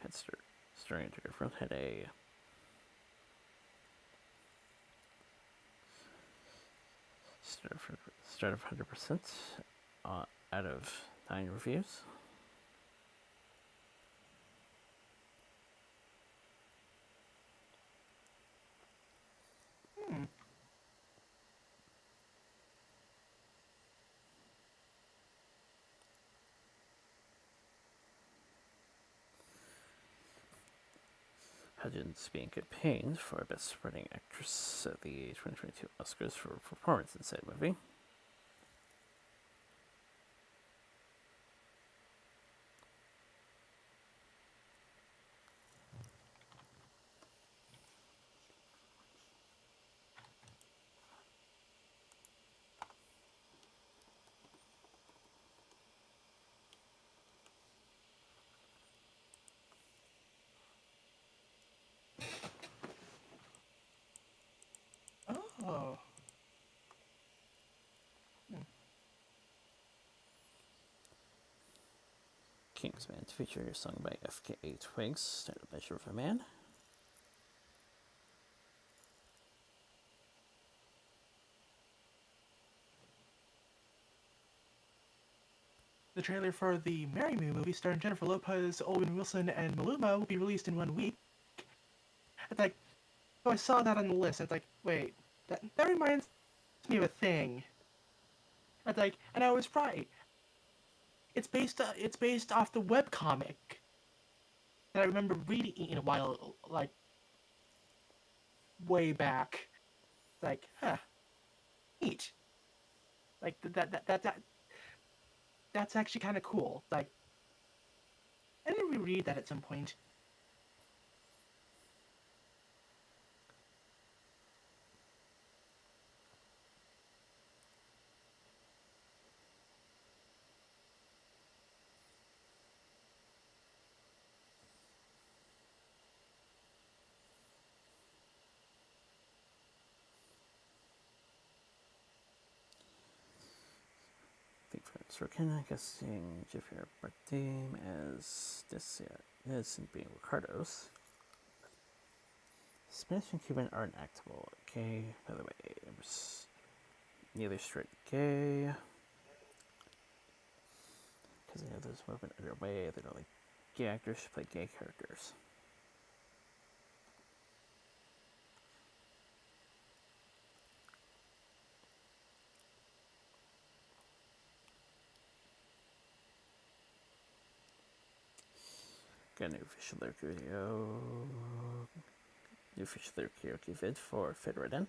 head starting to go front, had a start of 100% out of 9 reviews. Hudgens being campaigned for Best Supporting Actress at the 2022 Oscars for performance in said movie. Oh. Kingsman to feature a song by FKA Twigs, Standard Measure of a Man. The trailer for the Marry Me movie starring Jennifer Lopez, Owen Wilson, and Maluma will be released in 1 week. At that So I saw that on the list. And it's like, wait, that reminds me of a thing. And it's like, and I was right. It's based off the webcomic that I remember reading in a while, like way back. Like, huh, neat. Like that's actually kind of cool. Like, I didn't reread that at some point. Thank you for Sorkin, guessing Jeffrey Barthame as this and being Ricardo's. Spanish and Cuban are inactable. Okay, by the way, neither straight gay. Because I know there's movement underway. They don't like gay actors should play gay characters. Got a new official lyric video. New official lyric karaoke vid for Fit Ridden.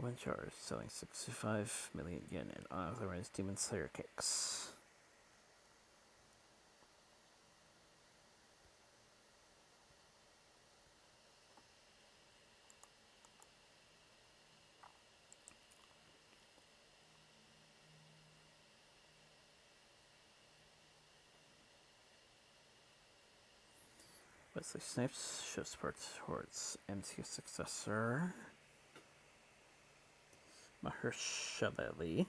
Winchar selling 65 million yen in unauthorized Demon Slayer cakes. Wesley Snipes shows support towards MCU successor Mahershala Ali.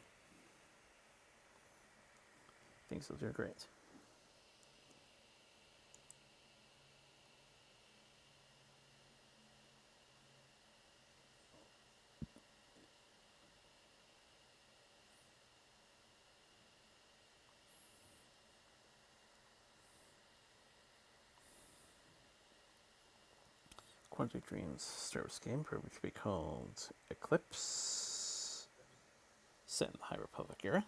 Thinks he'll do great. Quantum Dreams Star Wars game, probably to be called Eclipse, set in the High Republic era.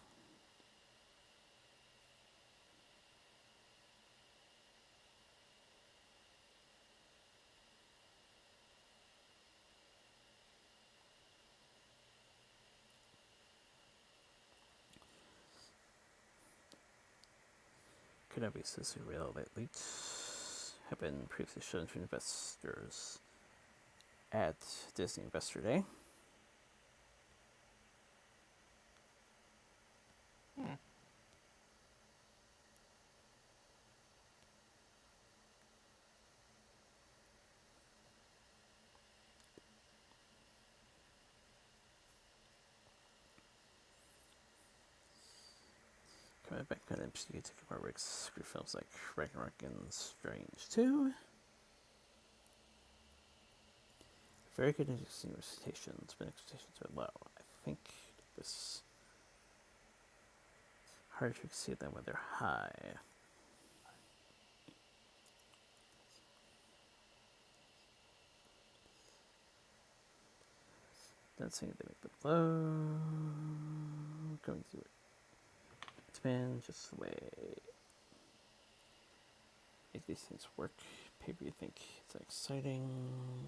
Kenobi says who real light leaks have been previously shown to investors at Disney Investor Day. Coming back on MCU, taking more risks for films like Ragnarok and Strange 2. Very good interesting recitations, but expectations are low. I think it was hard to exceed them when they're high. Not saying they make them low. Going through it. It's been just the way make these things work. Paper, you think it's exciting.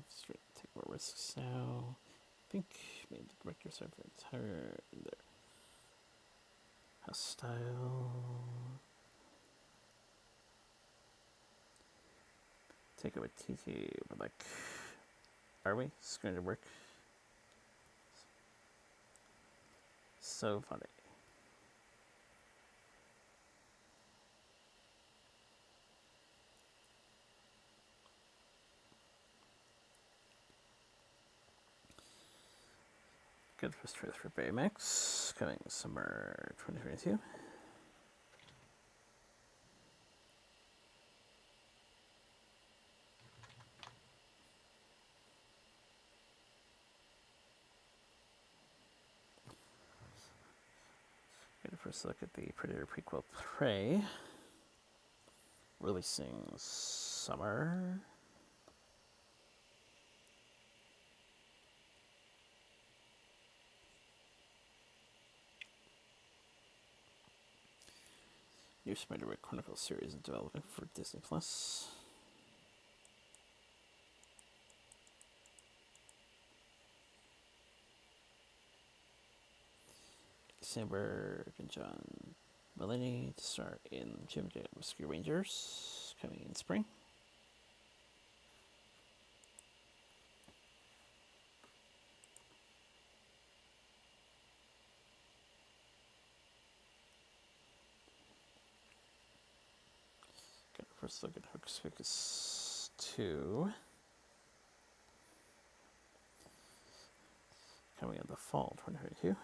Straight take more risks now. I think maybe the directors are entire their hostile. Take over TT. We're like, are we? It's going to work. So funny. Good first trailer for Baymax, coming summer 2022. Get a first look at the Predator prequel Prey, releasing summer. New Spider-Man Chronicles series in development for Disney Plus. Sandberg and John Mulaney to star in Jim J. Rescue Rangers, coming in spring. Got a first look at Hocus Pocus 2, coming in the fall 2022.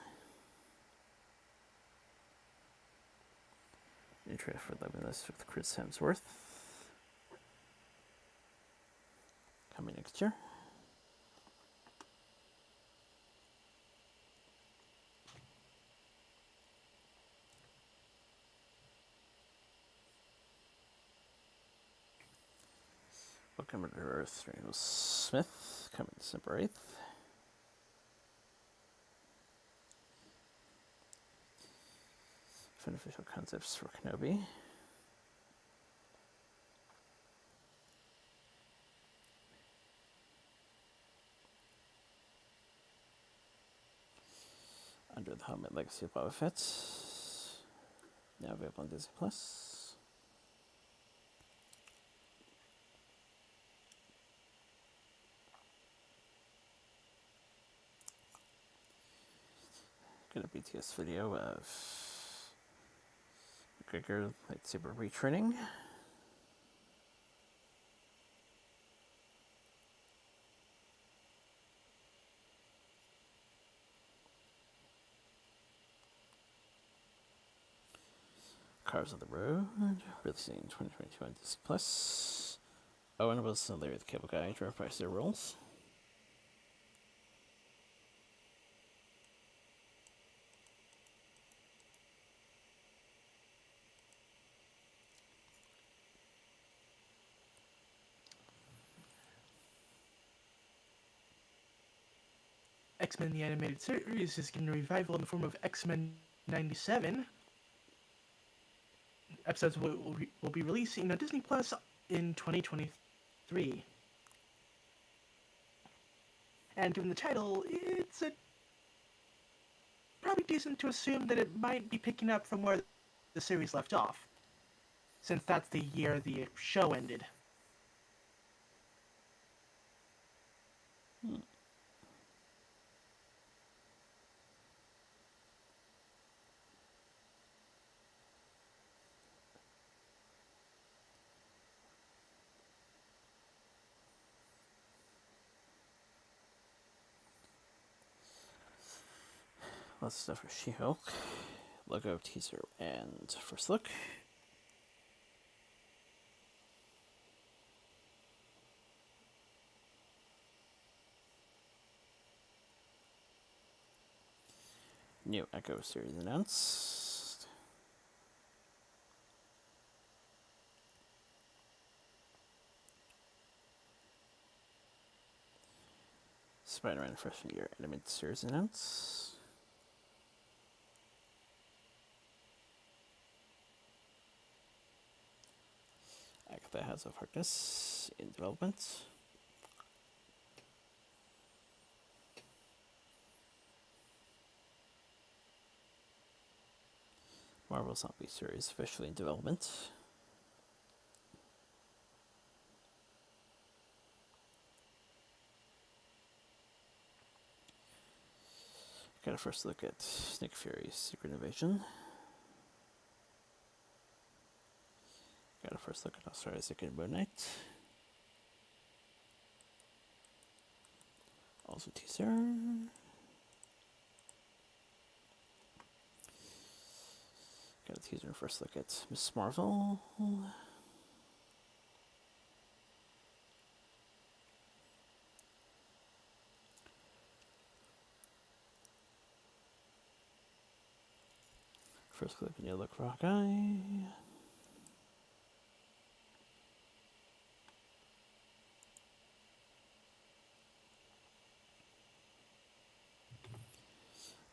New trailer for Lebanese with Chris Hemsworth, coming next year. Welcome to Earth, Will Smith, coming December 8th. Official concepts for Kenobi. Under the Helmet Legacy of Boba Fett, now available on Disney Plus. Got a BTS video of McGregor lightsaber retraining. Cars on the Road, releasing in 2022 on Disney Plus. Owen Wilson, Larry the Cable Guy, to reprise their roles. X-Men the Animated Series is getting a revival in the form of X-Men 97. Episodes will be releasing on Disney Plus in 2023. And given the title, it's probably decent to assume that it might be picking up from where the series left off, since that's the year the show ended. Lots of stuff for She-Hulk. Logo, teaser, and first look. New Echo series announced. Spider-Man Freshman Year Animated Series announced. Agatha House of Harkness in development. Marvel Zombie series officially in development. Got a first look at Nick Fury's Secret Invasion. Got a first look at Oscar Isaac and Moon Knight. Also teaser. Got a teaser and first look at Miss Marvel. First clip in Yellow Rock Eye.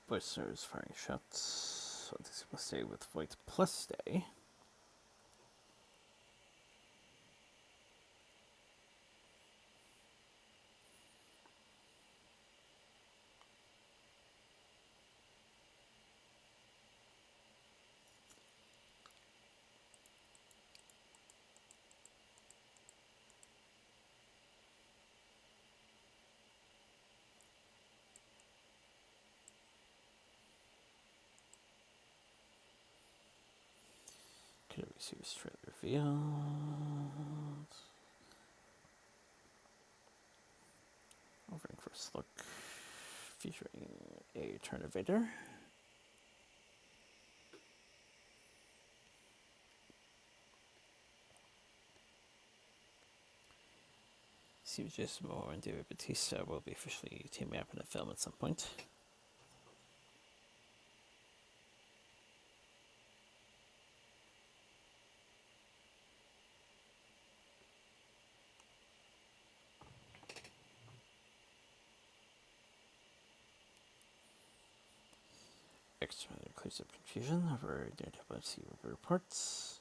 Boisters firing shots. So this must stay with Void plus stay. Could we see a straight reveal? Offering first look, featuring a Turnivator. Seems Jason Momoa and David Bautista will be officially teaming up in a film at some point. Extra clears up confusion over Daredevil MC reports.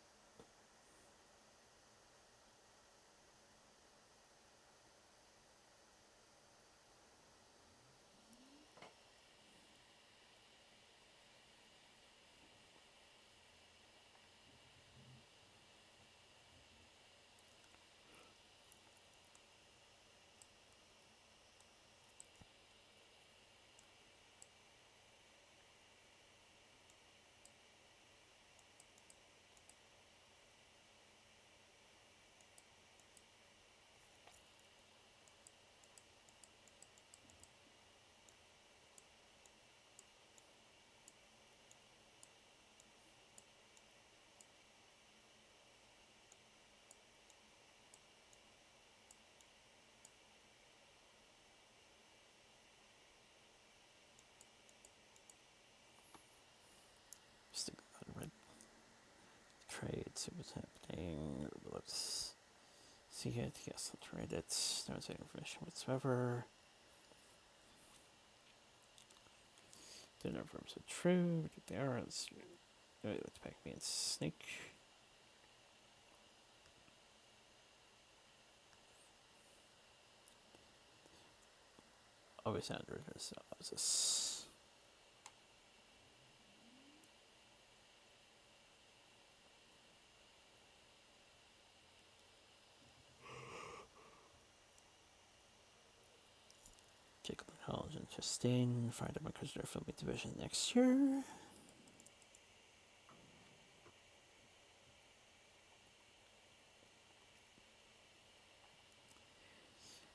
Stick on red trade, see what's happening. Let's see it. Yes, let's read it. No information whatsoever. The numbers are true. They are. Let's back me and Snake. Always under this. Jacob College and Chastain. Find a Prisoner Filming Division next year.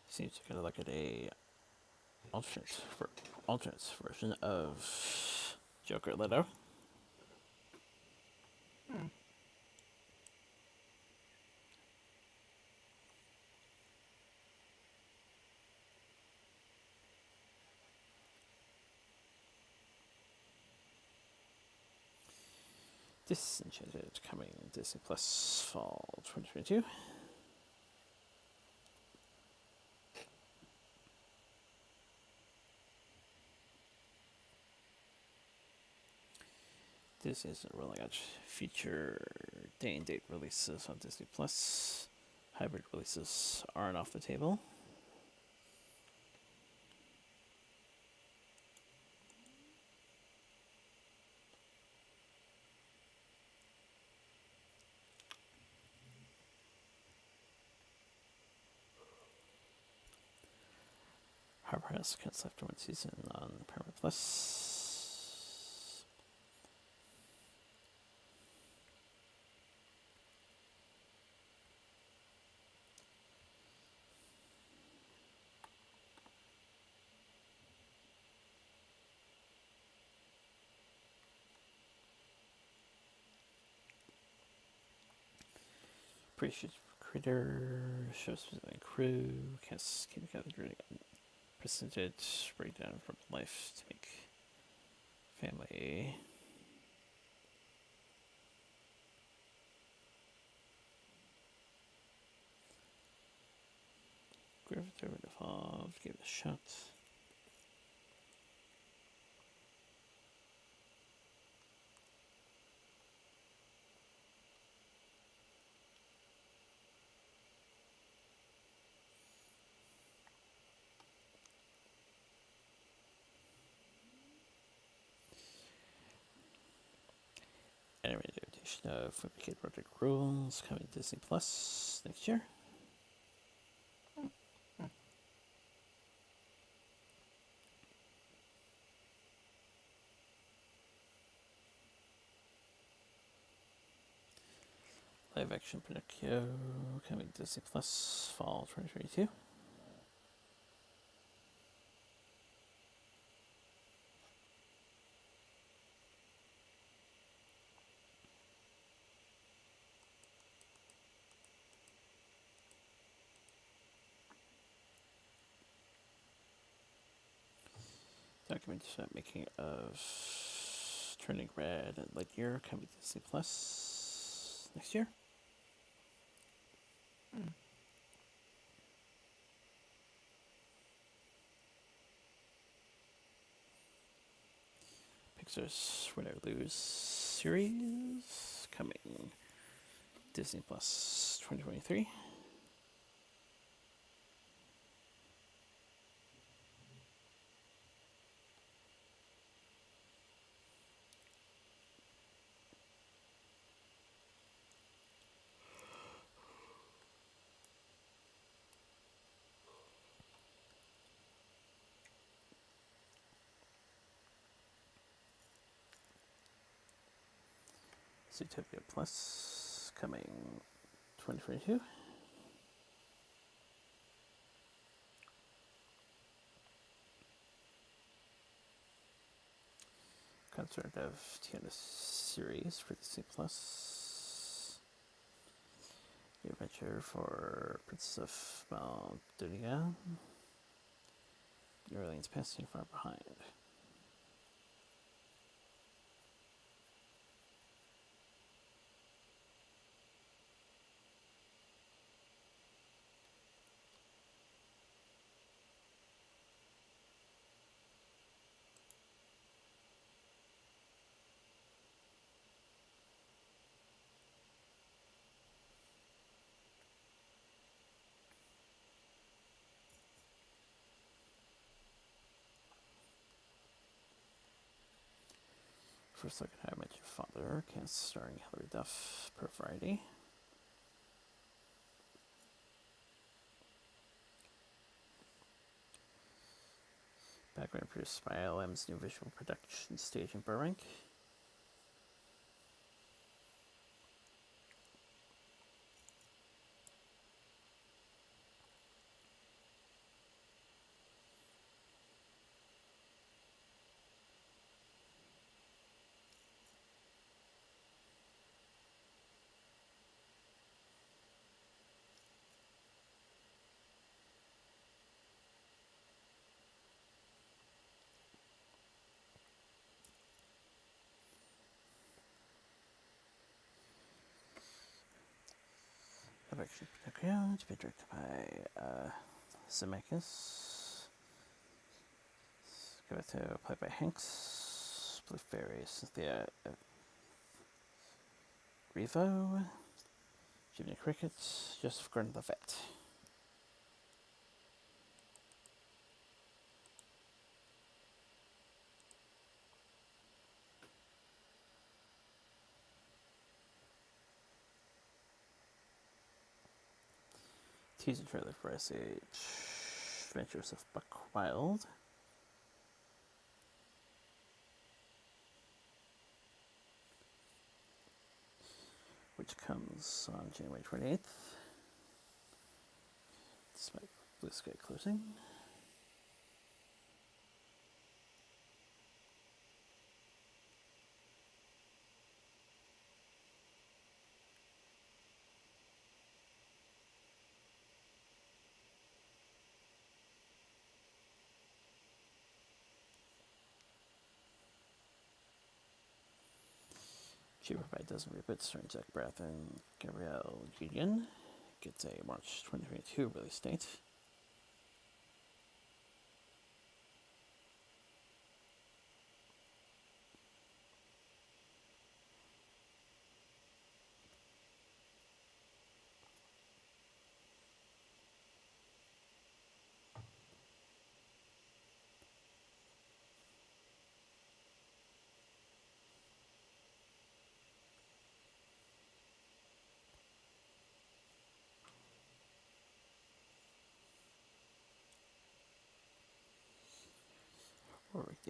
Seems to kind of look at a alternate version of Joker Leto. Disenchanted coming Disney Plus fall 2022. Disney isn't rolling out feature day and date releases on Disney Plus. Hybrid releases aren't off the table. Harper has cuts after one season on Paramount Plus. Appreciate Critter, shows specific crew, cast came together, presented breakdown from life to make family. involved. Give it a shot. Animated adaptation of Wicked Project Rules coming to Disney Plus next year. Live action Pinocchio coming to Disney Plus fall 2022. Documentaries about making of Turning Red and Lightyear coming to Disney Plus next year. Pixar's Win or Lose series coming Disney Plus 2023. Zootopia Plus coming 2022. Concert of Tiana series for Disney Plus. New adventure for Princess of Maldonia. New Orleans past too far behind. First look at How I Met Your Father, cast starring Hilary Duff per Variety. Background produced by ILM's new visual production stage in Burbank. Live action Pinocchio to be directed by Zemeckis. Gavetto played by Hanks. Blue Fairy Cynthia Revo. Jiminy Cricket. Joseph Gordon-Levitt. Teaser trailer for SH Adventures of Buck Wild. Which comes on January 28th. Despite Blue Sky closing. Cheaper by a dozen reboots starring Zach Braff and Gabrielle Union. Gets a March 2022 release date.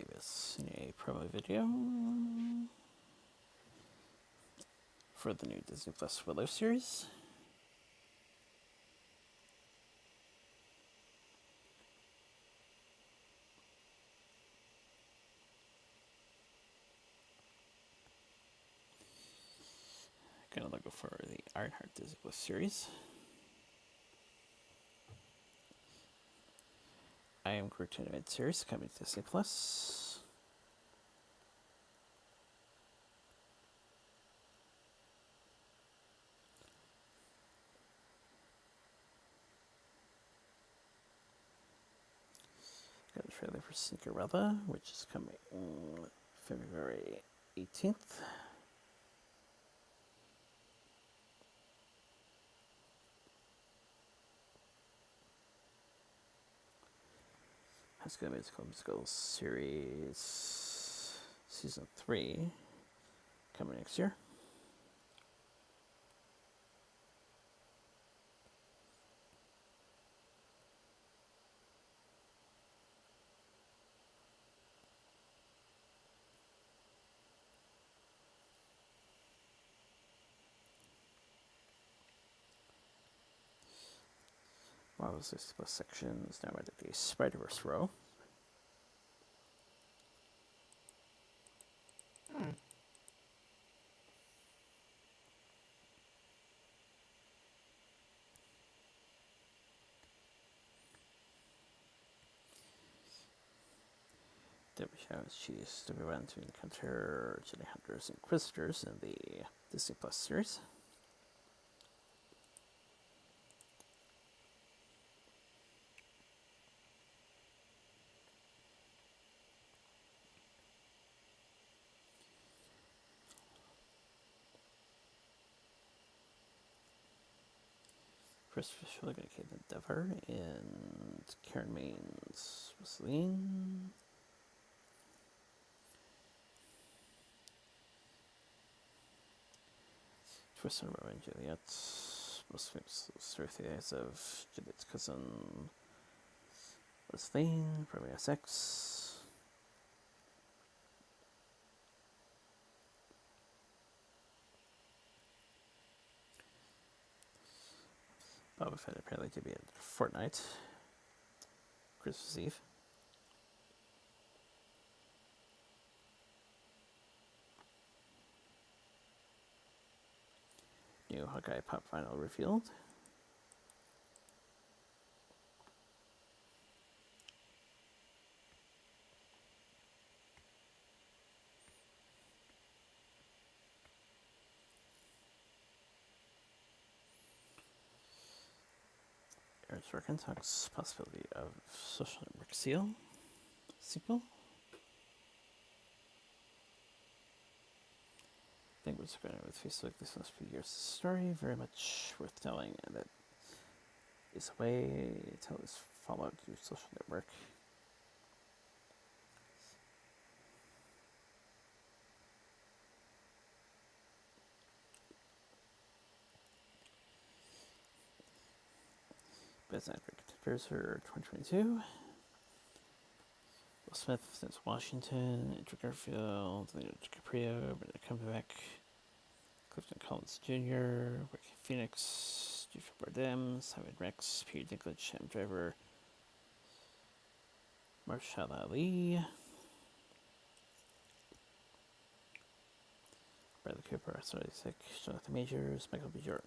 do this in a promo video for the new Disney Plus Willow series. Gonna logo for the Ironheart Disney Plus series. I Am Groot animated series coming to Disney Plus. Got a trailer for Cinderella, which is coming February 18th. High School Musical series season 3 coming next year. Marvel's Disney Plus section is now added the Spider-Verse row. Debbie Showers Cheese to be run to encounter Jedi Hunters and Inquisitors in the Disney Plus series. Chris Fisher, Kate Endeavor, and Karen Main's Rosaline. Twister, Romeo and Juliet. Most famous story theories of Juliet's cousin Rosaline, Romeo 6. Boba Fett apparently to be at Fortnite, Christmas Eve. New Hawkeye Pop Vinyl revealed. Aaron Sorkin talks possibility of Social Network Seal sequel. I think what's going on with Facebook this last few years story, very much worth telling, and that is a way to tell this fallout to Social Network. Best Actor Contenders for 2022. Will Smith, Denzel Washington, Andrew Garfield, Leonardo DiCaprio, Benedict Cumberbatch, Clifton Collins Jr., Joaquin Phoenix, Javier Bardem, Simon Rex, Peter Dinklage, Adam Driver, Mahershala Ali, Bradley Cooper, Oscar Isaac, Jonathan Majors, Michael B. Jordan.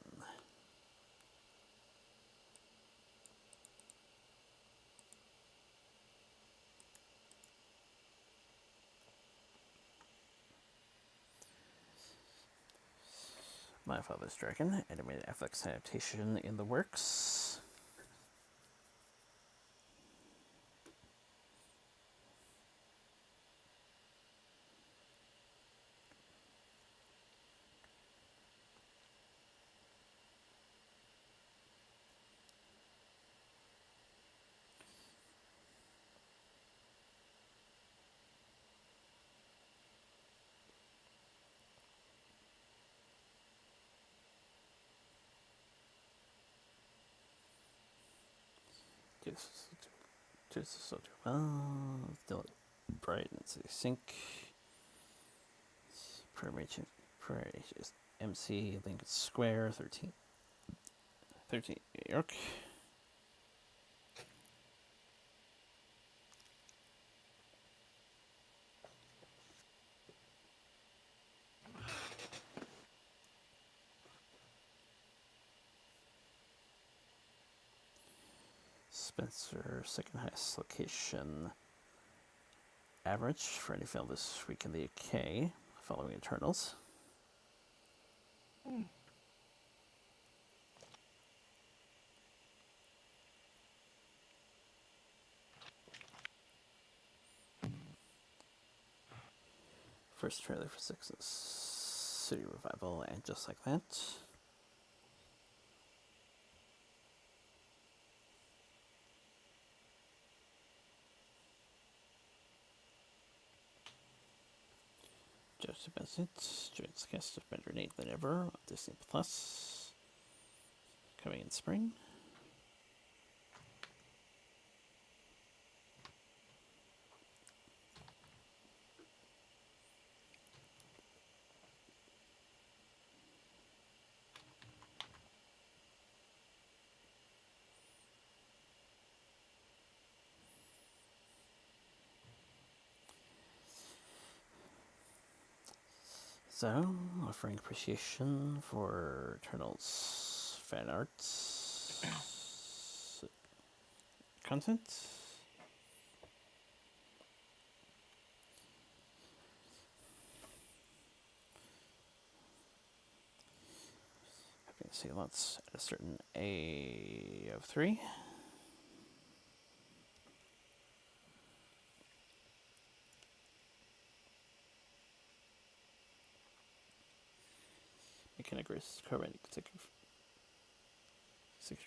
My Father's Dragon, animated Affleck's adaptation in the works. Still Bright and sync. Prairie MC Lincoln Square 13 New York. Spencer, second highest location average for any film this week in the UK, following Eternals. First trailer for Six's City Revival and Just Like That. Joseph Bassett joins the cast of Better Nate Than Ever on Disney Plus, coming in spring. So, offering appreciation for Eternals fan arts content. Happy to see lots at a certain A of 3. McKenna Grace co-writing executive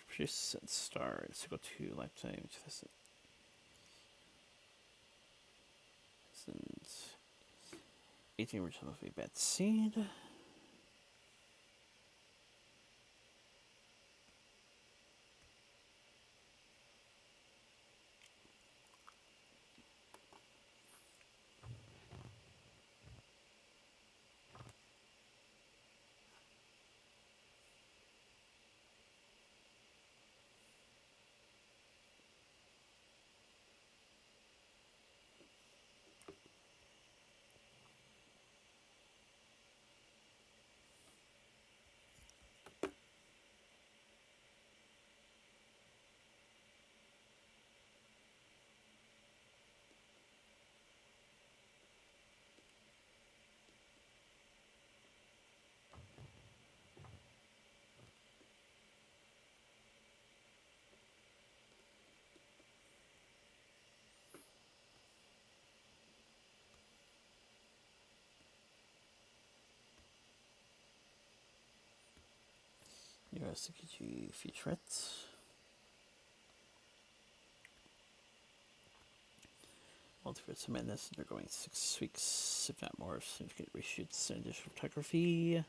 produce and star in sequel to Lifetime 2018 original movie Bad Seed. USCG featurette. Multiverse of Madness undergoing 6 weeks, if not more, of significant reshoots and additional photography.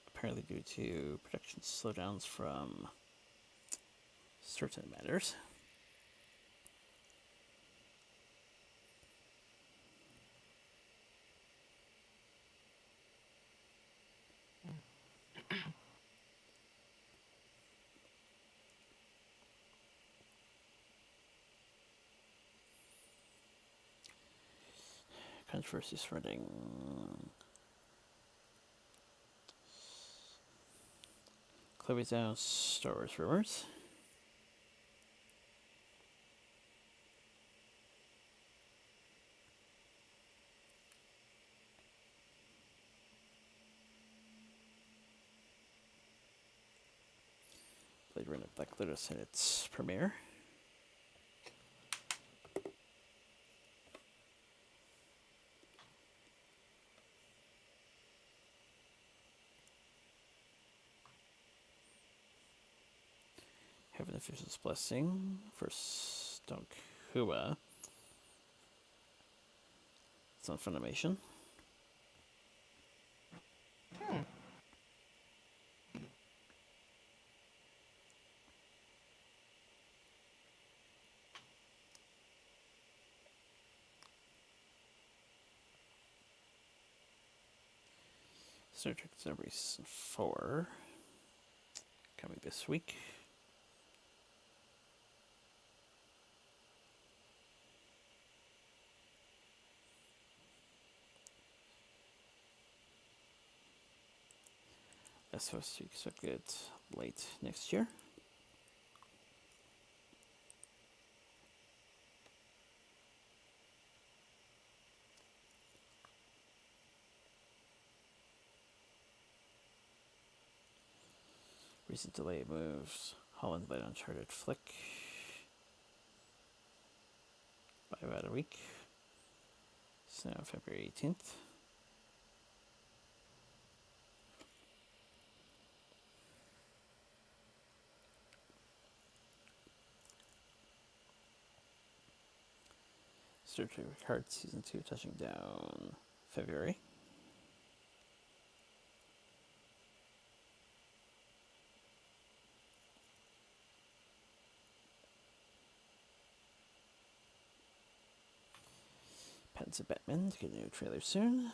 Apparently due to production slowdowns from certain matters. Controversy surrounding Chloe Zhao's Star Wars rumors. Blade Runner Black Lotus and its premiere. Heaven Official's Blessing for Stonk Hua. It's on Funimation. Star Trek Discovery Season 4 coming this week. That's supposed to be expected late next year. Recent delay moves Holland led Uncharted flick by about a week. It's now February 18th. Star Trek Picard Season 2 touching down February. Patents of Batman to get a new trailer soon.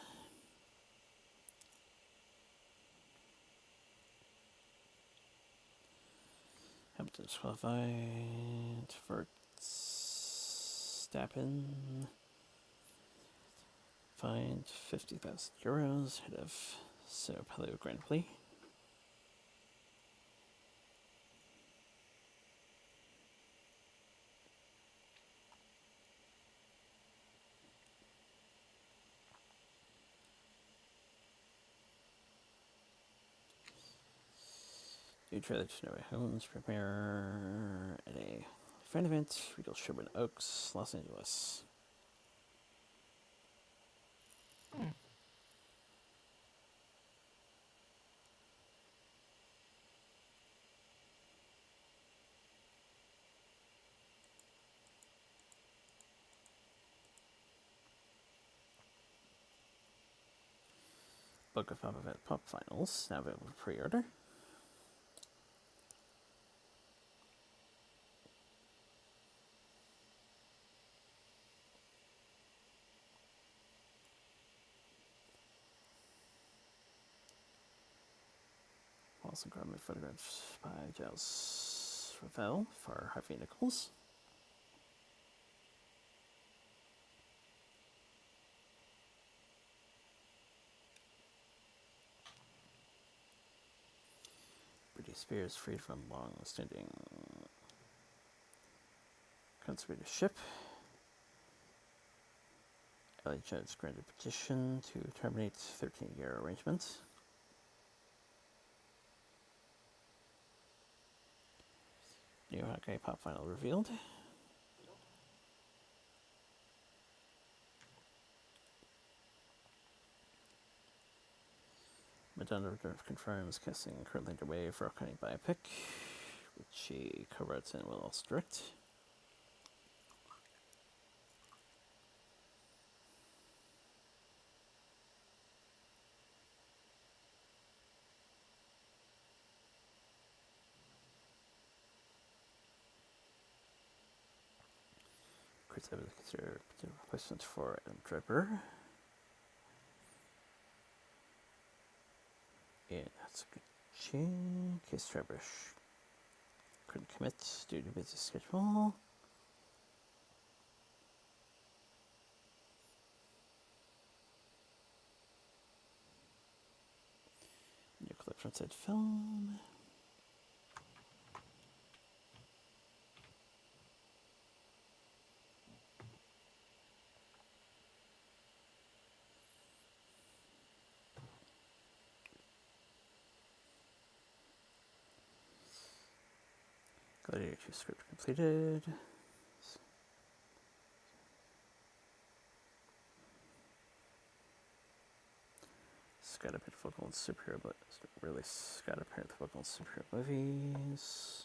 Hamilton disqualified for Verstappen. Fined €50,000 ahead of Sao Paulo Grand Prix. New trailer to No Way Home's premiere at a fan event, Regal Sherman Oaks, Los Angeles. Book of Pop Event Pop Finals, now available for pre-order. Also grab photographs by Giles Ravel for Harvey Nichols. Britney Spears freed from long-standing conservatorship. LA judge granted petition to terminate 13-year arrangement. New Hawkeye Pop Final revealed. Madonna confirms casting currently underway for upcoming biopic, which she co-writes and will also direct. Chris Evans considered potential replacement for Adam Driver. In Hatsukuchi, Case Driver couldn't commit due to busy schedule. New clip from said film. Gladiator 2 script completed. Scott appeared vocal in superhero, but really Scott appeared vocal in superhero movies.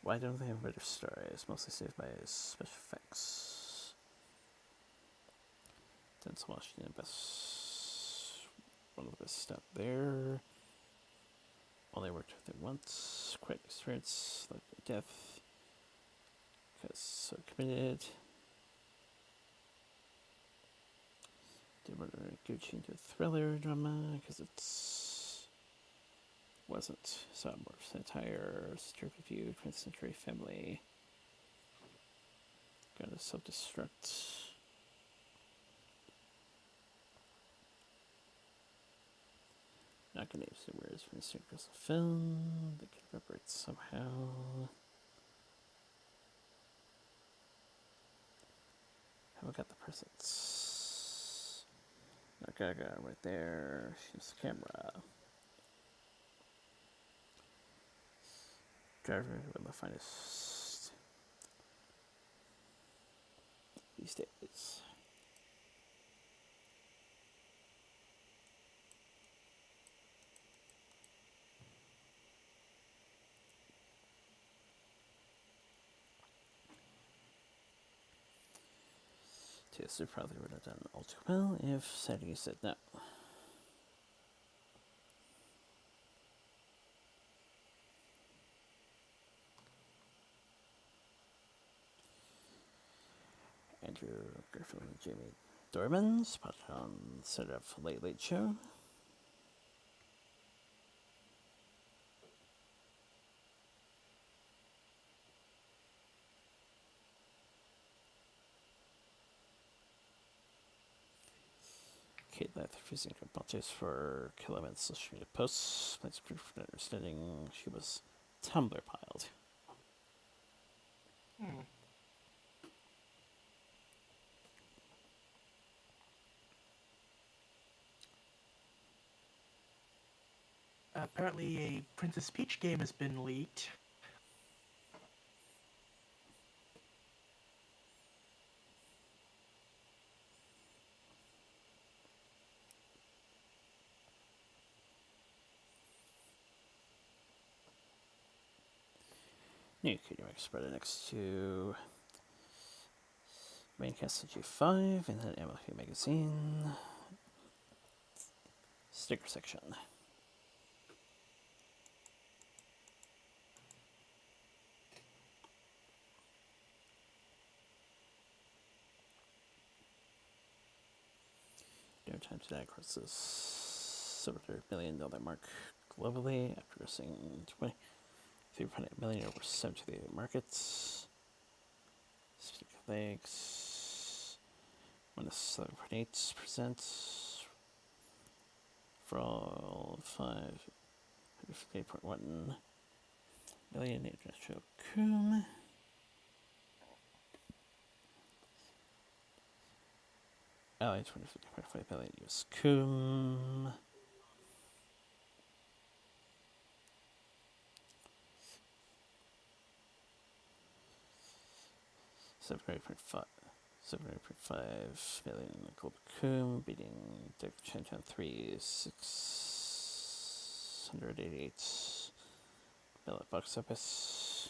Why don't they have a better story? It's mostly saved by his special effects. Denzel Washington, one of the best out there. Only worked with him once. Quite an experience, like death. Because so committed. Did we Gucci into a thriller drama? Because it's wasn't. So more satire, strict review, 20th century family. Gotta self-destruct. Not gonna use the words from the sequels of film. They can evaporate somehow. Have I got the presents? Gaga right there. She's the camera. Driver with the finest these days. TSU probably would have done all too well if Sadie said no. Andrew Griffin and Jamie Dorman spot on set of Late Late Show. Kate Lath refusing to apologize for Killiman's social media posts. Makes proof of understanding she was Tumblr piled. Apparently, a Princess Peach game has been leaked. New Kingdom Expert next to Maincast G5 and then MLP Magazine. Sticker section. No time to die crosses $700 million mark globally after grossing $23.8 million over 70 markets. Speaking of legs, -7.8% for all 558.1 million international cum. LA 25.5 million US cum. $7.5 million global cum, beating Dick Chan 3 688 million box office.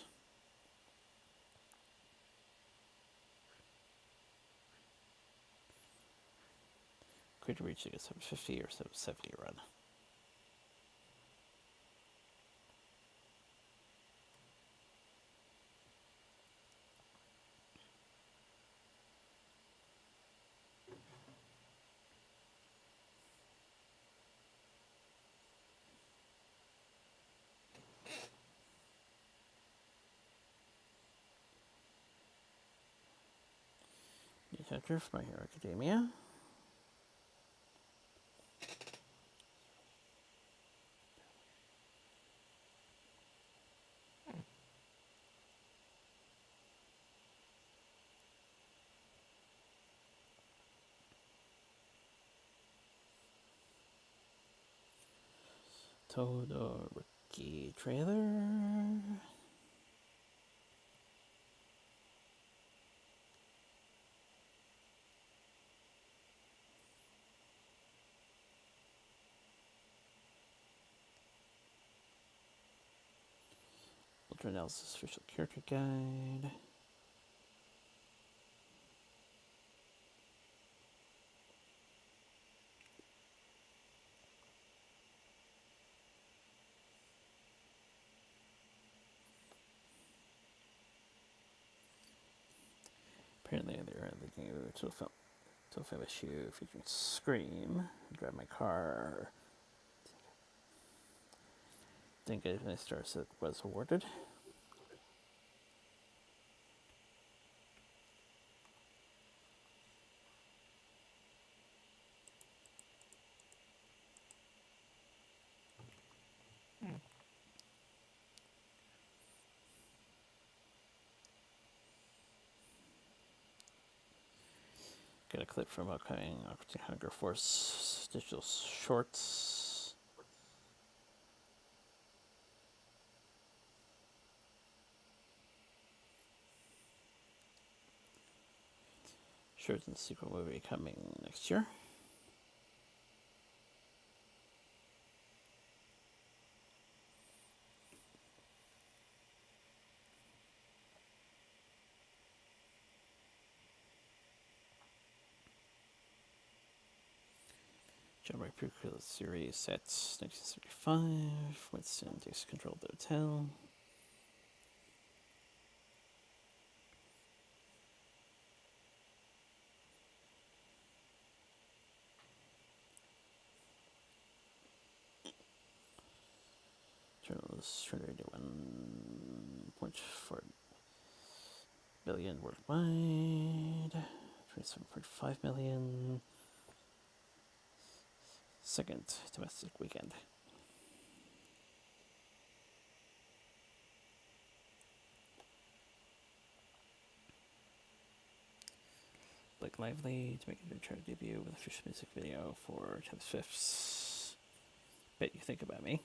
Could reach like a 750 or 770 run. New chapter for My Hero Academia. Todoroki trailer. Ultra Analysis Official Character Guide. Apparently they're leaking to a film 12 issue featuring Scream. Drive my car. Didn't get any stars that was awarded. Get a clip from upcoming Hunger Force digital shorts. Shorts and sequel movie coming next year. John Ray prequel series set 1975. Winston takes control of the hotel. Journalists trying to do 1.4 billion worldwide. 27.5 million. Second domestic weekend. Blake Lively to make a new chart debut with a official music video for 10th Fifths. Bet you think about me.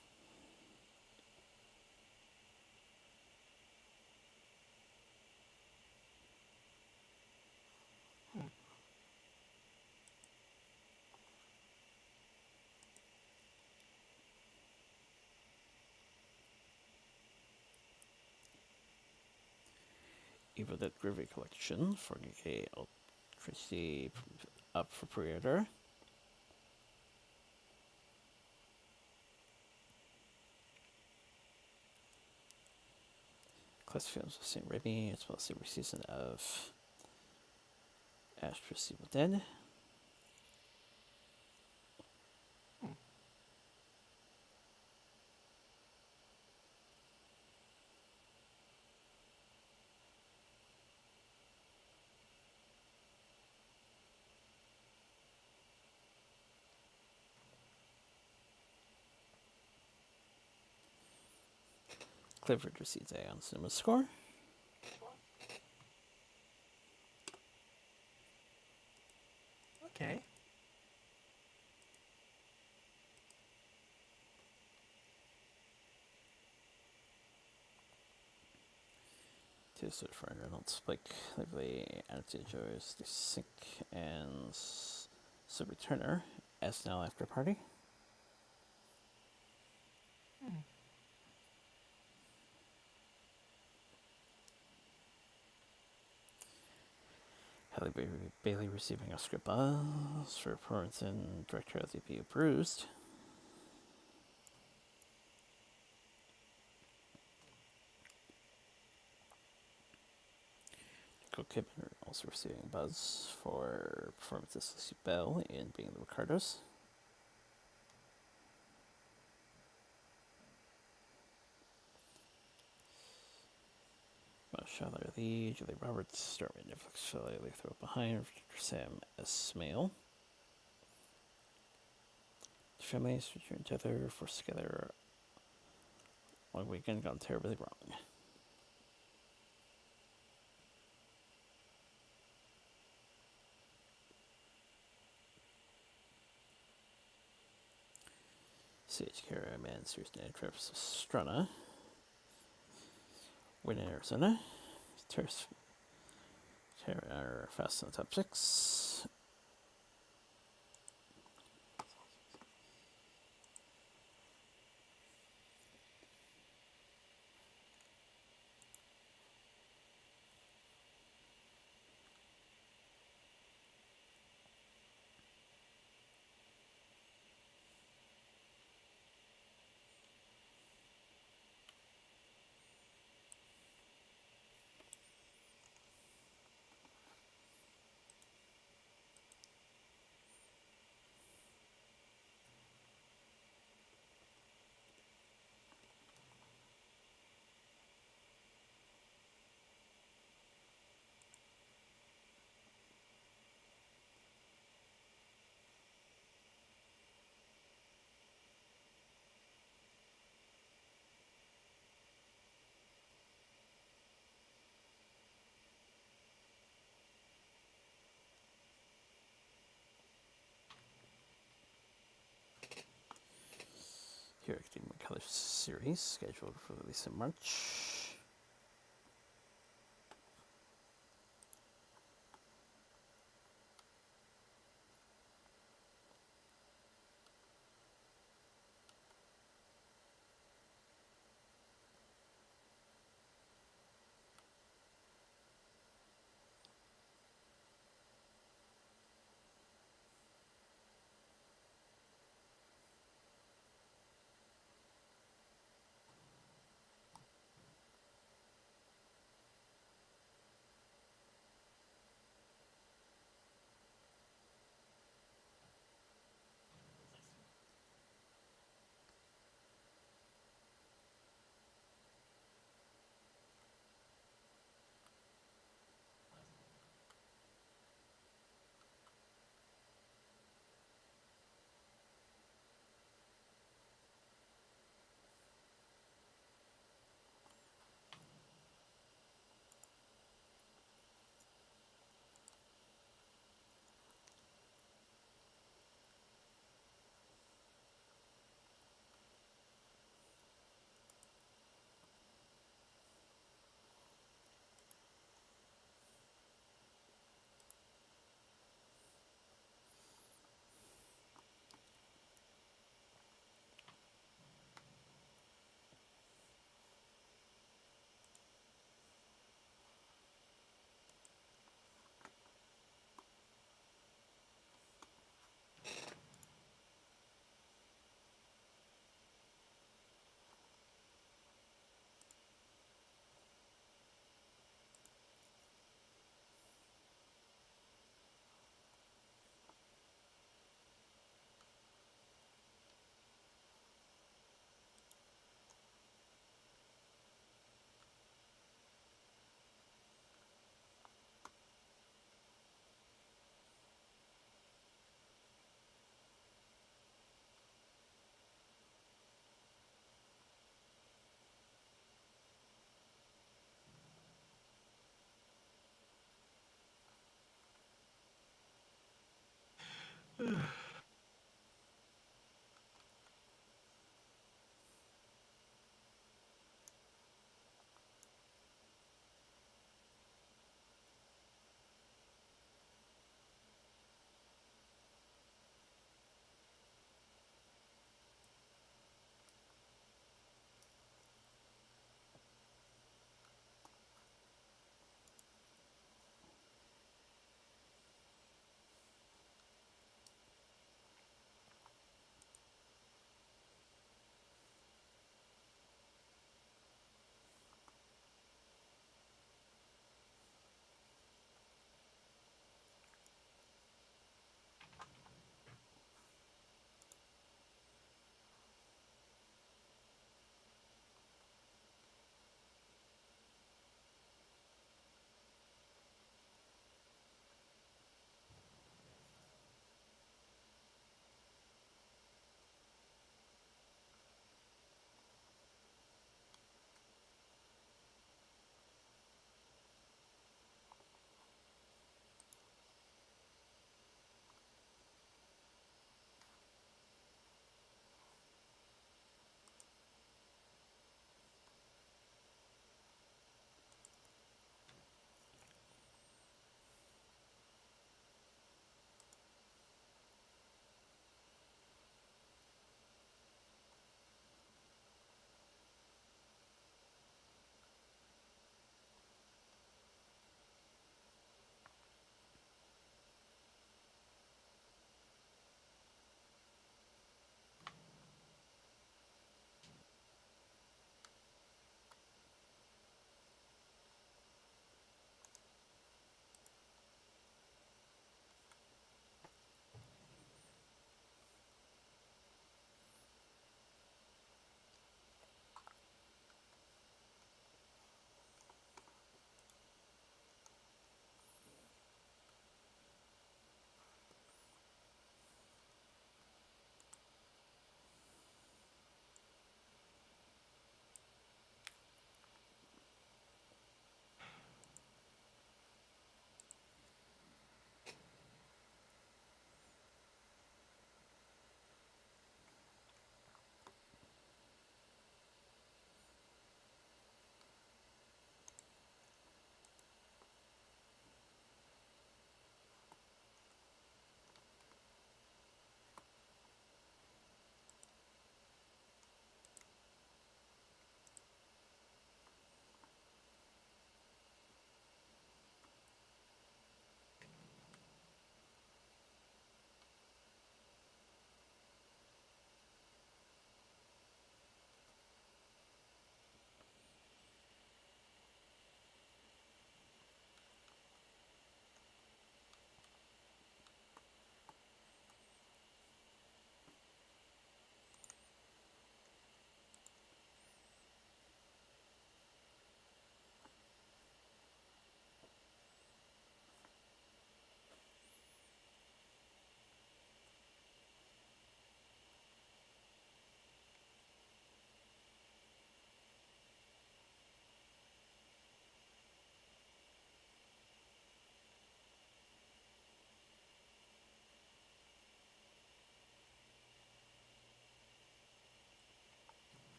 Evil Dead Groovy Collection, 4K Ultra up for pre-order. Classic films with Sam Raimi, as well as every season of Ash vs. Evil Dead. Clifford receives A on Cinema Score. Okay. Taylor for Reynolds, Blake Lively, Attitude Joys, The Sink, and Sophie Turner, SNL After Party. Halle Bailey receiving Oscar buzz for performance in directorial debut Bruised. Nicole Kidman also receiving buzz for performance as Lucy Bell in Being the Ricardos. Mahershala Ali, Julia Roberts, star by Netflix Philly Throw Behind, Sam Esmail. The families return together, forced together. Long weekend gone terribly wrong. Sage Cameraman, Series 9 Trips, Strana. Win in Arizona. Terror Fast in the top 6. another series scheduled for release in March.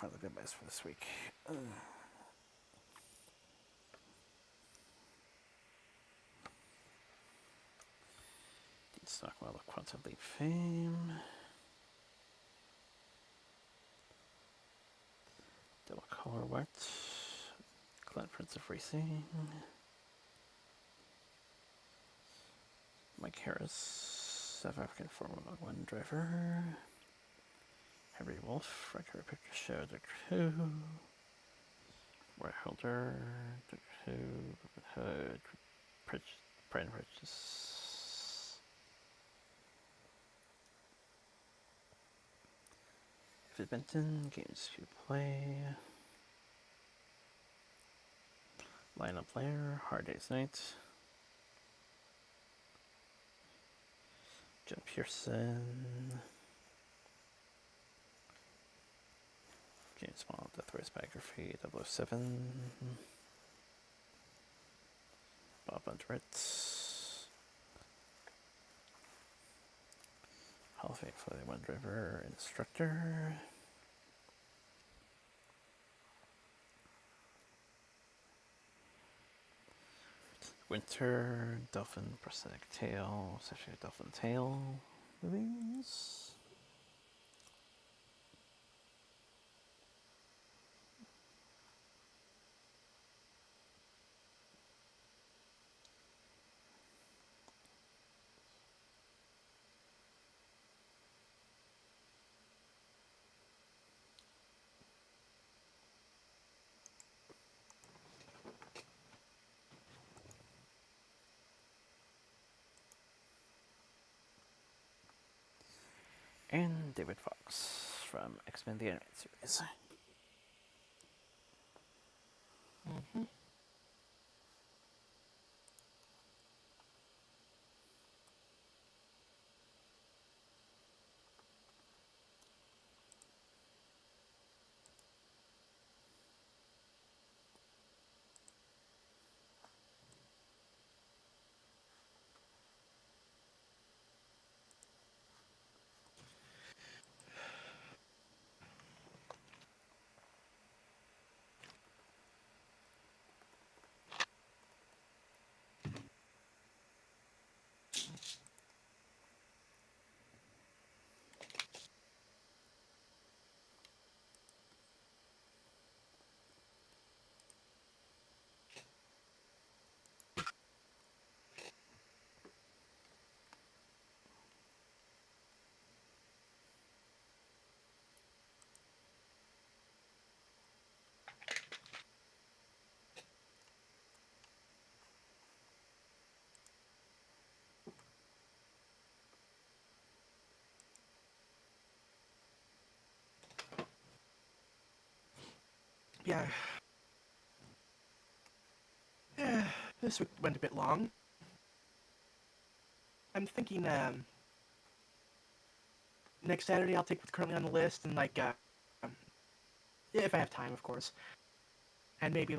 for the goodbyes for this week. Stockpile of Quantum Leap Fame. Double Color Wet. Clan Prince of Racing. Mike Harris. South African Formula One driver. Henry Wolf. Record Picture Show. Doctor Who. Roy Holder. Doctor Who. Pride and Prejudice. David Benton. Games you play. Lineup Lair. Hard Day's Night. Jen Pearson. James Bond, Death Race Biography, 007. Bob Underett. Hall of Fame Formula One driver, instructor. Winter, Dolphin, Prosthetic Tail, essentially Dolphin Tail movies. And David Fox from X-Men the Animated Series. Mm-hmm. Yeah. Yeah, this week went a bit long. I'm thinking next Saturday I'll take what's currently on the list and if I have time, of course, and maybe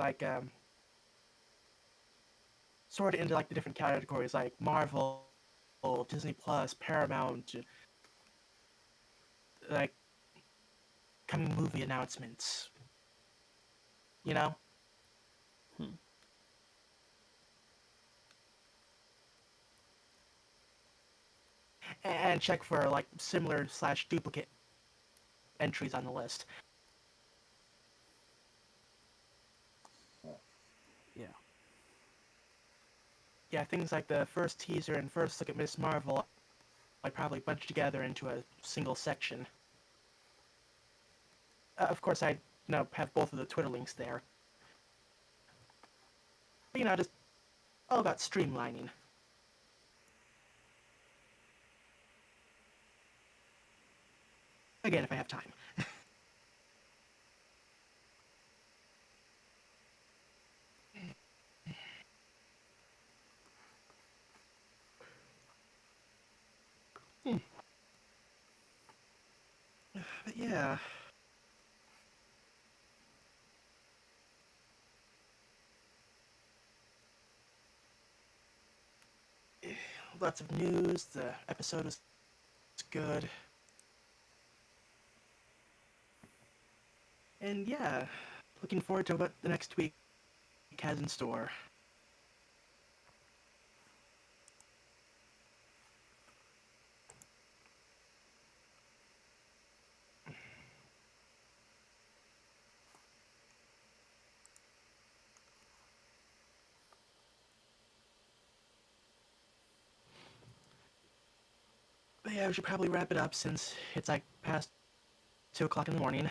sort it into like the different categories like Marvel, Disney Plus, Paramount, like coming movie announcements. You know, and check for like similar slash duplicate entries on the list. Yeah. Yeah, things like the first teaser and first look at Miss Marvel, I probably bunch together into a single section. Of course, I have both of the Twitter links there. But just all about streamlining. Again, if I have time. But yeah. Lots of news. The episode was good. And yeah, looking forward to what the next week has in store. But yeah, we should probably wrap it up since it's like past 2 o'clock in the morning.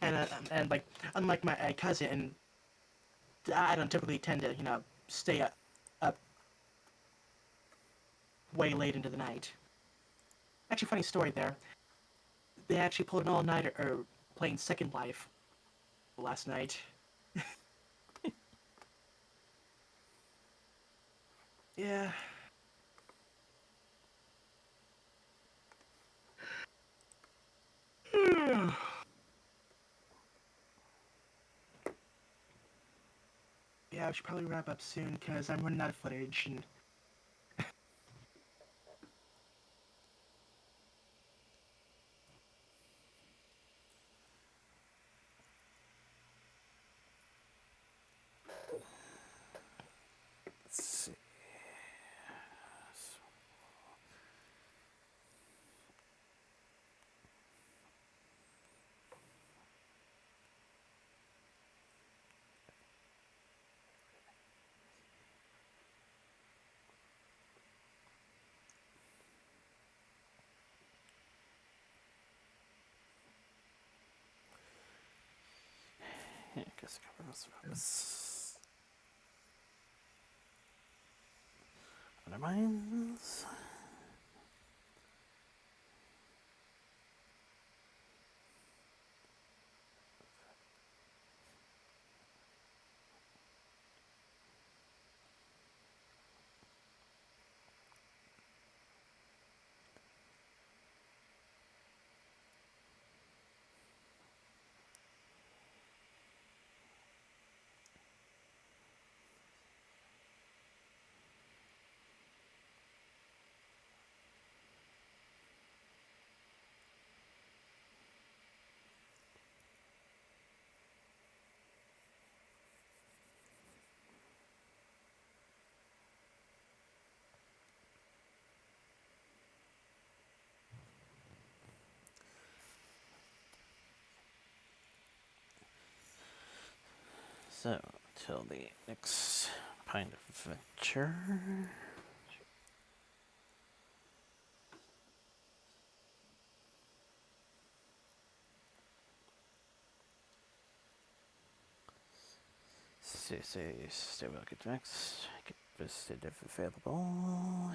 And like, unlike my cousin, I don't typically tend to, stay up way late into the night. Actually, funny story there. They actually pulled an all-nighter playing Second Life last night. Yeah. Yeah, we should probably wrap up soon because I'm running out of footage and Let's see. Yeah, I guess cover most of this. Undermines. So, till the next kind of adventure. Stay well, get next. Get visited if available.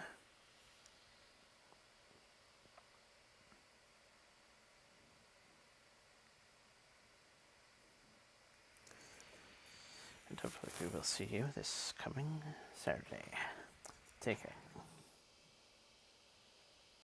And hopefully we will see you this coming Saturday. Take care.